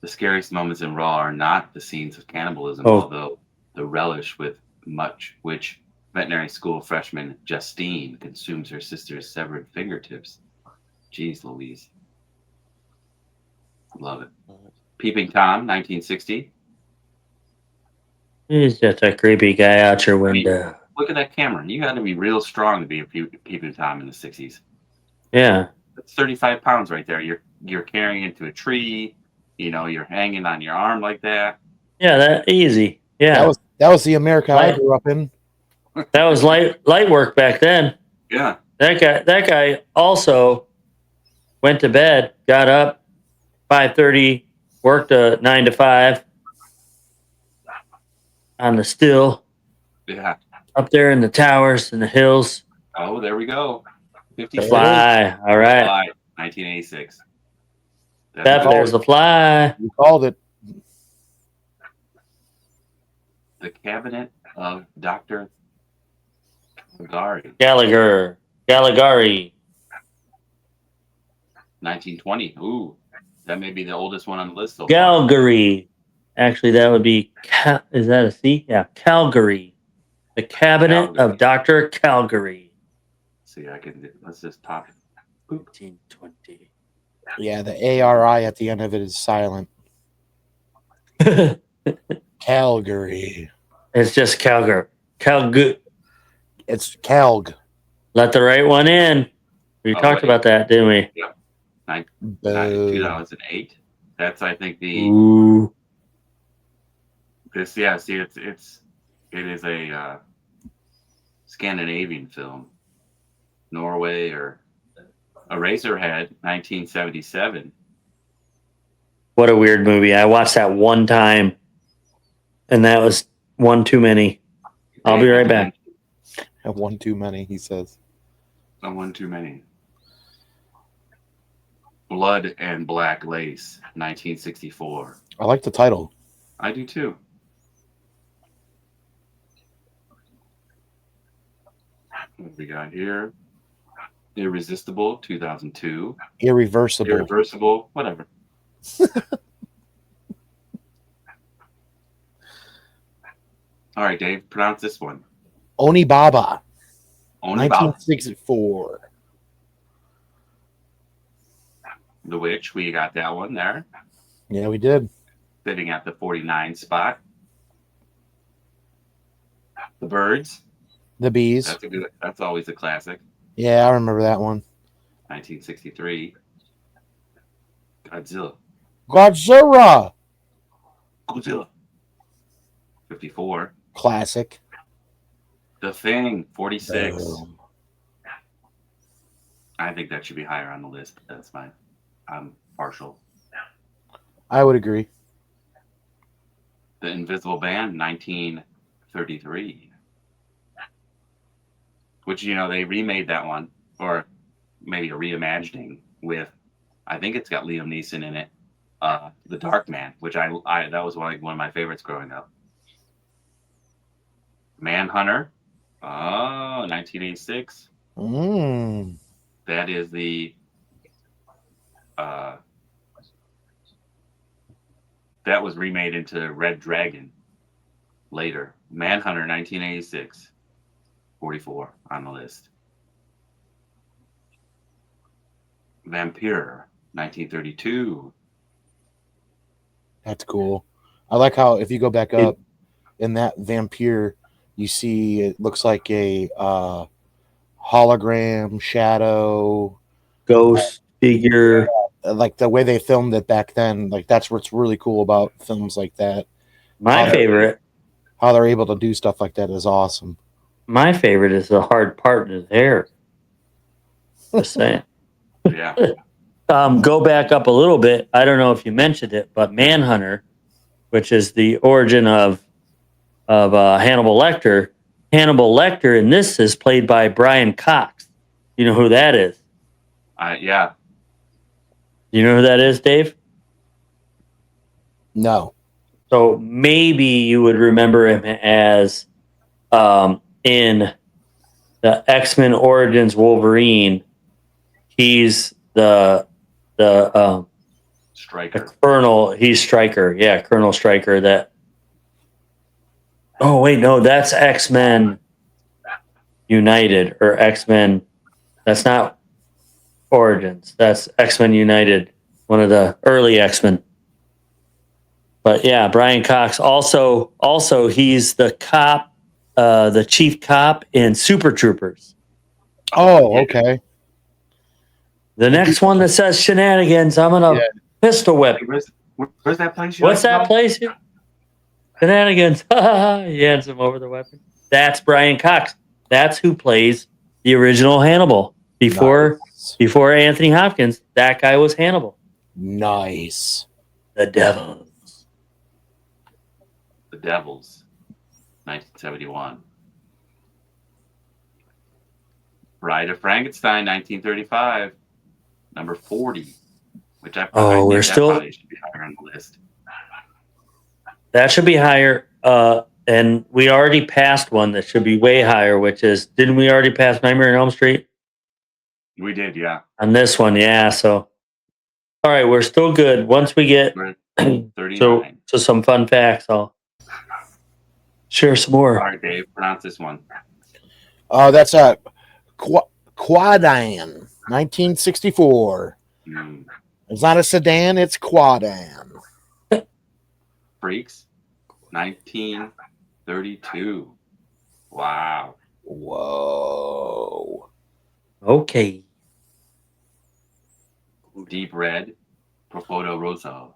[SPEAKER 1] The scariest moments in Raw are not the scenes of cannibalism, although the relish with much which veterinary school freshman Justine consumes her sister's severed fingertips. Jeez Louise. Love it. Peeping Tom, 1960.
[SPEAKER 2] He's just a creepy guy out your window.
[SPEAKER 1] Look at that camera. You got to be real strong to be a Peeping Tom in the 60s.
[SPEAKER 2] Yeah.
[SPEAKER 1] That's 35 pounds right there. You're carrying into a tree. You know, you're hanging on your arm like that.
[SPEAKER 2] Yeah, that easy. Yeah.
[SPEAKER 3] That was the America I grew up in.
[SPEAKER 2] That was light work back then.
[SPEAKER 1] Yeah.
[SPEAKER 2] That guy also went to bed, got up 5:30, worked a 9 to 5 on the still.
[SPEAKER 1] Yeah.
[SPEAKER 2] Up there in the towers and the hills.
[SPEAKER 1] Oh, there we go. 56.
[SPEAKER 2] The Fly. All right.
[SPEAKER 1] Fly, 1986.
[SPEAKER 2] There's The Fly.
[SPEAKER 3] You called it.
[SPEAKER 1] The Cabinet of Dr. Caligari,
[SPEAKER 2] Caligari.
[SPEAKER 1] 1920. Ooh, that may be the oldest one on the list so far.
[SPEAKER 2] Calgary. Actually, that would be. Is that a C? Yeah, Calgary. The Cabinet
[SPEAKER 1] Calgary.
[SPEAKER 2] of Dr. Calgary.
[SPEAKER 1] See, let's just pop it. Boop.
[SPEAKER 2] 1920.
[SPEAKER 3] Yeah, the ARI at the end of it is silent. Calgary.
[SPEAKER 2] It's just Calgary. Calgary.
[SPEAKER 3] It's Calg.
[SPEAKER 2] Let the right one in. We
[SPEAKER 1] Oh,
[SPEAKER 2] talked
[SPEAKER 1] wait.
[SPEAKER 2] about that, didn't we?
[SPEAKER 3] Boo.
[SPEAKER 1] 2008. That's, I think,
[SPEAKER 2] Ooh.
[SPEAKER 1] this. Yeah, see, it is a Scandinavian film. Norway or Eraserhead, 1977.
[SPEAKER 2] What a weird movie. I watched that one time, and that was one too many. I'll be right back.
[SPEAKER 3] One too many, he says.
[SPEAKER 1] One too many. Blood and Black Lace, 1964.
[SPEAKER 3] I like the title.
[SPEAKER 1] I do too. What we got here? Irresistible, 2002.
[SPEAKER 3] Irreversible.
[SPEAKER 1] Irreversible, whatever. All right, Dave, pronounce this one.
[SPEAKER 3] Onibaba.
[SPEAKER 1] Onibaba.
[SPEAKER 3] 1964.
[SPEAKER 1] The Witch, we got that one there,
[SPEAKER 3] Yeah, we did.
[SPEAKER 1] sitting at the 49 spot. The Birds,
[SPEAKER 3] The Bees.
[SPEAKER 1] that's always a classic.
[SPEAKER 3] Yeah, I remember that one.
[SPEAKER 1] 1963. Godzilla.
[SPEAKER 3] Godzilla.
[SPEAKER 1] 54.
[SPEAKER 3] Classic.
[SPEAKER 1] The Thing, 46.
[SPEAKER 3] Boom.
[SPEAKER 1] I think that should be higher on the list, but that's fine. I'm partial.
[SPEAKER 3] I would agree.
[SPEAKER 1] The Invisible Band, 1933. Which, they remade that one, or maybe a reimagining with, I think it's got Liam Neeson in it, The Dark Man, which I that was one of my favorites growing up. Manhunter, 1986. That is the that was remade into Red Dragon later. Manhunter, 1986. 44 on the list. Vampire, 1932.
[SPEAKER 3] That's cool. I like how if you go back up in that Vampire, you see it looks like a hologram shadow.
[SPEAKER 2] Ghost figure.
[SPEAKER 3] Like the way they filmed it back then, like that's what's really cool about films like that.
[SPEAKER 2] My favorite.
[SPEAKER 3] How they're able to do stuff like that is awesome.
[SPEAKER 2] My favorite is the hard part in his hair. Just saying.
[SPEAKER 1] Yeah.
[SPEAKER 2] Go back up a little bit. I don't know if you mentioned it, but Manhunter, which is the origin of Hannibal Lecter. Hannibal Lecter in this is played by Brian Cox. You know who that is?
[SPEAKER 1] Yeah.
[SPEAKER 2] You know who that is, Dave?
[SPEAKER 3] No.
[SPEAKER 2] So maybe you would remember him as in the X-Men Origins Wolverine. He's the
[SPEAKER 1] Striker.
[SPEAKER 2] Colonel. He's Stryker. Yeah, Colonel Stryker. That. Oh wait, no, that's X-Men United or X-Men. That's not Origins. That's X-Men United. One of the early X-Men. But yeah, Brian Cox. Also, he's the cop, the chief cop in Super Troopers.
[SPEAKER 3] Oh, okay.
[SPEAKER 2] The next one that says shenanigans, I'm gonna pistol whip.
[SPEAKER 1] Where's that place?
[SPEAKER 2] What's that place? Shenanigans. He hands him over the weapon. That's Brian Cox. That's who plays the original Hannibal. Before Anthony Hopkins, that guy was Hannibal.
[SPEAKER 3] Nice.
[SPEAKER 2] The Devils.
[SPEAKER 1] The Devils, 1971. Bride of Frankenstein, 1935. Number 40. Which I
[SPEAKER 2] we're
[SPEAKER 1] think
[SPEAKER 2] still.
[SPEAKER 1] That probably should be higher on the list.
[SPEAKER 2] That should be higher. and we already passed one that should be way higher, which is, didn't we already pass Nightmare on Elm Street?
[SPEAKER 1] We did, yeah.
[SPEAKER 2] On this one, yeah. So, all right, we're still good. Once we get
[SPEAKER 1] We're at
[SPEAKER 2] so
[SPEAKER 1] 39.
[SPEAKER 2] some fun facts, I'll share some
[SPEAKER 1] All
[SPEAKER 2] more.
[SPEAKER 1] right, Dave, pronounce this one.
[SPEAKER 3] That's a Quadan, 1964.
[SPEAKER 1] Mm,
[SPEAKER 3] It's not a sedan, it's Quadan.
[SPEAKER 1] Freaks, 1932. Wow.
[SPEAKER 3] Whoa.
[SPEAKER 2] Okay.
[SPEAKER 1] Deep Red, Profoto Rosa.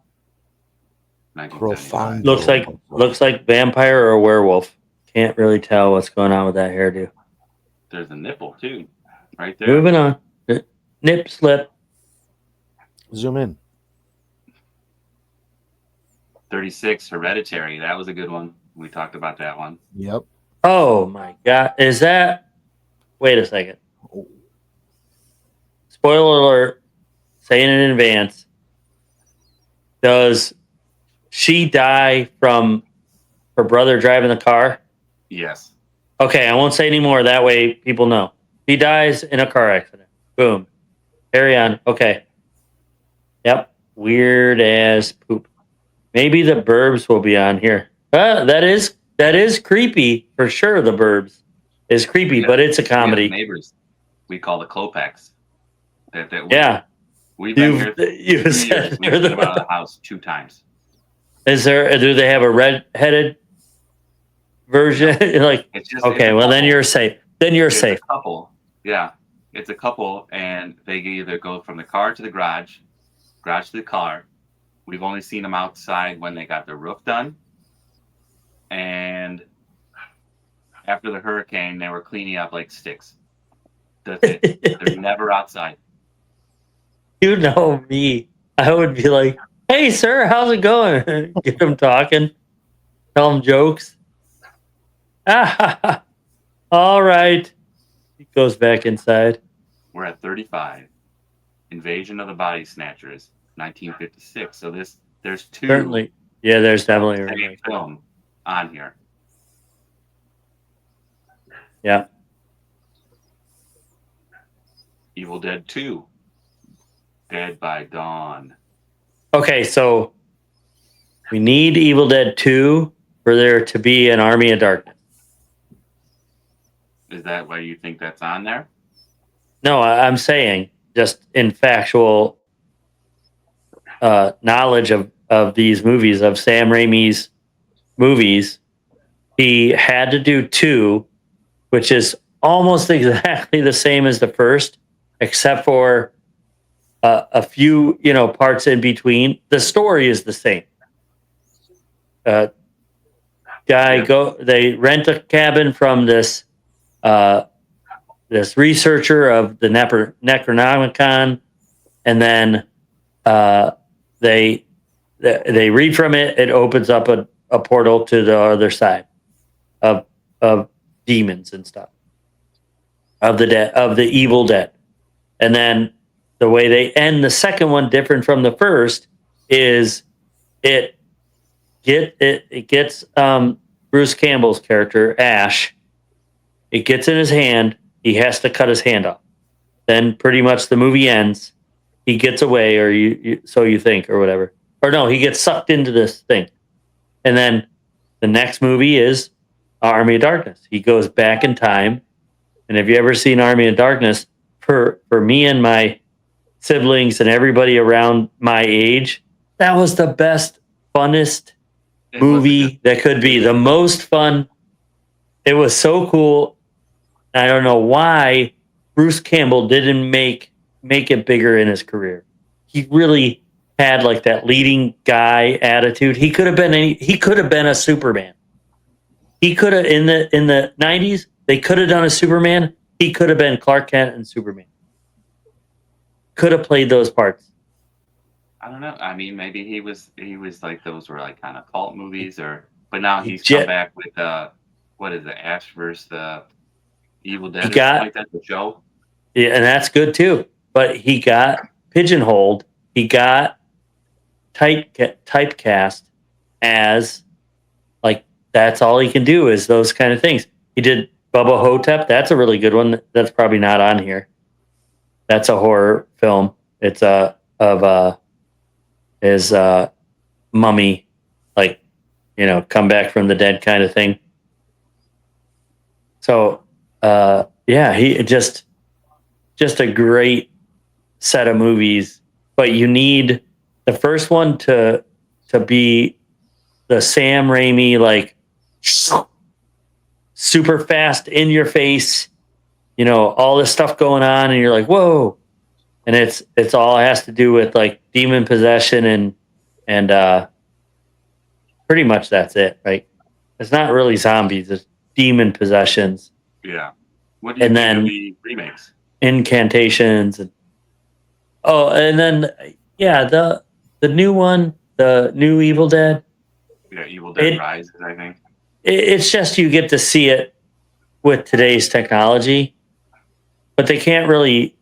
[SPEAKER 1] 1975.
[SPEAKER 3] Profound.
[SPEAKER 2] Looks like vampire or werewolf. Can't really tell what's going on with that hairdo.
[SPEAKER 1] There's a nipple too, right there.
[SPEAKER 2] Moving on. Nip slip.
[SPEAKER 3] Zoom in.
[SPEAKER 1] 36, Hereditary. That was a good one. We talked about that one.
[SPEAKER 3] Yep.
[SPEAKER 2] Oh my god. Is that wait a second. Spoiler alert. Saying it in advance. Does she die from her brother driving the car?
[SPEAKER 1] Yes.
[SPEAKER 2] Okay, I won't say any more. That way people know. He dies in a car accident. Boom. Carry on. Okay. Yep. Weird as poop. Maybe the Burbs will be on here. That is creepy for sure. The Burbs is creepy, but it's a
[SPEAKER 1] We have
[SPEAKER 2] comedy.
[SPEAKER 1] neighbors. We call the Klopex.
[SPEAKER 2] Yeah.
[SPEAKER 1] We've been here
[SPEAKER 2] You
[SPEAKER 1] 3
[SPEAKER 2] said
[SPEAKER 1] years. We've been out of the house 2 times.
[SPEAKER 2] Is there? Do they have a red-headed version? Like,
[SPEAKER 1] It's just
[SPEAKER 2] okay, well then you're safe. Then you're
[SPEAKER 1] it's
[SPEAKER 2] safe.
[SPEAKER 1] a couple. Yeah, it's a couple, and they either go from the car to the garage to the car. We've only seen them outside when they got the roof done, and after the hurricane, they were cleaning up like sticks. That's it. They're never outside.
[SPEAKER 2] You know me. I would be like, "Hey, sir, how's it going?" Get them talking, tell them jokes. All right. He goes back inside.
[SPEAKER 1] We're at 35. Invasion of the Body Snatchers, 1956. So there's 2
[SPEAKER 2] Certainly, yeah. There's definitely a
[SPEAKER 1] same
[SPEAKER 2] remake.
[SPEAKER 1] film on here.
[SPEAKER 2] Yeah.
[SPEAKER 1] Evil Dead 2, Dead by Dawn.
[SPEAKER 2] Okay, so we need Evil Dead 2 for there to be an Army of Darkness.
[SPEAKER 1] Is that why you think that's on there?
[SPEAKER 2] No, I'm saying just in factual knowledge of these movies, of Sam Raimi's movies, he had to do 2, which is almost exactly the same as the first, except for a few, parts in between. The story is the same. They rent a cabin from this researcher of the Necronomicon, and then they read from it. It opens up a portal to the other side of demons and stuff, of the evil dead. And then the way they end the second one, different from the first, is it gets Bruce Campbell's character Ash. It gets in his hand. He has to cut his hand off. Then pretty much the movie ends. He gets away, or so you think, or whatever. Or no, he gets sucked into this thing. And then the next movie is Army of Darkness. He goes back in time. And have you ever seen Army of Darkness? For me and my siblings and everybody around my age, that was the best, funnest movie that could be. The most fun. It was so cool. I don't know why Bruce Campbell didn't make it bigger in his career. He really had like that leading guy attitude. He could have been a Superman. He could have in the 90s, they could have done a Superman. He could have been Clark Kent and Superman. Could have played those parts.
[SPEAKER 1] I don't know. I mean, maybe he was like, those were like kind of cult movies, but now he's come back with what is it, Ash versus the Evil Dead? Like that, the show.
[SPEAKER 2] Yeah, and that's good too. But he got pigeonholed. He got typecast as like that's all he can do is those kind of things. He did Bubba Hotep. That's a really good one. That's probably not on here. That's a horror film. It's his mummy, like, come back from the dead kind of thing. So yeah, he just a great set of movies. But you need the first one to be the Sam Raimi, like, super fast, in your face, all this stuff going on, and you're like, whoa. And it's all has to do with like demon possession and pretty much that's it, right? It's not really zombies, it's demon possessions,
[SPEAKER 1] Yeah. What do you
[SPEAKER 2] and
[SPEAKER 1] think of
[SPEAKER 2] then
[SPEAKER 1] the remakes?
[SPEAKER 2] incantations, and then yeah, the new one, the new Evil Dead.
[SPEAKER 1] Yeah, Evil Dead
[SPEAKER 2] It,
[SPEAKER 1] Rises, I think.
[SPEAKER 2] it's just you get to see it with today's technology, but they can't really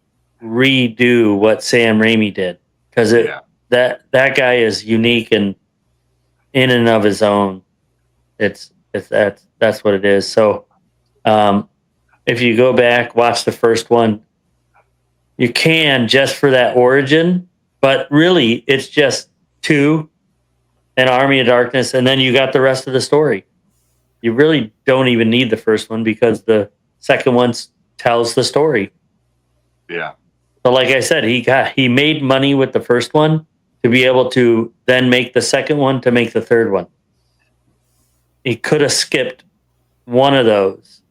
[SPEAKER 2] redo what Sam Raimi did because
[SPEAKER 1] Yeah.
[SPEAKER 2] that guy is unique and in and of his own. It's that's what it is. So if you go back, watch the first one, you can just for that origin, but really it's just two, an Army of Darkness, and then you got the rest of the story. You really don't even need the first one because the second one tells the story.
[SPEAKER 1] Yeah.
[SPEAKER 2] So like I said, he made money with the first one to be able to then make the second one to make the third one. He could have skipped one of those.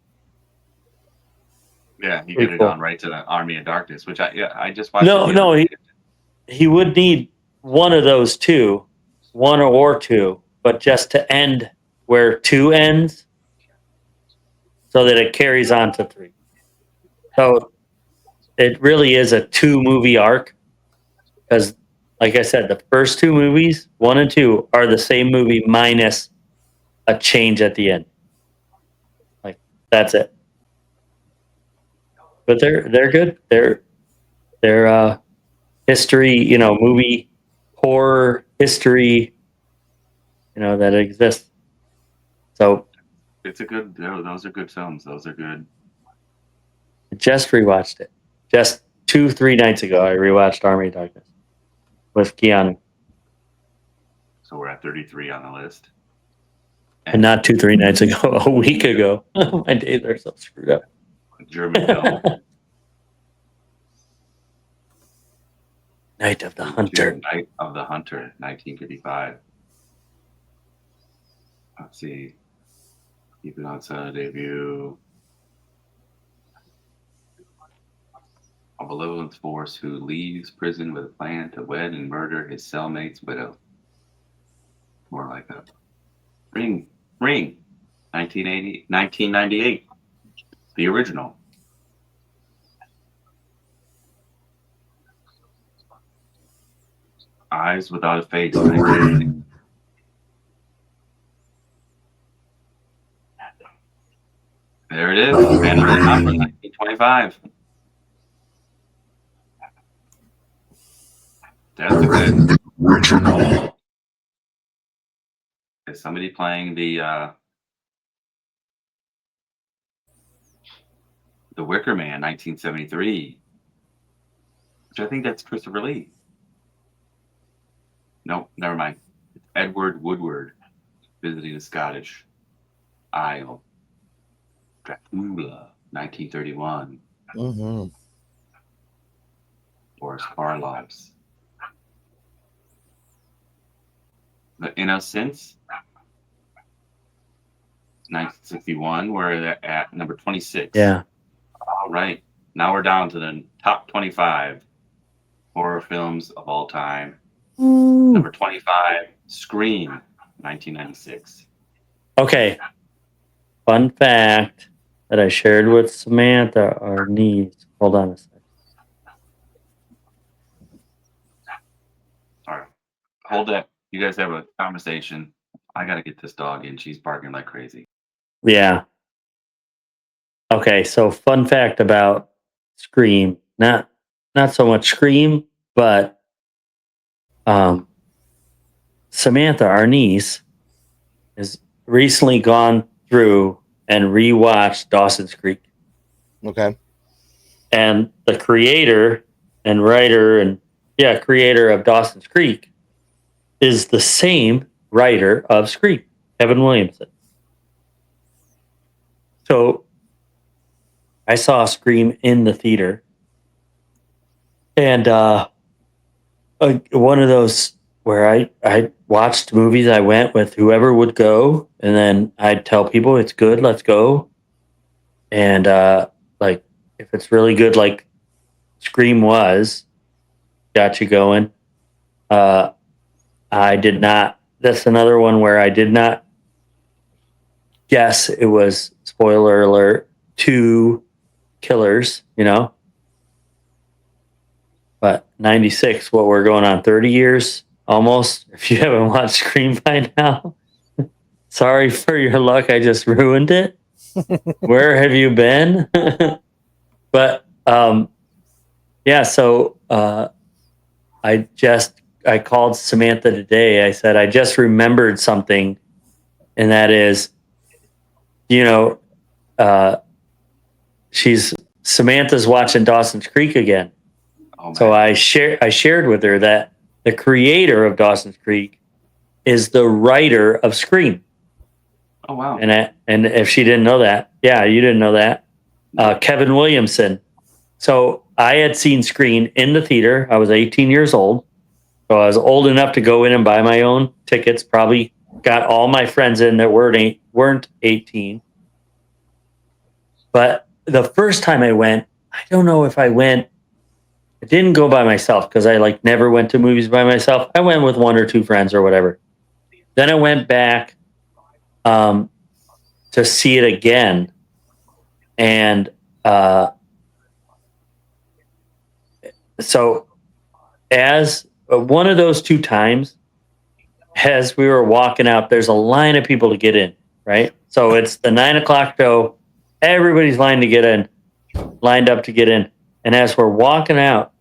[SPEAKER 1] Yeah, he
[SPEAKER 2] Pretty
[SPEAKER 1] could have
[SPEAKER 2] cool.
[SPEAKER 1] gone right to the Army of Darkness, which I just watched.
[SPEAKER 2] No, he would need one of those two, one or two, but just to end where two ends so that it carries on to three. So it really is a 2-movie arc because, like I said, the first 2 movies, 1 and 2, are the same movie minus a change at the end. Like, that's it. But they're good. They're history, movie horror history, that exists. So
[SPEAKER 1] It's a good. Those are good films. Those are good.
[SPEAKER 2] I just rewatched it. Just 2-3 nights ago, I rewatched Army of Darkness with Keanu.
[SPEAKER 1] So we're at 33 on the list.
[SPEAKER 2] And not 2-3 nights ago, a week ago. My days are so screwed up.
[SPEAKER 1] German film.
[SPEAKER 2] Night of the Hunter.
[SPEAKER 1] Night of the Hunter, 1955. Let's see. Keep it on Sunday debut. A malevolent force who leaves prison with a plan to wed and murder his cellmate's widow. More like that. Ring. 1998. The original. Eyes Without a Face. 1990. There it is. Phantom of the Opera, 1925. That's a good original. Is somebody playing the Wicker Man, 1973? Which I think that's Christopher Lee. Nope, never mind. It's Edward Woodward visiting the Scottish Isle. Dracula, 1931.
[SPEAKER 3] Mm-hmm.
[SPEAKER 1] Boris Karloff's The Innocents, 1961. We're at number 26.
[SPEAKER 2] Yeah.
[SPEAKER 1] All right. Now we're down to the top 25 horror films of all time. Number 25, Scream, 1996.
[SPEAKER 2] Okay. Fun fact that I shared with Samantha, our niece. Hold on a second.
[SPEAKER 1] All right. Hold that. You guys have a conversation. I got to get this dog in. She's barking like crazy.
[SPEAKER 2] Yeah. Okay, so fun fact about Scream. Not so much Scream, but Samantha, our niece, is recently gone through and rewatched Dawson's Creek.
[SPEAKER 3] Okay.
[SPEAKER 2] And the creator and writer and creator of Dawson's Creek is the same writer of Scream, Kevin Williamson. So I saw Scream in the theater, and one of those where I watched movies. I went with whoever would go, and then I'd tell people it's good, let's go. And like if it's really good, like Scream was, got you going. I did not. That's another one where I did not guess it was, spoiler alert, 2 killers, But 96, what, we're going on 30 years almost. If you haven't watched Scream by now, sorry for your luck. I just ruined it. Where have you been? But so I called Samantha today. I said, I just remembered something, and that is, Samantha's watching Dawson's Creek again.
[SPEAKER 1] Oh,
[SPEAKER 2] So I shared with her that the creator of Dawson's Creek is the writer of Scream.
[SPEAKER 1] Oh wow!
[SPEAKER 2] And if she didn't know that, you didn't know that. Kevin Williamson. So I had seen Scream in the theater. I was 18 years old, so I was old enough to go in and buy my own tickets. Probably got all my friends in that weren't 18. But the first time I went, I don't know if I went. I didn't go by myself because I never went to movies by myself. I went with 1 or 2 friends or whatever. Then I went back to see it again, and so as one of those 2 times, as we were walking out, there's a line of people to get in, right? So it's the 9:00 show. Everybody's lined up to get in. And as we're walking out,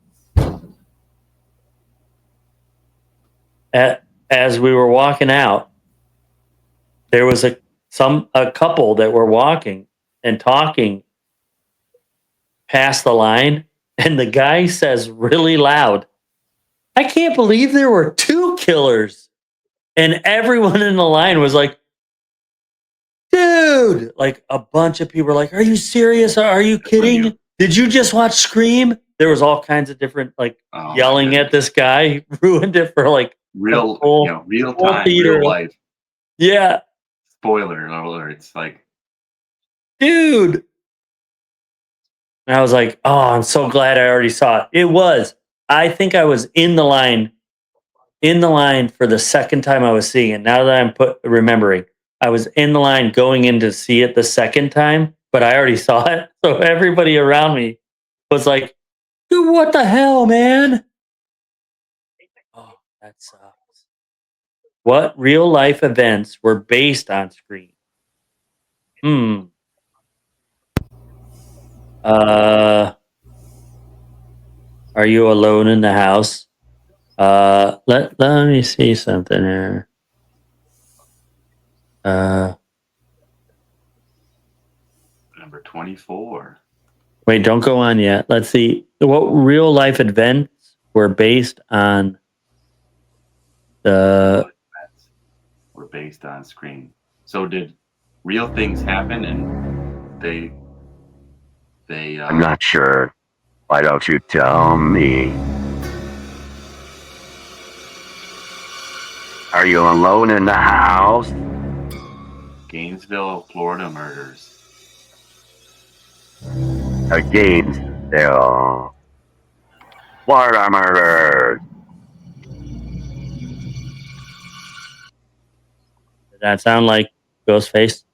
[SPEAKER 2] as we were walking out, there was a couple that were walking and talking past the line, and the guy says really loud, "I can't believe there were 2 killers." And everyone in the line was like, "Dude!" Like a bunch of people were like, "Are you serious? Are you kidding? Did you just watch Scream?" There was all kinds of different yelling at this guy. Ruined it for
[SPEAKER 1] real time,
[SPEAKER 2] theater.
[SPEAKER 1] real life.
[SPEAKER 2] Yeah.
[SPEAKER 1] Spoiler alert. It's
[SPEAKER 2] dude. And I was like, oh, I'm so glad I already saw it. It was. I think I was in the line for the second time I was seeing it. Now that I'm remembering, I was in the line going in to see it the second time, but I already saw it. So everybody around me was like, dude, what the hell, man? Oh, that sucks. What real life events were based on Scream? Are you alone in the house? Let me see something here.
[SPEAKER 1] Number 24.
[SPEAKER 2] Wait, don't go on yet. Let's see. What real life events were based on
[SPEAKER 1] Scream? So did real things happen and they
[SPEAKER 4] I'm not sure. Why don't you tell me? Are you alone in the house?
[SPEAKER 1] Gainesville, Florida murders.
[SPEAKER 4] Gainesville, Florida murders.
[SPEAKER 2] Did that sound like Ghostface?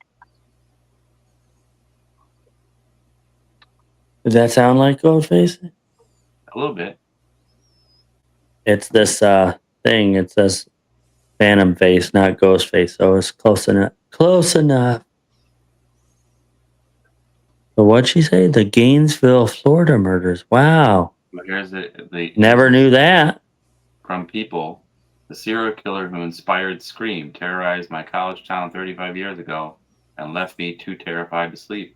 [SPEAKER 2] Does that sound like Ghostface?
[SPEAKER 1] A little bit.
[SPEAKER 2] It's this thing. It says Phantom Face, not Ghostface. So it's close enough. Close enough. So what'd she say? The Gainesville, Florida murders. Wow.
[SPEAKER 1] Well, here's the
[SPEAKER 2] Never knew that.
[SPEAKER 1] from people The serial killer who inspired Scream terrorized my college town 35 years ago and left me too terrified to sleep.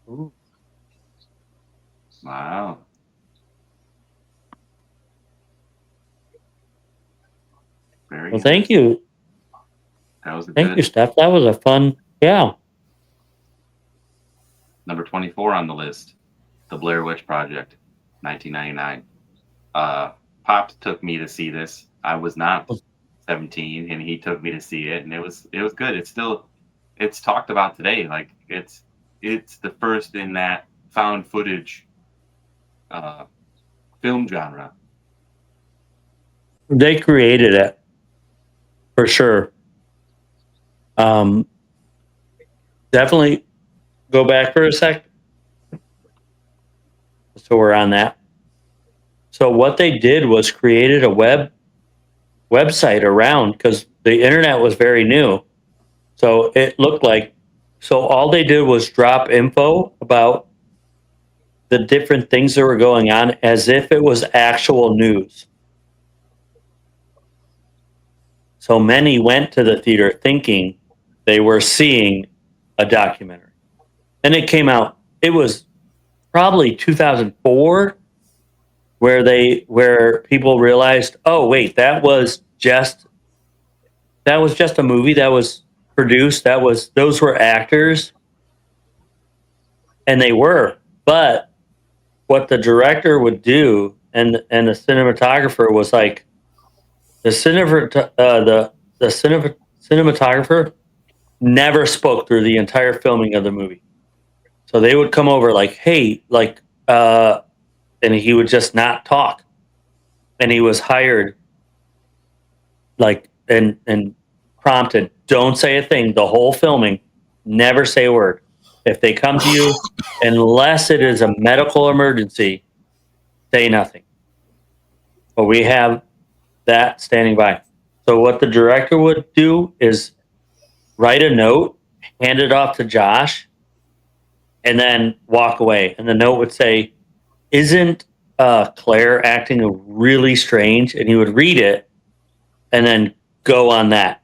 [SPEAKER 2] Ooh.
[SPEAKER 1] Wow. Very
[SPEAKER 2] Well, thank you.
[SPEAKER 1] That was a
[SPEAKER 2] Thank
[SPEAKER 1] good
[SPEAKER 2] you, Steph. That was a fun. Yeah.
[SPEAKER 1] number 24 on the list. The Blair Witch Project, 1999. Pops took me to see this. I was not 17, and he took me to see it, and it was good. It's talked about today. Like it's the first in that found footage film genre.
[SPEAKER 2] They created it for sure. Definitely go back for a sec. So we're on that. So what they did was created a website around because the internet was very new. So it looked like all they did was drop info about the different things that were going on as if it was actual news. So many went to the theater thinking they were seeing a documentary. And it came out, it was probably 2004 where people realized, oh wait, that was just a movie that was produced, those were actors. And they were. But what the director would do and the cinematographer was like the cinematographer never spoke through the entire filming of the movie. So they would come over like, hey, like, and he would just not talk. And he was hired, like, and prompted, don't say a thing. The whole filming, never say a word. If they come to you, unless it is a medical emergency, say nothing. But we have that standing by. So what the director would do is write a note, hand it off to Josh, and then walk away. And the note would say, isn't Claire acting really strange? And he would read it and then go on that.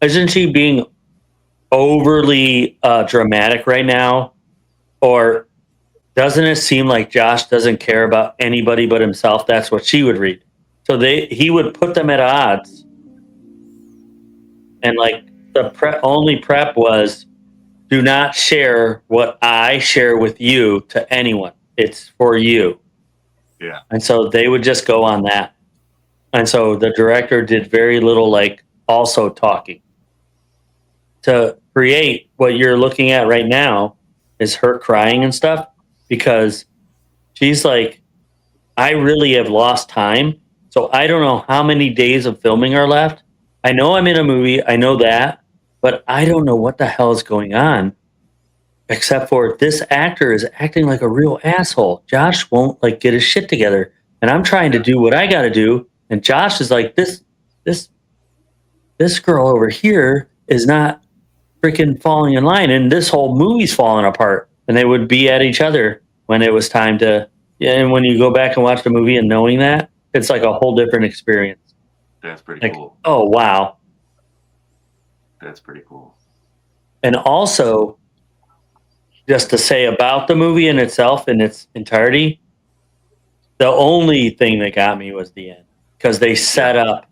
[SPEAKER 2] Isn't she being overly dramatic right now? Or doesn't it seem like Josh doesn't care about anybody but himself? That's what she would read. So he would put them at odds. And like the only prep was, do not share what I share with you to anyone. It's for you.
[SPEAKER 1] Yeah.
[SPEAKER 2] And so they would just go on that. And so the director did very little, like, also talking. To create what you're looking at right now is her crying and stuff, because she's like, I really have lost time. So I don't know how many days of filming are left. I know I'm in a movie. I know that. But I don't know what the hell is going on. Except for this actor is acting like a real asshole. Josh won't like get his shit together. And I'm trying to do what I got to do. And Josh is like, this girl over here is not freaking falling in line. And this whole movie's falling apart. And they would be at each other when it was time to. Yeah, and when you go back and watch the movie and knowing that, it's like a whole different experience.
[SPEAKER 1] That's pretty
[SPEAKER 2] Like,
[SPEAKER 1] cool.
[SPEAKER 2] oh, wow.
[SPEAKER 1] That's pretty cool.
[SPEAKER 2] And also, just to say about the movie in itself, in its entirety, the only thing that got me was the end, because they set up.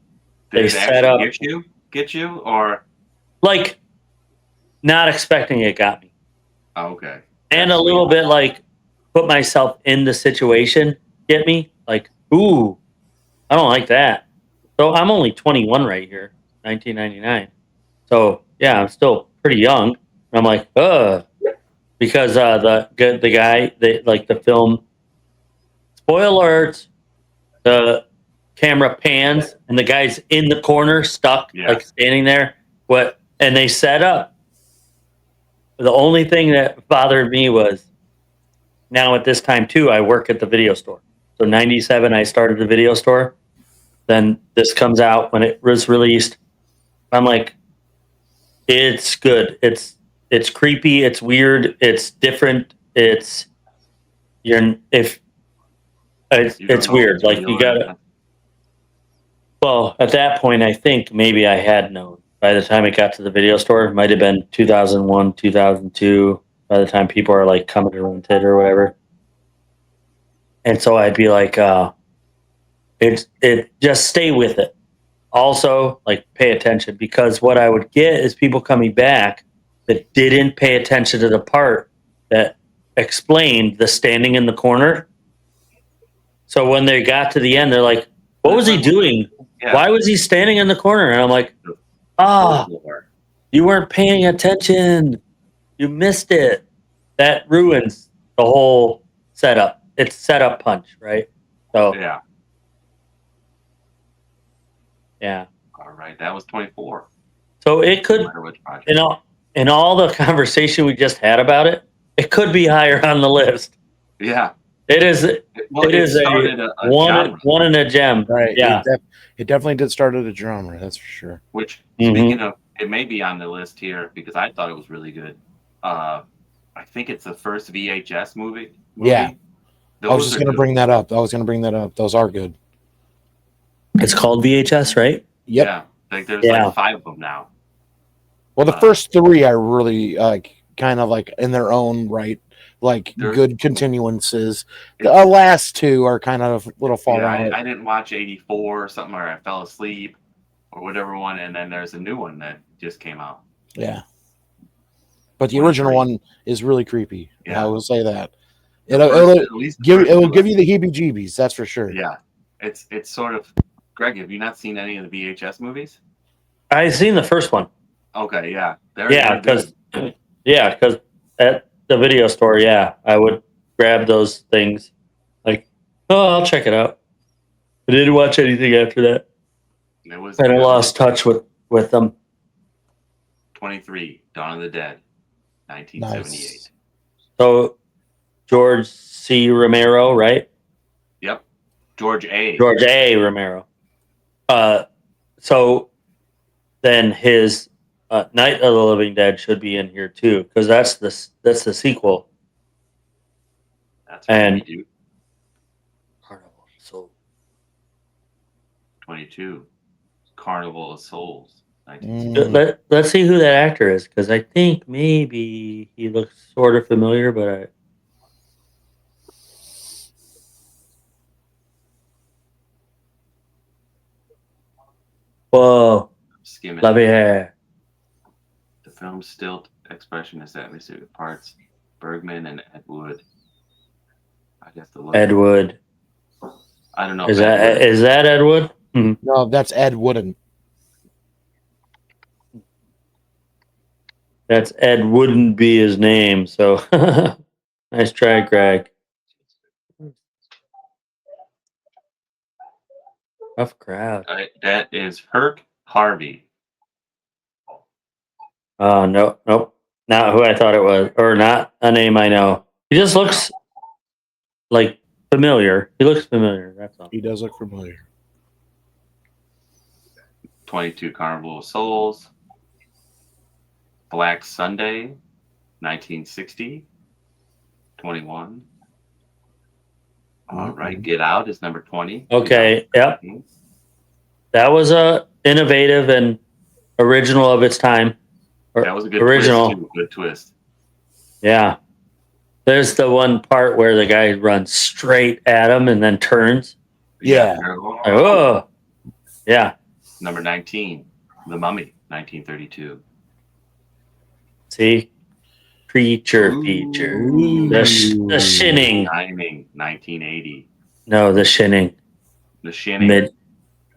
[SPEAKER 1] Did
[SPEAKER 2] They
[SPEAKER 1] it
[SPEAKER 2] set
[SPEAKER 1] actually
[SPEAKER 2] up
[SPEAKER 1] get you, or
[SPEAKER 2] like not expecting it got me,
[SPEAKER 1] oh, okay,
[SPEAKER 2] and
[SPEAKER 1] That's
[SPEAKER 2] a little
[SPEAKER 1] sweet.
[SPEAKER 2] bit like put myself in the situation. Get me? Like, ooh, I don't like that. So I'm only 21 right here, 1999. So yeah, I'm still pretty young. And I'm like, because the guy, like the film. Spoiler alert, the camera pans and the guy's in the corner, stuck, like
[SPEAKER 1] Yes.
[SPEAKER 2] standing there. And they set up. The only thing that bothered me was now at this time too, I work at the video store. So 97, I started the video store. Then this comes out when it was released. I'm like, it's good. It's creepy. It's weird. It's different. It's
[SPEAKER 1] You don't know
[SPEAKER 2] weird.
[SPEAKER 1] if
[SPEAKER 2] Like
[SPEAKER 1] real
[SPEAKER 2] you
[SPEAKER 1] or
[SPEAKER 2] gotta.
[SPEAKER 1] not.
[SPEAKER 2] Well, at that point, I think maybe I had known. By the time it got to the video store, it might have been 2001, 2002. By the time people are like coming to rent it or whatever, and so I'd be like, it just stay with it. Also, like pay attention because what I would get is people coming back that didn't pay attention to the part that explained the standing in the corner. So when they got to the end, they're like, "What was he doing?
[SPEAKER 1] Yeah.
[SPEAKER 2] Why was he standing in the corner?" And I'm like,
[SPEAKER 1] Folklore.
[SPEAKER 2] you weren't paying attention. You missed it. That ruins the whole setup. It's setup punch, right? So
[SPEAKER 1] Yeah.
[SPEAKER 2] yeah.
[SPEAKER 1] All right. That was 24.
[SPEAKER 2] So it
[SPEAKER 1] No
[SPEAKER 2] could,
[SPEAKER 1] matter which project.
[SPEAKER 2] in all the conversation we just had about it, it could be higher on the list.
[SPEAKER 1] Yeah.
[SPEAKER 2] It is.
[SPEAKER 1] Well,
[SPEAKER 2] It is a
[SPEAKER 1] started a genre,
[SPEAKER 2] one in a gem.
[SPEAKER 3] Right.
[SPEAKER 2] Yeah.
[SPEAKER 3] It definitely did start at a genre. That's for sure.
[SPEAKER 1] which,
[SPEAKER 2] Mhm.
[SPEAKER 1] speaking of, it may be on the list here because I thought it was really good. I think it's the first VHS movie.
[SPEAKER 3] Yeah. I was
[SPEAKER 1] Those
[SPEAKER 3] just
[SPEAKER 1] are
[SPEAKER 3] going to
[SPEAKER 1] good.
[SPEAKER 3] bring that up. Those are good.
[SPEAKER 2] It's called VHS, right?
[SPEAKER 3] Yep.
[SPEAKER 1] Yeah. Like there's
[SPEAKER 2] Yeah.
[SPEAKER 1] like 5 of them now.
[SPEAKER 3] Well, the first 3 I really kind of like in their own right, like
[SPEAKER 1] They're-
[SPEAKER 3] good continuances. The last 2 are kind of a little far
[SPEAKER 1] Yeah,
[SPEAKER 3] out.
[SPEAKER 1] I didn't watch 84 or something, or I fell asleep or whatever one, and then there's a new one that just came out.
[SPEAKER 3] Yeah. But the original
[SPEAKER 1] 23.
[SPEAKER 3] one is really creepy.
[SPEAKER 1] Yeah.
[SPEAKER 3] I will say that.
[SPEAKER 1] The
[SPEAKER 3] It'll
[SPEAKER 1] first- at least the
[SPEAKER 3] give
[SPEAKER 1] first
[SPEAKER 3] it will
[SPEAKER 1] two,
[SPEAKER 3] give you the heebie-jeebies. That's for sure.
[SPEAKER 1] Yeah, it's sort of. Greg, have you not seen any of the VHS movies?
[SPEAKER 2] I seen the first one.
[SPEAKER 1] Okay, yeah,
[SPEAKER 2] Yeah,
[SPEAKER 1] good.
[SPEAKER 2] because at the video store, yeah, I would grab those things. Like, oh, I'll check it out. I didn't watch anything after that,
[SPEAKER 1] It was
[SPEAKER 2] and I lost touch with them.
[SPEAKER 1] 23, Dawn of the Dead, 1978.
[SPEAKER 3] Nice.
[SPEAKER 2] So George C. Romero, right?
[SPEAKER 1] Yep, George A.
[SPEAKER 2] George A. Romero. So then his Night of the Living Dead should be in here too, because that's the sequel.
[SPEAKER 1] That's
[SPEAKER 2] and-
[SPEAKER 1] what we do.
[SPEAKER 2] So
[SPEAKER 1] 22, Carnival of Souls, 19.
[SPEAKER 2] let's see who that actor is, because I think maybe he looks sort of familiar, but whoa,
[SPEAKER 1] Skimming.
[SPEAKER 2] lovely hair.
[SPEAKER 1] The film's still expressionist atmospheric parts. Bergman and Ed Wood. I guess the look.
[SPEAKER 2] Ed Wood.
[SPEAKER 1] I don't know.
[SPEAKER 2] Is
[SPEAKER 1] if Ed
[SPEAKER 2] that
[SPEAKER 1] Wood-
[SPEAKER 2] is that Ed Wood?
[SPEAKER 3] No, that's Ed Wooden.
[SPEAKER 2] That's Ed wouldn't be his name. So nice try, Greg. Tough crowd.
[SPEAKER 1] that is Herc Harvey.
[SPEAKER 2] Oh no, nope, not who I thought it was, or not a name I know. He just looks like familiar. He looks familiar. That's all.
[SPEAKER 3] He does look familiar.
[SPEAKER 1] 22, Carnival of Souls. Black Sunday, 1960. 21. All right, Get Out is number 20.
[SPEAKER 2] Okay, yep. That was a innovative and original of its time.
[SPEAKER 1] That was a good
[SPEAKER 2] original.
[SPEAKER 1] twist, too. Good twist.
[SPEAKER 2] Yeah. There's the one part where the guy runs straight at him and then turns.
[SPEAKER 3] Yeah.
[SPEAKER 2] Like, oh, yeah.
[SPEAKER 1] Number 19, The Mummy, 1932.
[SPEAKER 2] See, creature feature. The Shining.
[SPEAKER 1] Shining, 1980.
[SPEAKER 2] No, the Shining.
[SPEAKER 1] The Shining.
[SPEAKER 2] Mid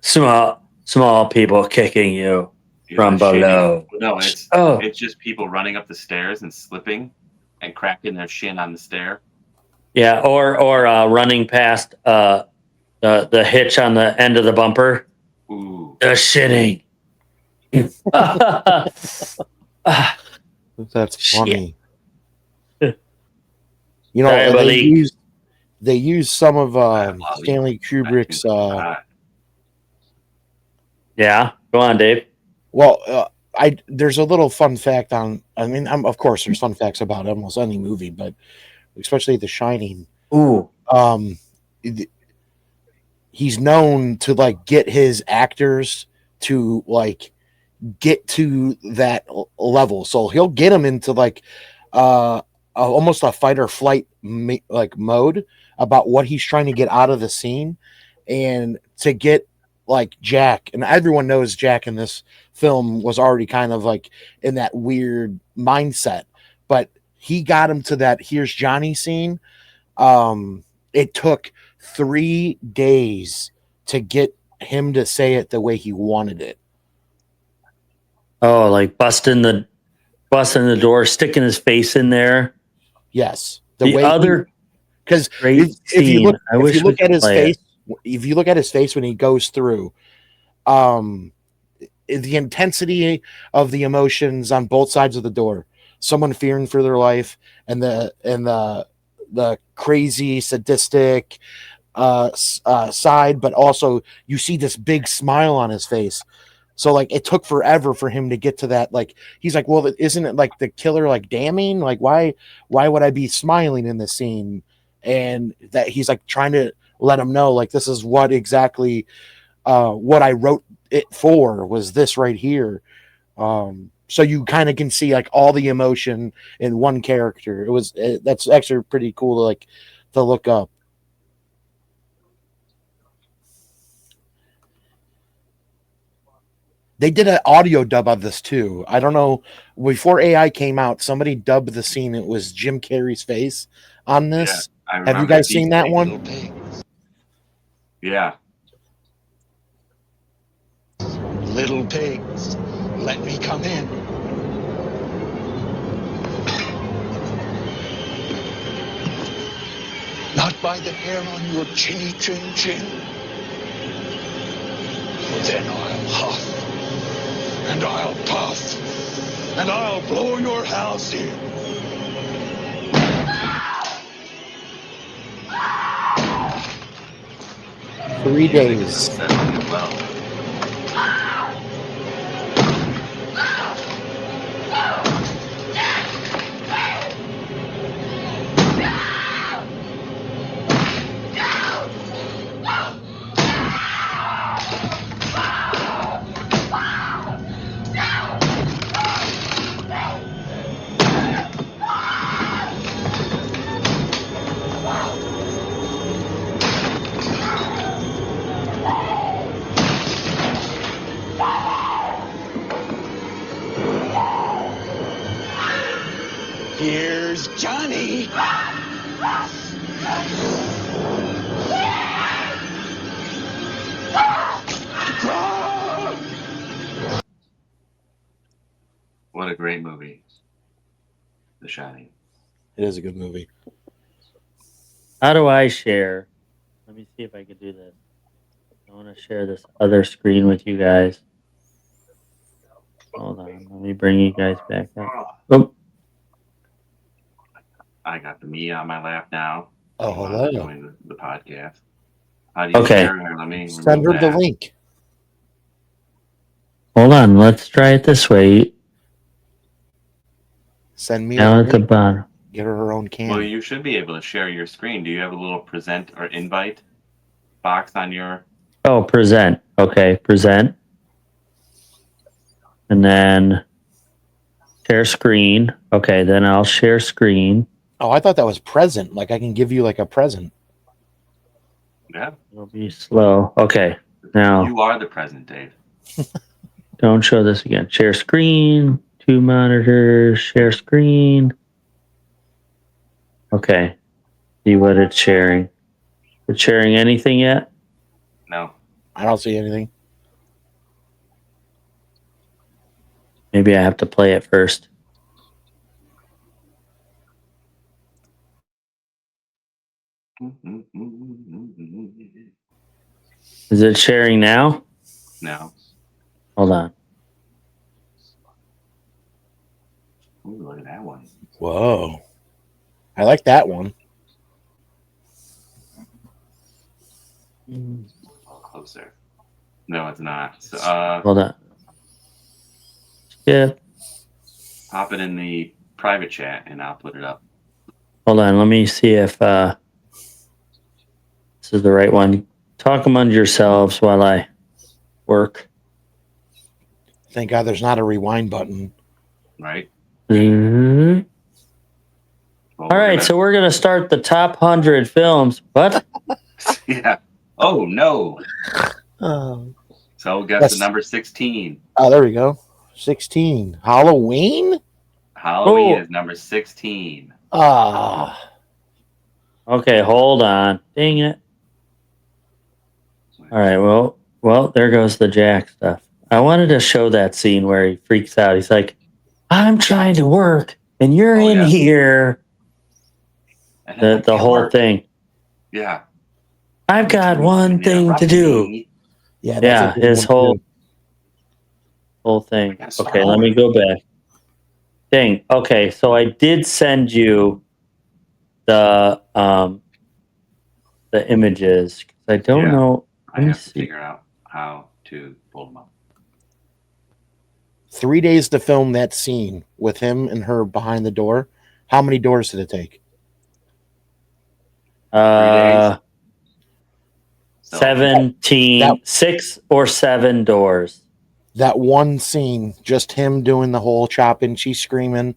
[SPEAKER 2] small people kicking you from
[SPEAKER 1] The Shining.
[SPEAKER 2] below.
[SPEAKER 1] No,
[SPEAKER 2] Oh,
[SPEAKER 1] it's just people running up the stairs and slipping and cracking their shin on the stair.
[SPEAKER 2] yeah, or running past the hitch on the end of the bumper.
[SPEAKER 1] Ooh.
[SPEAKER 2] The Shining.
[SPEAKER 3] That's funny.
[SPEAKER 2] Shit.
[SPEAKER 3] You know, and
[SPEAKER 2] Diabolique.
[SPEAKER 3] they use some of
[SPEAKER 1] Diabolique.
[SPEAKER 3] Stanley Kubrick's.
[SPEAKER 2] Yeah, go on, Dave.
[SPEAKER 3] Well, there's a little fun fact on. I mean, of course, there's fun facts about almost any movie, but especially The Shining.
[SPEAKER 2] Ooh,
[SPEAKER 3] The he's known to like get his actors to like get to that level. So he'll get them into like almost a fight or flight like mode about what he's trying to get out of the scene, and to get like Jack, and everyone knows Jack in this film was already kind of like in that weird mindset, but he got him to that here's Johnny scene. It took 3 days to get him to say it the way he wanted it.
[SPEAKER 2] Oh, like busting the door, sticking his face in there.
[SPEAKER 3] Yes,
[SPEAKER 2] The
[SPEAKER 3] way
[SPEAKER 2] other
[SPEAKER 3] because
[SPEAKER 2] great
[SPEAKER 3] if you
[SPEAKER 2] scene.
[SPEAKER 3] look
[SPEAKER 2] I wish
[SPEAKER 3] if you
[SPEAKER 2] we
[SPEAKER 3] look at
[SPEAKER 2] could
[SPEAKER 3] his
[SPEAKER 2] play
[SPEAKER 3] face,
[SPEAKER 2] it.
[SPEAKER 3] if you look at his face when he goes through, the intensity of the emotions on both sides of the door, someone fearing for their life, and the crazy sadistic side, but also you see this big smile on his face. So like it took forever for him to get to that. Like he's like, well, isn't it like the killer like damning? Like why would I be smiling in this scene? And that he's like trying to let him know like this is what exactly what I wrote it for was this right here. So you kind of can see like all the emotion in one character. That's actually pretty cool to like to look up. They did an audio dub of this too. I don't know. Before AI came out, somebody dubbed the scene. It was Jim Carrey's face on this.
[SPEAKER 1] I
[SPEAKER 3] Have you
[SPEAKER 1] remember
[SPEAKER 3] guys
[SPEAKER 1] these
[SPEAKER 3] seen that
[SPEAKER 1] things.
[SPEAKER 3] one?
[SPEAKER 1] Yeah.
[SPEAKER 5] Little pigs, let me come in. Not by the hair on your chinny chin chin. Then I'll huff, and I'll puff, and I'll blow your house in.
[SPEAKER 3] Three
[SPEAKER 1] Music is
[SPEAKER 3] days.
[SPEAKER 1] unsettling as well.
[SPEAKER 5] Here's Johnny.
[SPEAKER 1] What a great movie, The Shining.
[SPEAKER 3] It is a good movie.
[SPEAKER 2] How do I share? Let me see if I can do this. I want to share this other screen with you guys. Hold on. Let me bring you guys back up. Oh,
[SPEAKER 1] I got the me on my lap now.
[SPEAKER 3] Oh,
[SPEAKER 1] While
[SPEAKER 3] hello.
[SPEAKER 1] doing the podcast. How do you
[SPEAKER 2] Okay.
[SPEAKER 1] share here? Let me
[SPEAKER 3] Send her
[SPEAKER 1] remove
[SPEAKER 3] the
[SPEAKER 1] that.
[SPEAKER 3] link.
[SPEAKER 2] hold on. Let's try it this way.
[SPEAKER 3] Send me
[SPEAKER 2] Down
[SPEAKER 3] the
[SPEAKER 2] at the
[SPEAKER 3] link.
[SPEAKER 2] bottom.
[SPEAKER 3] Get her own can.
[SPEAKER 1] Well, you should be able to share your screen. Do you have a little present or invite box on your?
[SPEAKER 2] Oh, present. Okay, present. And then share screen. Okay, then I'll share screen.
[SPEAKER 3] Oh, I thought that was present. Like I can give you like a present.
[SPEAKER 1] Yeah,
[SPEAKER 2] It'll be slow. Okay, now
[SPEAKER 1] you are the present, Dave.
[SPEAKER 2] don't show this again. Share screen. 2 monitors. Share screen. Okay. See what it's sharing. It's sharing anything yet?
[SPEAKER 1] No,
[SPEAKER 3] I don't see anything.
[SPEAKER 2] Maybe I have to play it first. Is it sharing now?
[SPEAKER 1] no.
[SPEAKER 2] Hold on.
[SPEAKER 1] Ooh, look at that one.
[SPEAKER 3] Whoa. I like that one.
[SPEAKER 1] Closer. No, it's not. So,
[SPEAKER 2] Hold on. Yeah.
[SPEAKER 1] pop it in the private chat, and I'll put it up.
[SPEAKER 2] Hold on. Let me see if this is the right one. talk among yourselves while I work.
[SPEAKER 3] Thank God there's not a rewind button.
[SPEAKER 1] Right.
[SPEAKER 2] Mhm.
[SPEAKER 1] Well,
[SPEAKER 2] All
[SPEAKER 1] we're
[SPEAKER 2] right,
[SPEAKER 1] gonna-
[SPEAKER 2] so we're gonna start the top 100 films. What?
[SPEAKER 1] yeah. Oh no.
[SPEAKER 3] Oh,
[SPEAKER 1] So guess
[SPEAKER 3] Yes.
[SPEAKER 1] the number 16.
[SPEAKER 3] there we go. 16. Halloween?
[SPEAKER 1] Halloween
[SPEAKER 2] Oh.
[SPEAKER 1] is number 16.
[SPEAKER 3] Ah.
[SPEAKER 2] Okay, hold on. Dang it. All right, well, there goes the Jack stuff. I wanted to show that scene where he freaks out. He's like, "I'm trying to work, and you're
[SPEAKER 1] Oh,
[SPEAKER 2] in
[SPEAKER 1] yeah.
[SPEAKER 2] here."
[SPEAKER 1] And then
[SPEAKER 2] The
[SPEAKER 1] it
[SPEAKER 2] whole
[SPEAKER 1] worked.
[SPEAKER 2] thing.
[SPEAKER 1] Yeah.
[SPEAKER 2] I've got one thing to do.
[SPEAKER 3] Yeah,
[SPEAKER 2] Yeah,
[SPEAKER 3] a good
[SPEAKER 2] his
[SPEAKER 3] one,
[SPEAKER 2] whole
[SPEAKER 3] too.
[SPEAKER 2] thing.
[SPEAKER 1] Yes,
[SPEAKER 2] Okay, let me go back. Dang. Okay, so I did send you the images. I don't
[SPEAKER 1] Yeah.
[SPEAKER 2] know.
[SPEAKER 1] I
[SPEAKER 2] Let me
[SPEAKER 1] have to
[SPEAKER 2] see.
[SPEAKER 1] figure out how to pull them up.
[SPEAKER 3] 3 days to film that scene with him and her behind the door. How many doors did it take?
[SPEAKER 1] 3 days. So,
[SPEAKER 2] 17,
[SPEAKER 3] That-
[SPEAKER 2] 6 or 7 doors.
[SPEAKER 3] That one scene, just him doing the whole chopping, she's screaming,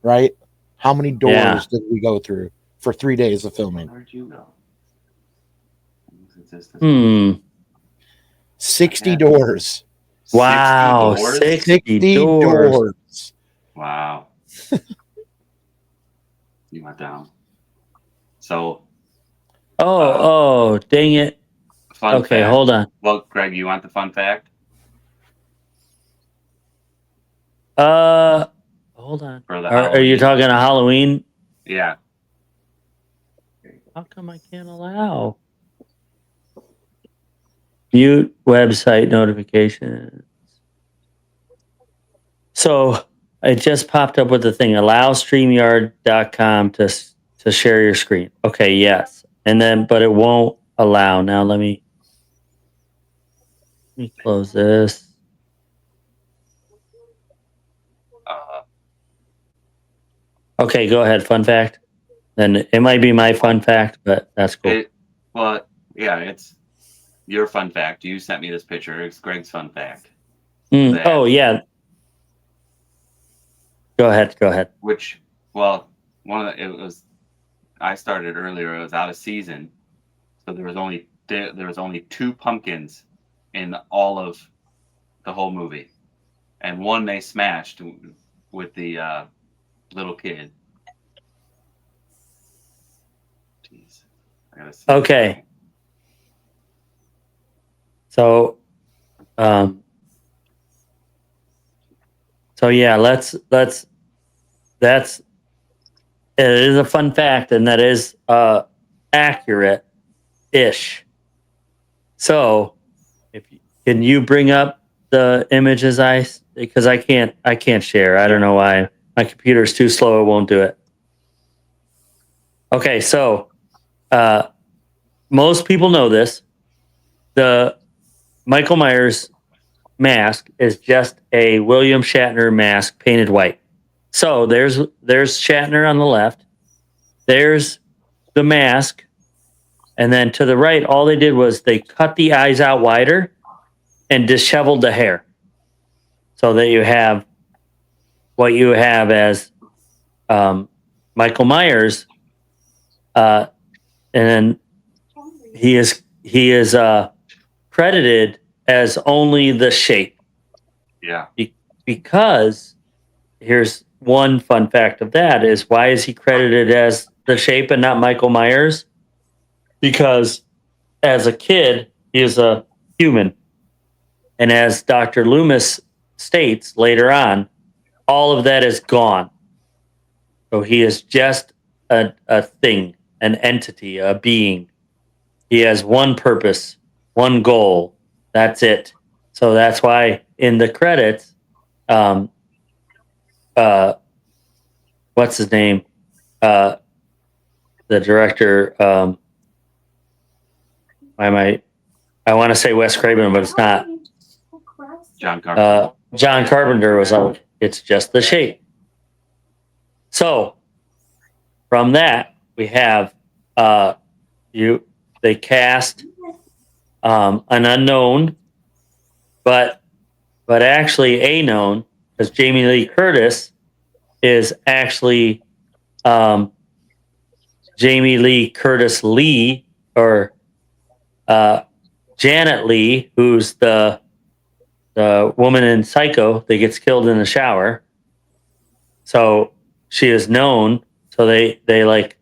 [SPEAKER 3] right? How many doors
[SPEAKER 2] Yeah.
[SPEAKER 3] did we go through for 3 days of filming?
[SPEAKER 1] Where'd you go? Is this
[SPEAKER 2] Hmm.
[SPEAKER 3] 60
[SPEAKER 1] Yeah.
[SPEAKER 3] doors.
[SPEAKER 1] 60
[SPEAKER 2] Wow.
[SPEAKER 1] doors?
[SPEAKER 2] 60 doors.
[SPEAKER 3] doors.
[SPEAKER 1] Wow. You went down. So,
[SPEAKER 2] Oh, dang it.
[SPEAKER 1] fun
[SPEAKER 2] Okay,
[SPEAKER 1] fact.
[SPEAKER 2] hold on.
[SPEAKER 1] Well, Greg, you want the fun fact?
[SPEAKER 2] Hold on.
[SPEAKER 1] For the
[SPEAKER 2] Are you
[SPEAKER 1] Halloween?
[SPEAKER 2] talking a Halloween?
[SPEAKER 1] Yeah.
[SPEAKER 2] How come I can't allow? Mute website notifications. So it just popped up with the thing. Allow StreamYard.com to share your screen. Okay, yes. And then, but it won't allow. Now let me close this.
[SPEAKER 1] Uh,
[SPEAKER 2] Okay, go ahead. Fun fact. Then it might be my fun fact, but that's cool.
[SPEAKER 1] well, yeah, it's your fun fact. You sent me this picture. It's Greg's fun fact. that-
[SPEAKER 2] Oh yeah. Go ahead.
[SPEAKER 1] Which, it was. I started earlier. It was out of season, so there was only 2 pumpkins in all of the whole movie, and one they smashed with the little kid. Jeez, I gotta see.
[SPEAKER 2] Okay. So, yeah, that's it is a fun fact, and that is accurate ish. So, can you bring up the images because I can't share. I don't know why. My computer's too slow, it won't do it. Okay, so most people know this. The Michael Myers mask is just a William Shatner mask painted white. So there's Shatner on the left. There's the mask. And then to the right, all they did was they cut the eyes out wider and disheveled the hair. So that you have what you have as Michael Myers. And then he is credited as only the shape.
[SPEAKER 1] Yeah.
[SPEAKER 2] Because here's one fun fact of that is why is he credited as the shape and not Michael Myers? Because as a kid, he is a human. And as Dr. Loomis states later on, all of that is gone. So he is just a thing, an entity, a being. He has one purpose, one goal. That's it. So that's why in the credits, what's his name? The director. I want to say Wes Craven, but it's not.
[SPEAKER 1] John Carpenter.
[SPEAKER 2] John Carpenter was like, it's just the shape. So from that we have they cast an unknown, but actually a known, because Jamie Lee Curtis is actually Jamie Lee Curtis Lee, or Janet Lee, who's the woman in Psycho that gets killed in the shower. So she is known. So they like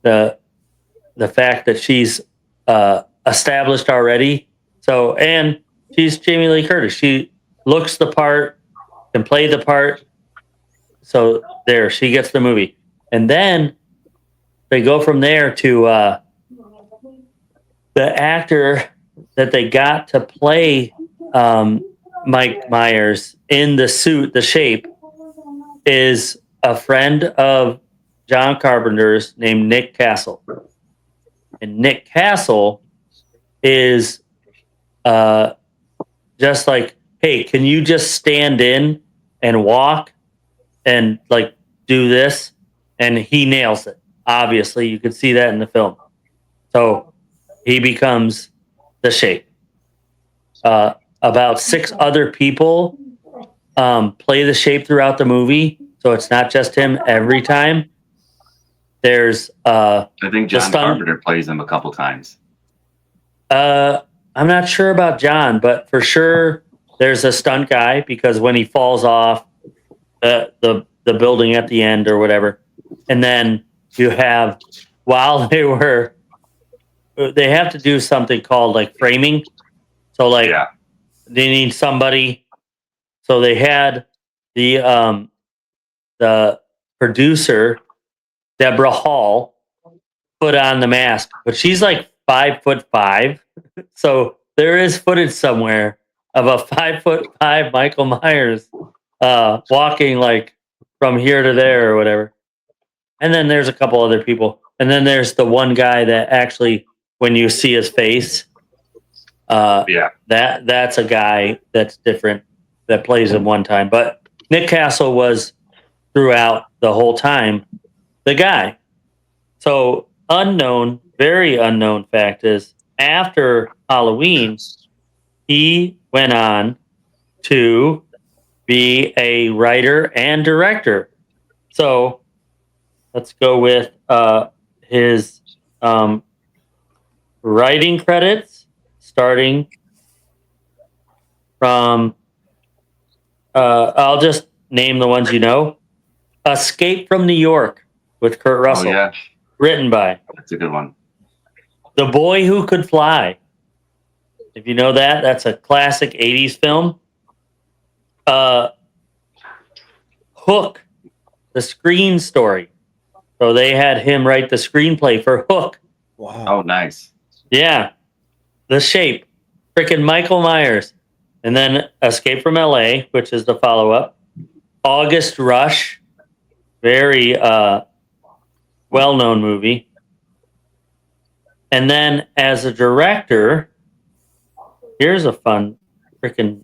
[SPEAKER 2] the fact that she's established already. So, and she's Jamie Lee Curtis. She looks the part, can play the part. So there, she gets the movie. And then they go from there to the actor that they got to play Mike Myers in the suit, the shape, is a friend of John Carpenter's named Nick Castle. And Nick Castle is just like, hey, can you just stand in and walk and like do this? And he nails it. Obviously, you could see that in the film. So he becomes the shape. About 6 other people play the shape throughout the movie. So it's not just him every time. There's
[SPEAKER 1] I think John Carpenter plays him a couple times.
[SPEAKER 2] I'm not sure about John, but for sure there's a stunt guy, because when he falls off the building at the end or whatever, and then you have, while they have to do something called like framing. So like they need somebody. So they had the producer, Deborah Hall, put on the mask, but she's like 5'5". So there is footage somewhere of a 5'5" Michael Myers walking like from here to there or whatever. And then there's a couple other people. And then there's the one guy that actually, when you see his face, that's a guy that's different that plays him one time. But Nick Castle was throughout the whole time the guy. So unknown, very unknown fact is, after Halloween, he went on to be a writer and director. So let's go with his writing credits, starting from, I'll just name the ones you know. Escape from New York with Kurt Russell.
[SPEAKER 1] Oh, yeah.
[SPEAKER 2] Written by.
[SPEAKER 1] That's a good one.
[SPEAKER 2] The Boy Who Could Fly. If you know that, that's a classic 80s film. Hook, the Screen Story. So they had him write the screenplay for Hook.
[SPEAKER 3] Wow.
[SPEAKER 1] Oh, nice.
[SPEAKER 2] Yeah. The Shape. Freaking Michael Myers. And then Escape from LA, which is the follow-up. August Rush. Very well-known movie. And then as a director, here's a fun, freaking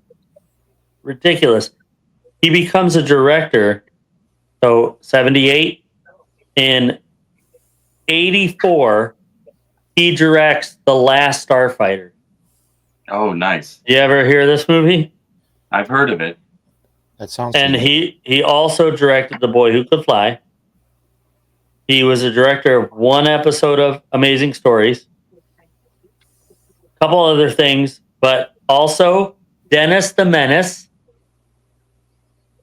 [SPEAKER 2] ridiculous. He becomes a director. So 78. In 84, he directs The Last Starfighter.
[SPEAKER 1] Oh, nice.
[SPEAKER 2] You ever hear this movie?
[SPEAKER 1] I've heard of it.
[SPEAKER 3] That sounds.
[SPEAKER 2] And
[SPEAKER 3] familiar.
[SPEAKER 2] he also directed The Boy Who Could Fly. He was a director of one episode of Amazing Stories. A couple other things, but also Dennis the Menace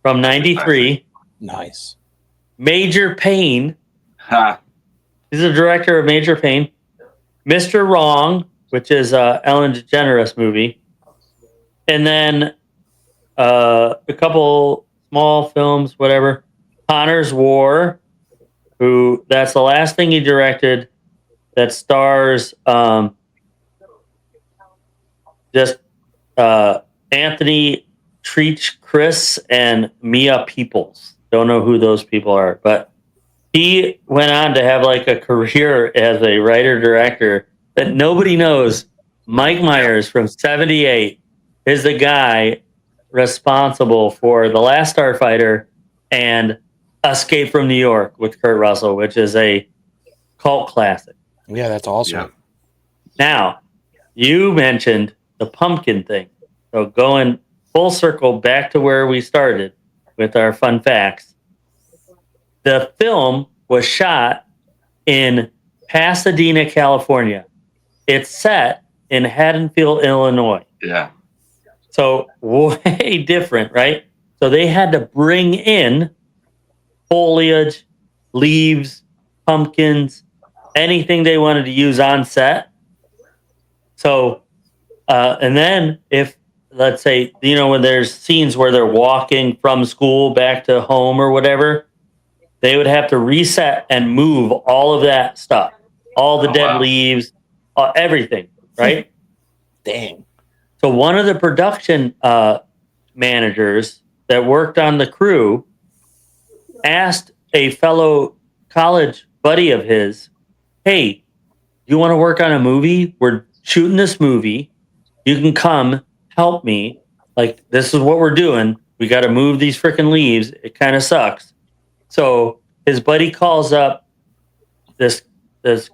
[SPEAKER 2] from 93.
[SPEAKER 3] Nice.
[SPEAKER 2] Major Payne.
[SPEAKER 1] Ha.
[SPEAKER 2] He's a director of Major Payne. Mr. Wrong, which is Ellen DeGeneres movie. And then a couple small films, whatever. Connor's War, who that's the last thing he directed that stars Anthony Treach Chris and Mia Peoples. Don't know who those people are, but he went on to have like a career as a writer-director that nobody knows. Mike Myers from 78 is the guy responsible for The Last Starfighter and Escape from New York with Kurt Russell, which is a cult classic.
[SPEAKER 3] Yeah, that's awesome.
[SPEAKER 1] Yeah.
[SPEAKER 2] Now, you mentioned the pumpkin thing. So going full circle back to where we started with our fun facts. The film was shot in Pasadena, California. It's set in Haddonfield, Illinois.
[SPEAKER 1] Yeah.
[SPEAKER 2] So way different, right? So they had to bring in foliage, leaves, pumpkins, anything they wanted to use on set. So, and then if, let's say, when there's scenes where they're walking from school back to home or whatever, they would have to reset and move all of that stuff, all the dead leaves, everything, right?
[SPEAKER 3] Dang.
[SPEAKER 2] So one of the production managers that worked on the crew asked a fellow college buddy of his, "Hey, you want to work on a movie? We're shooting this movie. You can come help me. Like, this is what we're doing. We got to move these freaking leaves. It kind of sucks." So his buddy calls up this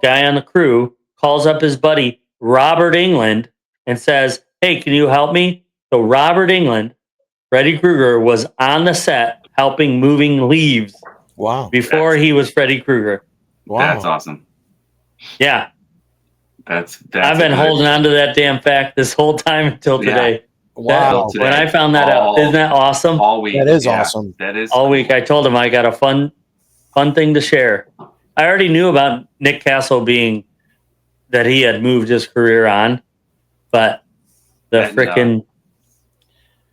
[SPEAKER 2] guy on the crew, calls up his buddy, Robert Englund, and says, "Hey, can you help me?" So Robert Englund, Freddy Krueger, was on the set helping moving leaves
[SPEAKER 3] Wow.
[SPEAKER 2] before he was Freddy Krueger.
[SPEAKER 3] Wow.
[SPEAKER 1] That's awesome.
[SPEAKER 2] Yeah.
[SPEAKER 1] That's
[SPEAKER 2] I've been holding on to that damn fact this whole time until today.
[SPEAKER 3] Wow.
[SPEAKER 1] Today.
[SPEAKER 2] When I found that out, isn't that awesome?
[SPEAKER 1] All week.
[SPEAKER 3] That is awesome.
[SPEAKER 1] That is
[SPEAKER 2] All week I told him I got a fun thing to share. I already knew about Nick Castle being that he had moved his career on, but the
[SPEAKER 1] And,
[SPEAKER 2] freaking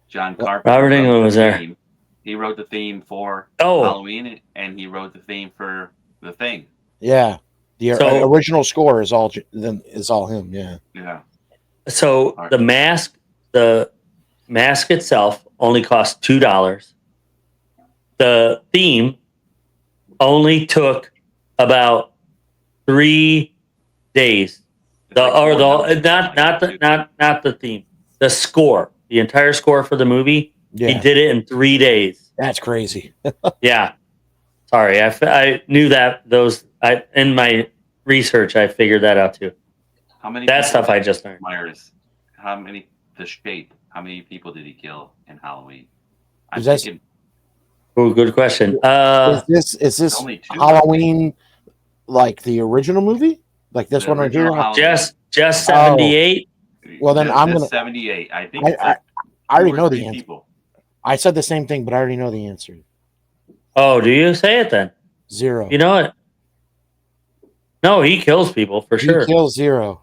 [SPEAKER 1] John Carpenter.
[SPEAKER 2] Robert
[SPEAKER 1] wrote
[SPEAKER 2] Englund
[SPEAKER 1] the
[SPEAKER 2] was there.
[SPEAKER 1] theme. He wrote the theme for
[SPEAKER 2] Oh.
[SPEAKER 1] Halloween, and he wrote the theme for The Thing.
[SPEAKER 3] Yeah. The
[SPEAKER 2] So-
[SPEAKER 3] original score is all him. Yeah.
[SPEAKER 1] Yeah.
[SPEAKER 2] So the mask itself only cost $2. The theme only took about 3 days.
[SPEAKER 1] It's like 4
[SPEAKER 2] Not
[SPEAKER 1] notes.
[SPEAKER 2] the theme. The score, the entire score for the movie.
[SPEAKER 3] Yeah.
[SPEAKER 2] He did it in 3 days.
[SPEAKER 3] That's crazy.
[SPEAKER 2] Yeah. Sorry, I knew that in my research I figured that out too.
[SPEAKER 1] How many?
[SPEAKER 2] That
[SPEAKER 1] people
[SPEAKER 2] stuff I
[SPEAKER 1] did
[SPEAKER 2] just learned.
[SPEAKER 1] Myers. How many? The Shape. How many people did he kill in Halloween? I'm
[SPEAKER 3] Is that-
[SPEAKER 1] thinking
[SPEAKER 2] Oh, good question.
[SPEAKER 3] Is this
[SPEAKER 1] only 2.
[SPEAKER 3] Halloween like the original movie? Like this
[SPEAKER 1] The
[SPEAKER 3] one right here?
[SPEAKER 1] original Halloween.
[SPEAKER 2] Just
[SPEAKER 3] Oh.
[SPEAKER 2] 78.
[SPEAKER 3] Well, then I'm gonna-
[SPEAKER 1] 78. I think.
[SPEAKER 3] I-
[SPEAKER 1] it's like
[SPEAKER 3] I already
[SPEAKER 1] 2 or
[SPEAKER 3] know the
[SPEAKER 1] 3
[SPEAKER 3] answer.
[SPEAKER 1] people.
[SPEAKER 3] I said the same thing, but I already know the answer.
[SPEAKER 2] Oh, do you say it then?
[SPEAKER 3] 0.
[SPEAKER 2] You know it. No, he kills people for
[SPEAKER 3] He
[SPEAKER 2] sure.
[SPEAKER 3] kills 0.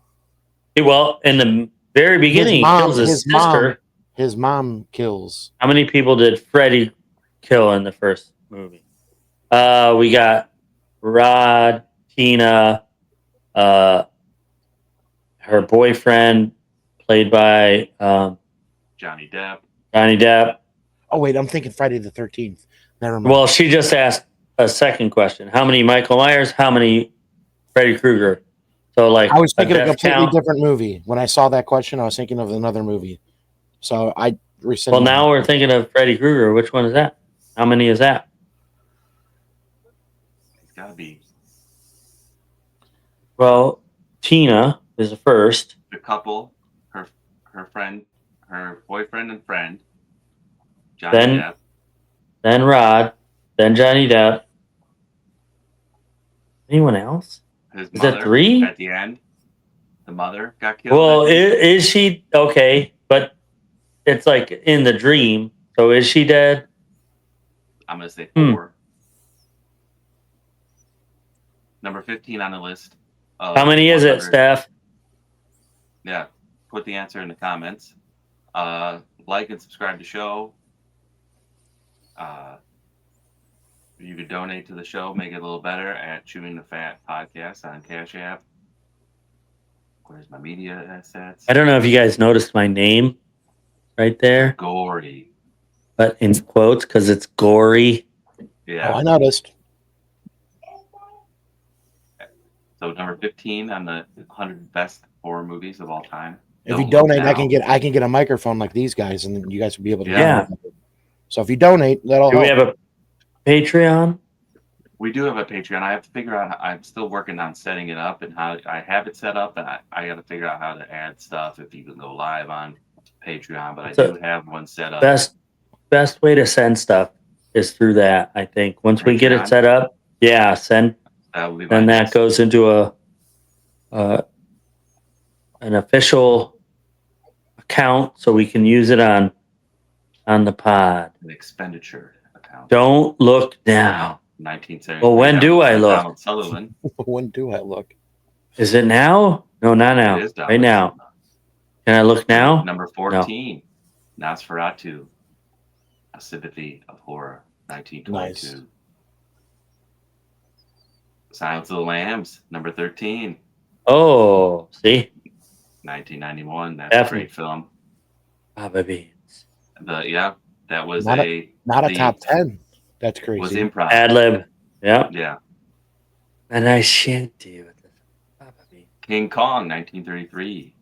[SPEAKER 2] Well, in the very beginning, he kills his sister.
[SPEAKER 3] His mom kills.
[SPEAKER 2] How many people did Freddy kill in the first movie? We got Rod, Tina, her boyfriend, played by
[SPEAKER 1] Johnny Depp.
[SPEAKER 2] Johnny Depp.
[SPEAKER 3] Oh wait, I'm thinking Friday the 13th. Never mind.
[SPEAKER 2] Well, she just asked a second question: how many Michael Myers? How many Freddy Krueger? So, like,
[SPEAKER 3] I was thinking a
[SPEAKER 2] death
[SPEAKER 3] completely
[SPEAKER 2] count.
[SPEAKER 3] different movie. When I saw that question, I was thinking of another movie. So I rescinded.
[SPEAKER 2] Well, now we're thinking of Freddy Krueger. Which one is that? How many is that?
[SPEAKER 1] It's got to be
[SPEAKER 2] Well, Tina is the first.
[SPEAKER 1] the couple, her friend, her boyfriend and friend. Johnny
[SPEAKER 2] Then-
[SPEAKER 1] Depp.
[SPEAKER 2] Then Rod. Then Johnny Depp. Anyone else?
[SPEAKER 1] His
[SPEAKER 2] Is that
[SPEAKER 1] mother
[SPEAKER 2] 3?
[SPEAKER 1] at the end? The mother got killed.
[SPEAKER 2] Well,
[SPEAKER 1] I think.
[SPEAKER 2] is she okay? But it's like in the dream. So is she dead?
[SPEAKER 1] I'm gonna say
[SPEAKER 2] Hmm.
[SPEAKER 1] 4. Number 15 on the list.
[SPEAKER 2] How many is it,
[SPEAKER 1] 100.
[SPEAKER 2] Steph?
[SPEAKER 1] Yeah, put the answer in the comments. Like and subscribe to the show. You could donate to the show, make it a little better at Chewing the Fat Podcast on Cash App. Where's my media assets?
[SPEAKER 2] I don't know if you guys noticed my name right there,
[SPEAKER 1] Gory.
[SPEAKER 2] but in quotes because it's gory.
[SPEAKER 1] Yeah.
[SPEAKER 3] Oh, I noticed.
[SPEAKER 1] So number 15 on the 100 best horror movies of all time.
[SPEAKER 3] If you
[SPEAKER 1] Don't look
[SPEAKER 3] donate, I
[SPEAKER 1] now.
[SPEAKER 3] can get a microphone like these guys, and then you guys will be able to.
[SPEAKER 2] Yeah.
[SPEAKER 3] So if you donate, that'll
[SPEAKER 2] Do we
[SPEAKER 3] help.
[SPEAKER 2] have a Patreon?
[SPEAKER 1] We do have a Patreon. I have to figure out. I'm still working on setting it up and how I have it set up, and I got to figure out how to add stuff if you can go live on Patreon. But I
[SPEAKER 2] So-
[SPEAKER 1] do have one set up.
[SPEAKER 2] Best way to send stuff is through that. I think once we get it
[SPEAKER 1] Patreon?
[SPEAKER 2] set up, yeah, send.
[SPEAKER 1] That will be my
[SPEAKER 2] Then that
[SPEAKER 1] next-
[SPEAKER 2] goes into an official account, so we can use it on the pod.
[SPEAKER 1] an expenditure account.
[SPEAKER 2] Don't look now.
[SPEAKER 1] 1970.
[SPEAKER 2] Well, when do I look?
[SPEAKER 1] Donald Sutherland.
[SPEAKER 3] When do I look?
[SPEAKER 2] Is it now? No, not now.
[SPEAKER 1] It is Donald
[SPEAKER 2] Right now.
[SPEAKER 1] Sutherland.
[SPEAKER 2] Can I look now?
[SPEAKER 1] Number 14, Nosferatu, A Sympathy of Horror, 1922.
[SPEAKER 3] Nice.
[SPEAKER 1] Silence of the Lambs, number 13,
[SPEAKER 2] Oh, see,
[SPEAKER 1] 1991. That's
[SPEAKER 2] Definitely.
[SPEAKER 1] a great film.
[SPEAKER 2] Baba Beans.
[SPEAKER 1] That was
[SPEAKER 3] Not a
[SPEAKER 1] the-
[SPEAKER 3] top 10. That's
[SPEAKER 1] Was
[SPEAKER 3] crazy.
[SPEAKER 1] improv.
[SPEAKER 2] Ad lib. Yeah.
[SPEAKER 1] Yeah.
[SPEAKER 2] And I shan't you with this. Baba Beans.
[SPEAKER 1] King Kong, 1933.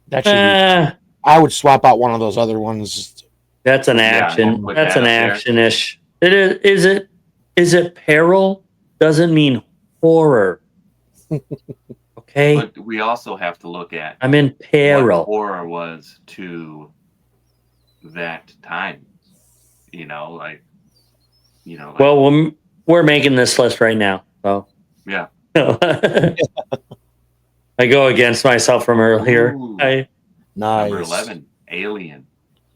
[SPEAKER 3] That should be, I would swap out one of those other ones.
[SPEAKER 2] That's an
[SPEAKER 1] Yeah,
[SPEAKER 2] action.
[SPEAKER 1] we'll put
[SPEAKER 2] That's
[SPEAKER 1] that
[SPEAKER 2] an
[SPEAKER 1] up there.
[SPEAKER 2] action-ish. It is. Is it peril? Doesn't mean horror. Okay,
[SPEAKER 1] But we also have to look at
[SPEAKER 2] I'm in
[SPEAKER 1] what
[SPEAKER 2] peril.
[SPEAKER 1] horror was to that time.
[SPEAKER 2] Well, we're making this list right now. So
[SPEAKER 1] yeah.
[SPEAKER 2] I go against myself from earlier.
[SPEAKER 1] Ooh.
[SPEAKER 3] Nice.
[SPEAKER 1] Number 11, Alien,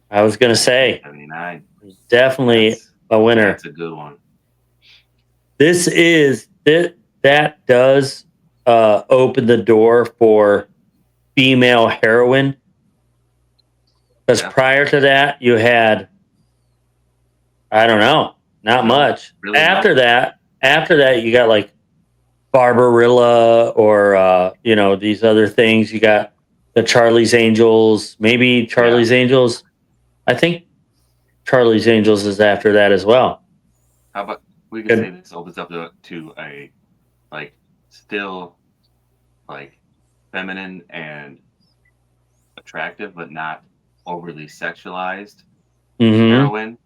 [SPEAKER 2] I was gonna say
[SPEAKER 1] 79.
[SPEAKER 2] definitely
[SPEAKER 1] That's,
[SPEAKER 2] a winner.
[SPEAKER 1] that's a good one.
[SPEAKER 2] This is that does open the door for female heroine. Because
[SPEAKER 1] Yeah.
[SPEAKER 2] prior to that, you had, I don't know, not
[SPEAKER 1] No,
[SPEAKER 2] much.
[SPEAKER 1] really
[SPEAKER 2] after that, you got like Barbarilla or these other things. You got the Charlie's Angels, maybe Charlie's Angels. I think Charlie's Angels is after that as well.
[SPEAKER 1] How about we can
[SPEAKER 2] Good.
[SPEAKER 1] say this opens up to a still feminine and attractive, but not overly sexualized
[SPEAKER 2] Hmm.
[SPEAKER 1] heroine.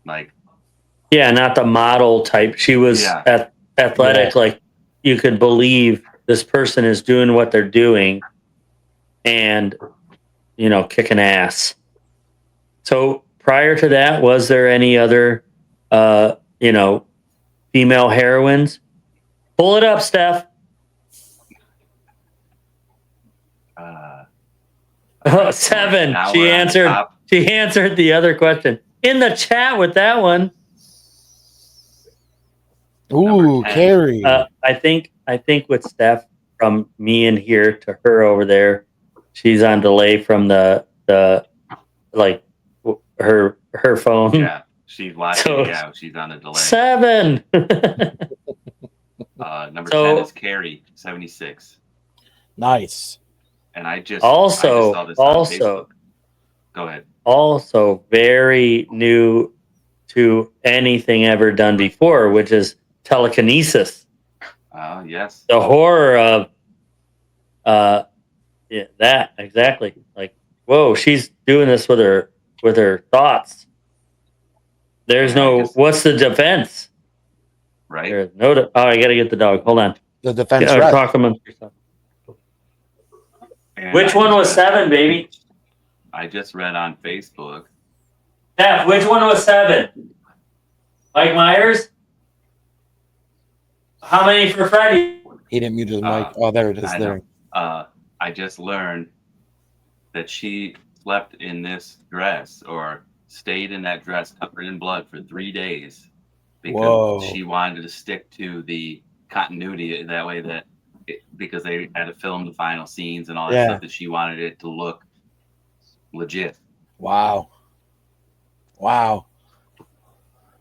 [SPEAKER 1] Like
[SPEAKER 2] Yeah, not the model type. She was
[SPEAKER 1] Yeah.
[SPEAKER 2] athletic. Like you could believe this person is doing what they're doing and, kicking ass. So prior to that, was there any other, female heroines? Pull it up, Steph. Oh, 7.
[SPEAKER 1] now
[SPEAKER 2] She
[SPEAKER 1] we're on the
[SPEAKER 2] answered.
[SPEAKER 1] top.
[SPEAKER 2] She answered the other question in the chat with that one.
[SPEAKER 3] Ooh,
[SPEAKER 1] 10.
[SPEAKER 3] Carrie.
[SPEAKER 2] I think with Steph, from me in here to her over there, she's on delay from the her phone.
[SPEAKER 1] Yeah, she's watching.
[SPEAKER 2] So-
[SPEAKER 1] Yeah, she's on a delay.
[SPEAKER 2] 7.
[SPEAKER 1] Number
[SPEAKER 2] So-
[SPEAKER 1] 10 is Carrie, 76.
[SPEAKER 3] Nice.
[SPEAKER 1] And I just
[SPEAKER 2] Also-
[SPEAKER 1] saw this on
[SPEAKER 2] also-
[SPEAKER 1] Facebook. Go ahead.
[SPEAKER 2] Also very new to anything ever done before, which is telekinesis.
[SPEAKER 1] Yes.
[SPEAKER 2] The horror of that exactly. Like, whoa, she's doing this with her thoughts. There's
[SPEAKER 1] Yeah, I
[SPEAKER 2] no
[SPEAKER 1] guess-
[SPEAKER 2] what's the defense?
[SPEAKER 1] Right.
[SPEAKER 2] There's no I gotta get the dog. Hold on.
[SPEAKER 3] The defense
[SPEAKER 2] Yeah,
[SPEAKER 3] rep.
[SPEAKER 2] talk amongst yourself.
[SPEAKER 1] And
[SPEAKER 2] Which
[SPEAKER 1] I
[SPEAKER 2] one
[SPEAKER 1] just
[SPEAKER 2] was
[SPEAKER 1] read-
[SPEAKER 2] 7, baby?
[SPEAKER 1] I just read on Facebook.
[SPEAKER 2] Steph, which one was 7? Mike Myers? How many for Freddy?
[SPEAKER 3] He didn't mute his mic.
[SPEAKER 1] Uh,
[SPEAKER 3] Oh, there it is.
[SPEAKER 1] I
[SPEAKER 3] There.
[SPEAKER 1] I just learned that she slept in this dress or stayed in that dress covered in blood for 3 days because
[SPEAKER 3] Whoa.
[SPEAKER 1] she wanted to stick to the continuity that way because they had to film the final scenes and all that
[SPEAKER 3] Yeah.
[SPEAKER 1] stuff that she wanted it to look legit.
[SPEAKER 3] Wow. Wow.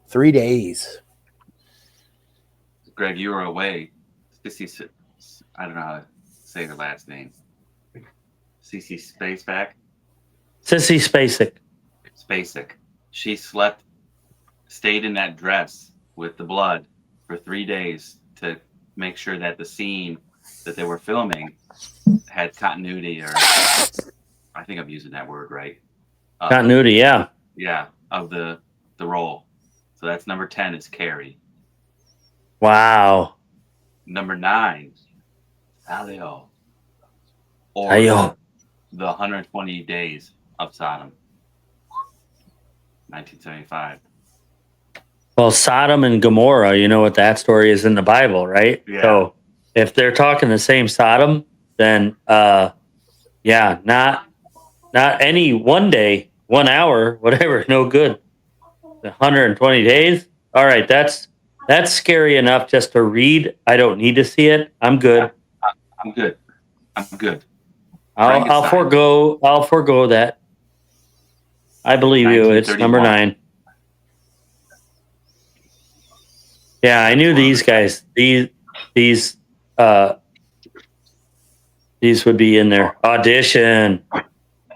[SPEAKER 3] 3 days.
[SPEAKER 1] Greg, you were away. Sissy, I don't know how to say her last name. Cece Spaceback.
[SPEAKER 2] Sissy Spacek.
[SPEAKER 1] She stayed in that dress with the blood for 3 days to make sure that the scene that they were filming had continuity, or I think I'm using that word right.
[SPEAKER 2] Continuity, yeah.
[SPEAKER 1] Yeah, of the role. So that's number 10 is Carrie.
[SPEAKER 2] Wow.
[SPEAKER 1] Number 9, Salio. Or
[SPEAKER 2] Ayo.
[SPEAKER 1] the 120 Days of Sodom, 1975.
[SPEAKER 2] Well, Sodom and Gomorrah, you know what that story is in the Bible, right?
[SPEAKER 1] Yeah.
[SPEAKER 2] So if they're talking the same Sodom, then yeah, not any one day, 1 hour, whatever, no good. 120 days. All right, that's scary enough just to read. I don't need to see it. I'm good.
[SPEAKER 1] I'm good. I'm good.
[SPEAKER 2] I'll forego that. I believe you. It's number
[SPEAKER 1] 1931.
[SPEAKER 2] 9. Yeah, I knew these guys. These would be in there. Audition.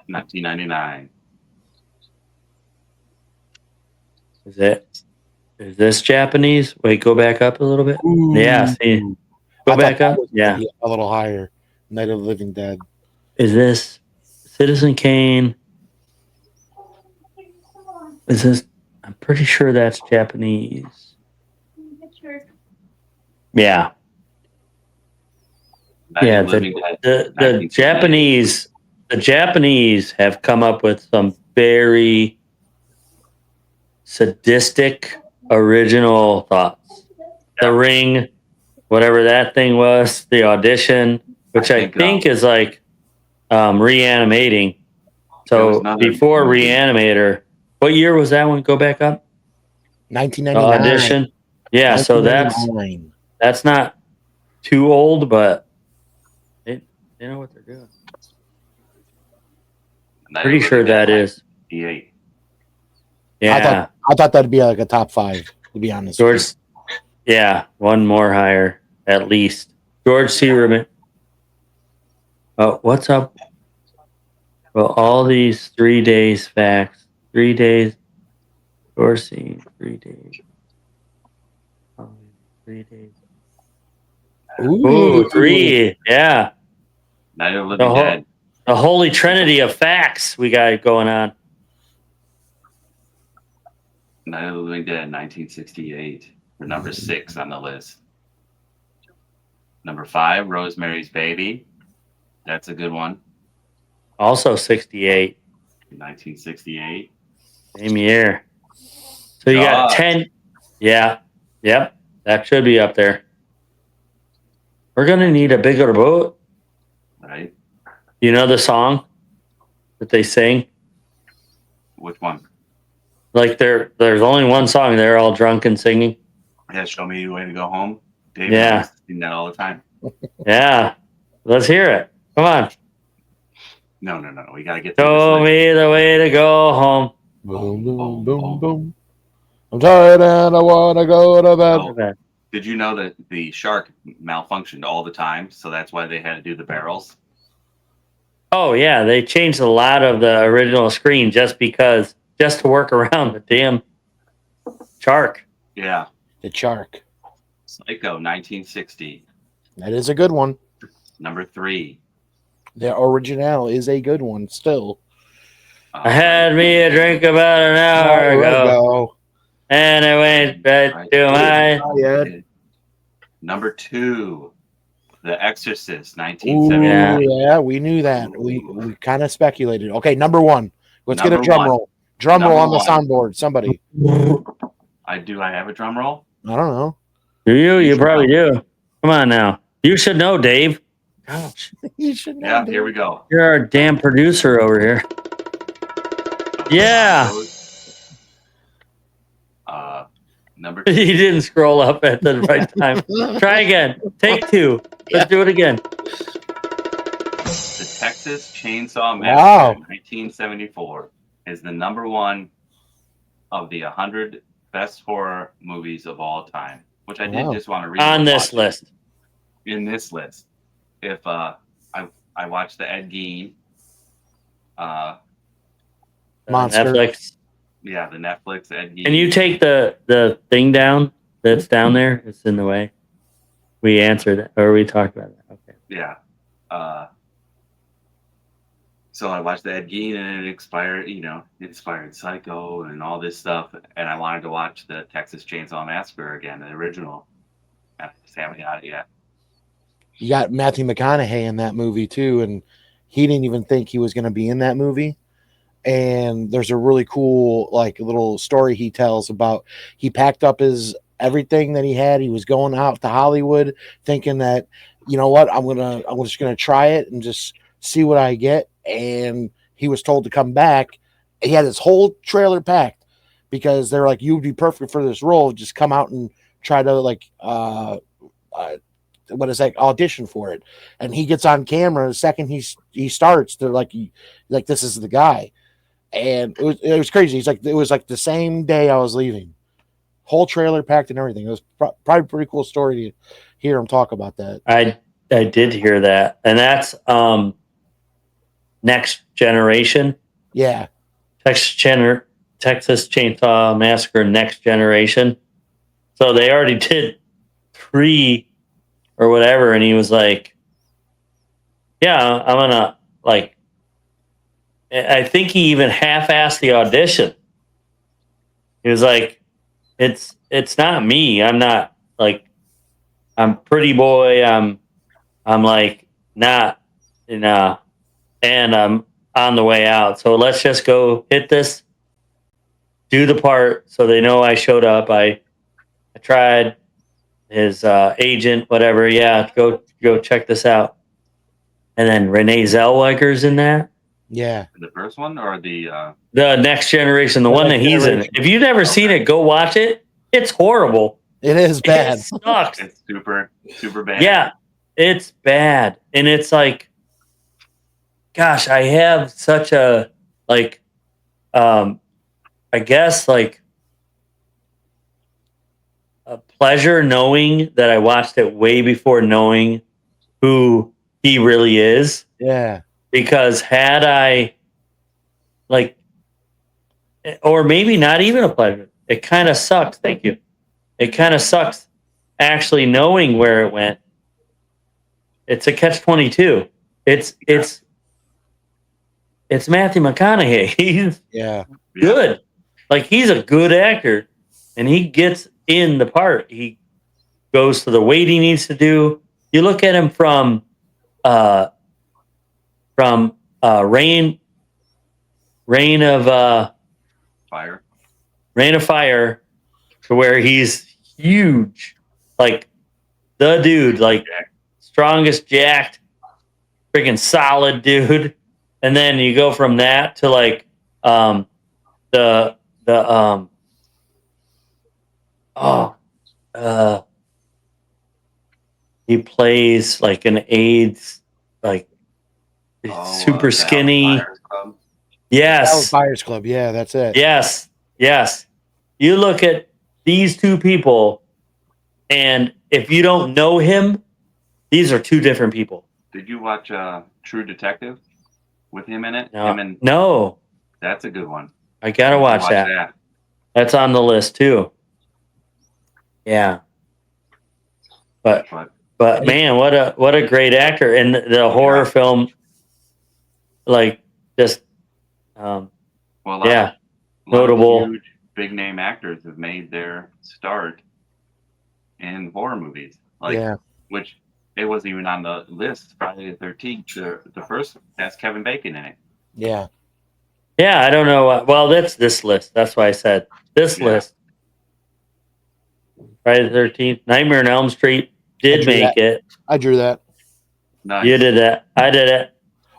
[SPEAKER 1] 1999.
[SPEAKER 2] Is this Japanese? Wait, go back up a little bit. Yeah, see. Go
[SPEAKER 3] I thought
[SPEAKER 2] back
[SPEAKER 3] that
[SPEAKER 2] up.
[SPEAKER 3] was
[SPEAKER 2] Yeah.
[SPEAKER 3] maybe a little higher. Night of the Living Dead.
[SPEAKER 2] Is this Citizen Kane? Is this? I'm pretty sure that's Japanese. Yeah.
[SPEAKER 1] Night
[SPEAKER 2] Yeah,
[SPEAKER 1] of the Living Dead,
[SPEAKER 2] the
[SPEAKER 1] 1978.
[SPEAKER 2] Japanese have come up with some very sadistic original thoughts. The Ring, whatever that thing was, the Audition, which I think is like Reanimating.
[SPEAKER 1] There was
[SPEAKER 2] So
[SPEAKER 1] another
[SPEAKER 2] before
[SPEAKER 1] movie.
[SPEAKER 2] Reanimator, what year was that one? Go back up.
[SPEAKER 3] 1999.
[SPEAKER 2] Audition. Yeah, so that's
[SPEAKER 3] 1999.
[SPEAKER 2] not too old, but they know what they're doing.
[SPEAKER 1] Night of
[SPEAKER 2] Pretty
[SPEAKER 1] the
[SPEAKER 2] sure
[SPEAKER 1] Living Dead,
[SPEAKER 2] that is.
[SPEAKER 1] 1968.
[SPEAKER 2] Yeah.
[SPEAKER 3] I thought that'd be like a top 5, to be honest.
[SPEAKER 2] George, yeah, one more higher at least. George C. Rubin. Oh, what's up? Well, all these 3 days facts. 3 days. George C. 3 days. 3 days. Ooh, 3. Yeah.
[SPEAKER 1] Night of the Living
[SPEAKER 2] The,
[SPEAKER 1] Dead.
[SPEAKER 2] the holy trinity of facts we got going on.
[SPEAKER 1] Night of the Living Dead, 1968. For number 6 on the list. Number 5, Rosemary's Baby. That's a good one.
[SPEAKER 2] Also 68.
[SPEAKER 1] 1968.
[SPEAKER 2] Same year. So you got
[SPEAKER 1] Jaws.
[SPEAKER 2] 10. Yeah. Yep. That should be up there. We're going to need a bigger boat.
[SPEAKER 1] Right?
[SPEAKER 2] You know the song that they sing?
[SPEAKER 1] Which one?
[SPEAKER 2] Like there's only one song. They're all drunk and singing.
[SPEAKER 1] Yeah, Show Me the Way to Go Home. Dave
[SPEAKER 2] Yeah.
[SPEAKER 1] used to sing that all the time.
[SPEAKER 2] Yeah. Let's hear it. Come on.
[SPEAKER 1] No. We got to get through
[SPEAKER 2] Show
[SPEAKER 1] this list.
[SPEAKER 2] me the way to go home.
[SPEAKER 3] Boom, boom, boom, boom. I'm tired and I want to go to bed.
[SPEAKER 1] Oh, did you know that the shark malfunctioned all the time? So that's why they had to do the barrels.
[SPEAKER 2] Oh, yeah. They changed a lot of the original screen just to work around the damn shark.
[SPEAKER 1] Yeah.
[SPEAKER 3] The Shark.
[SPEAKER 1] Psycho, 1960.
[SPEAKER 3] That is a good one.
[SPEAKER 1] Number 3.
[SPEAKER 3] The original is a good one still.
[SPEAKER 2] I had me a drink about an hour ago. And I went right to my...
[SPEAKER 1] Number 2, The Exorcist,
[SPEAKER 3] Ooh,
[SPEAKER 1] 1970.
[SPEAKER 3] yeah, we knew that. We kind of speculated. Okay, number 1. Let's get a
[SPEAKER 1] Number
[SPEAKER 3] drum
[SPEAKER 1] 1.
[SPEAKER 3] roll. Drum
[SPEAKER 1] Number
[SPEAKER 3] roll on the
[SPEAKER 1] 1.
[SPEAKER 3] soundboard. Somebody.
[SPEAKER 1] I have a drum roll.
[SPEAKER 3] I don't know.
[SPEAKER 2] Do you? You
[SPEAKER 1] should
[SPEAKER 2] probably
[SPEAKER 1] know.
[SPEAKER 2] do. Come on now. You should know, Dave. Gosh.
[SPEAKER 3] You should know.
[SPEAKER 1] Yeah,
[SPEAKER 3] dude.
[SPEAKER 1] here we go.
[SPEAKER 2] You're our damn producer over here. Yeah.
[SPEAKER 1] Number 2.
[SPEAKER 2] He didn't scroll up at the right time. Try again. Take 2. Let's do it again.
[SPEAKER 1] The Texas Chainsaw Massacre,
[SPEAKER 3] Wow.
[SPEAKER 1] 1974, is the number 1 of the 100 best horror movies of all time, which I did
[SPEAKER 3] Wow.
[SPEAKER 1] just want to read.
[SPEAKER 2] On this list.
[SPEAKER 1] In this list. If I watched the Ed Gein,
[SPEAKER 3] Monster.
[SPEAKER 2] Netflix.
[SPEAKER 1] yeah, the Netflix Ed Gein.
[SPEAKER 2] Can you take the thing down that's down there? It's in the way. We answered it, or we talked about it. Okay.
[SPEAKER 1] Yeah. So I watched the Ed Gein and it inspired Psycho and all this stuff. And I wanted to watch the Texas Chainsaw Massacre again, the original. I just haven't got it yet.
[SPEAKER 3] You got Matthew McConaughey in that movie too, and he didn't even think he was going to be in that movie. And there's a really cool like little story he tells about he packed up his everything that he had. He was going out to Hollywood thinking that, you know what, I'm just gonna try it and just see what I get. And he was told to come back. He had his whole trailer packed because they're like, you would be perfect for this role. Just come out and try to like what is that, audition for it. And he gets on camera the second he starts, they're like this is the guy. And it was crazy. He's like, it was like the same day I was leaving, whole trailer packed and everything. It was probably a pretty cool story to hear him talk about that.
[SPEAKER 2] I did hear that, and that's Next Generation.
[SPEAKER 3] Yeah,
[SPEAKER 2] Texas Chainsaw Massacre Next Generation. So they already did 3 or whatever, and he was like, "Yeah, I'm gonna like." I think he even half-assed the audition. He was like, "It's not me. I'm not like I'm pretty boy. I'm like not and I'm on the way out. So let's just go hit this, do the part, so they know I showed up. I tried." His agent, whatever. Yeah, go check this out. And then Renee Zellweger's in that.
[SPEAKER 3] yeah.
[SPEAKER 1] The first one or the
[SPEAKER 2] Next Generation, the one that he's in. If you've never seen it, go watch it. It's horrible.
[SPEAKER 3] It is bad.
[SPEAKER 2] It sucks.
[SPEAKER 1] it's super bad.
[SPEAKER 2] Yeah, it's bad. And it's like, gosh, I have such a like I guess like a pleasure knowing that I watched it way before knowing who he really is.
[SPEAKER 3] Yeah,
[SPEAKER 2] Because had I like, or maybe not even a pleasure, it kind of sucks. Thank you. It kind of sucks actually knowing where it went. It's a catch-22. It's Matthew McConaughey. He's
[SPEAKER 3] yeah,
[SPEAKER 2] good. Like he's a good actor, and he gets in the part. He goes to the weight he needs to do. You look at him from Reign of
[SPEAKER 1] Fire.
[SPEAKER 2] Reign of Fire to where he's huge, like the dude, like strongest, jacked, freaking solid dude. And then you go from that to like he plays like an AIDS, like super skinny.
[SPEAKER 1] Dallas Buyers Club.
[SPEAKER 2] Yes.
[SPEAKER 3] Dallas Buyers Club. Yeah, that's it.
[SPEAKER 2] Yes. Yes. You look at these two people, and if you don't know him, these are two different people.
[SPEAKER 1] Did you watch True Detective with him in it?
[SPEAKER 2] No.
[SPEAKER 1] Him and
[SPEAKER 2] No.
[SPEAKER 1] that's a good one.
[SPEAKER 2] I gotta watch that. That's on the list too. Yeah. But man, what a great actor. And the horror film, like just
[SPEAKER 1] Well,
[SPEAKER 2] yeah.
[SPEAKER 1] a lot of
[SPEAKER 2] Notable.
[SPEAKER 1] huge, big name actors have made their start in horror movies. Like,
[SPEAKER 3] Yeah.
[SPEAKER 1] which it wasn't even on the list. Friday the 13th, the first has Kevin Bacon in it.
[SPEAKER 3] Yeah.
[SPEAKER 2] Yeah, I don't know. Well, that's this list. That's why I said this list. Friday the 13th, Nightmare on Elm Street did make it.
[SPEAKER 3] I drew that.
[SPEAKER 1] Nice.
[SPEAKER 2] You did that. I did it.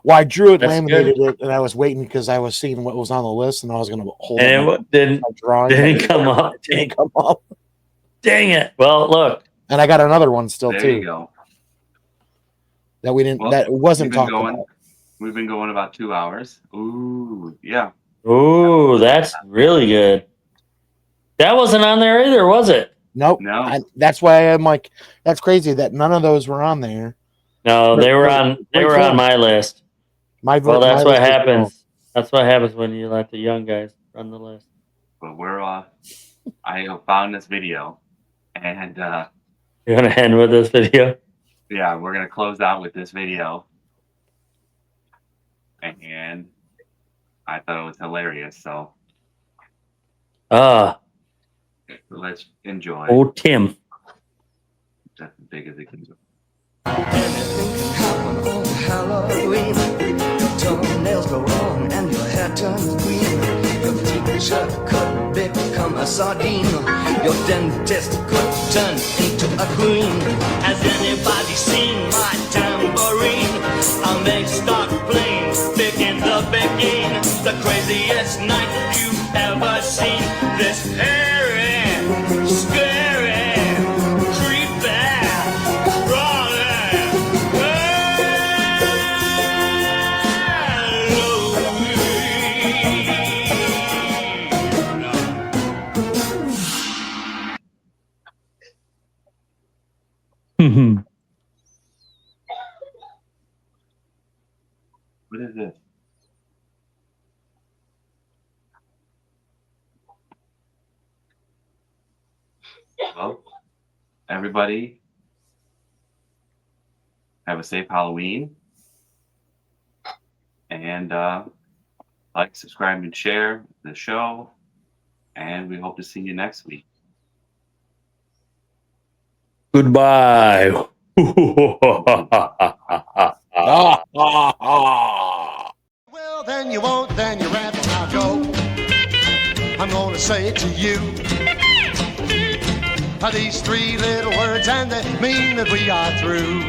[SPEAKER 3] Well, I drew it,
[SPEAKER 2] That's
[SPEAKER 3] laminated it, and I was waiting because I was seeing what was on the list, and I was going to hold
[SPEAKER 2] And
[SPEAKER 3] it.
[SPEAKER 2] it didn't
[SPEAKER 3] Drawing.
[SPEAKER 2] didn't come up.
[SPEAKER 3] Didn't come up.
[SPEAKER 2] Dang it. Well, look.
[SPEAKER 3] And I got another one still
[SPEAKER 1] There
[SPEAKER 3] too
[SPEAKER 1] you go.
[SPEAKER 3] that we didn't.
[SPEAKER 1] Well,
[SPEAKER 3] that wasn't
[SPEAKER 1] we've been
[SPEAKER 3] talked
[SPEAKER 1] going.
[SPEAKER 3] about.
[SPEAKER 1] We've been going about 2 hours. Ooh, yeah.
[SPEAKER 2] Ooh, that's really good. That wasn't on there either, was it?
[SPEAKER 3] Nope.
[SPEAKER 1] No.
[SPEAKER 3] That's why I'm like, that's crazy that none of those were on there.
[SPEAKER 2] No, they were on. They were on my list. Well, that's what happens. That's what happens when you let the young guys run the list.
[SPEAKER 1] But we're I found this video, and
[SPEAKER 2] You want to end with this video?
[SPEAKER 1] yeah, we're gonna close out with this video, and I thought it was hilarious. So
[SPEAKER 2] Ah,
[SPEAKER 1] let's enjoy.
[SPEAKER 2] oh Tim.
[SPEAKER 1] That's as big as it can go.
[SPEAKER 6] Anything can happen on Halloween. Your toenails go long and your hair turns green. Your t-shirt could become a sardine. Your dentist could turn into a queen. Has anybody seen my tambourine? I'll make start playing, begin the begin. The craziest night you've ever seen. This hairy, scary, creepy, crawling
[SPEAKER 2] Mhm.
[SPEAKER 1] What is this? Well, everybody, have a safe Halloween. And like, subscribe, and share the show. And we hope to see you next week.
[SPEAKER 2] Goodbye.
[SPEAKER 7] Well, then you won't, then you rather not go. I'm gonna say it to you. These three little words, and they mean that we are through.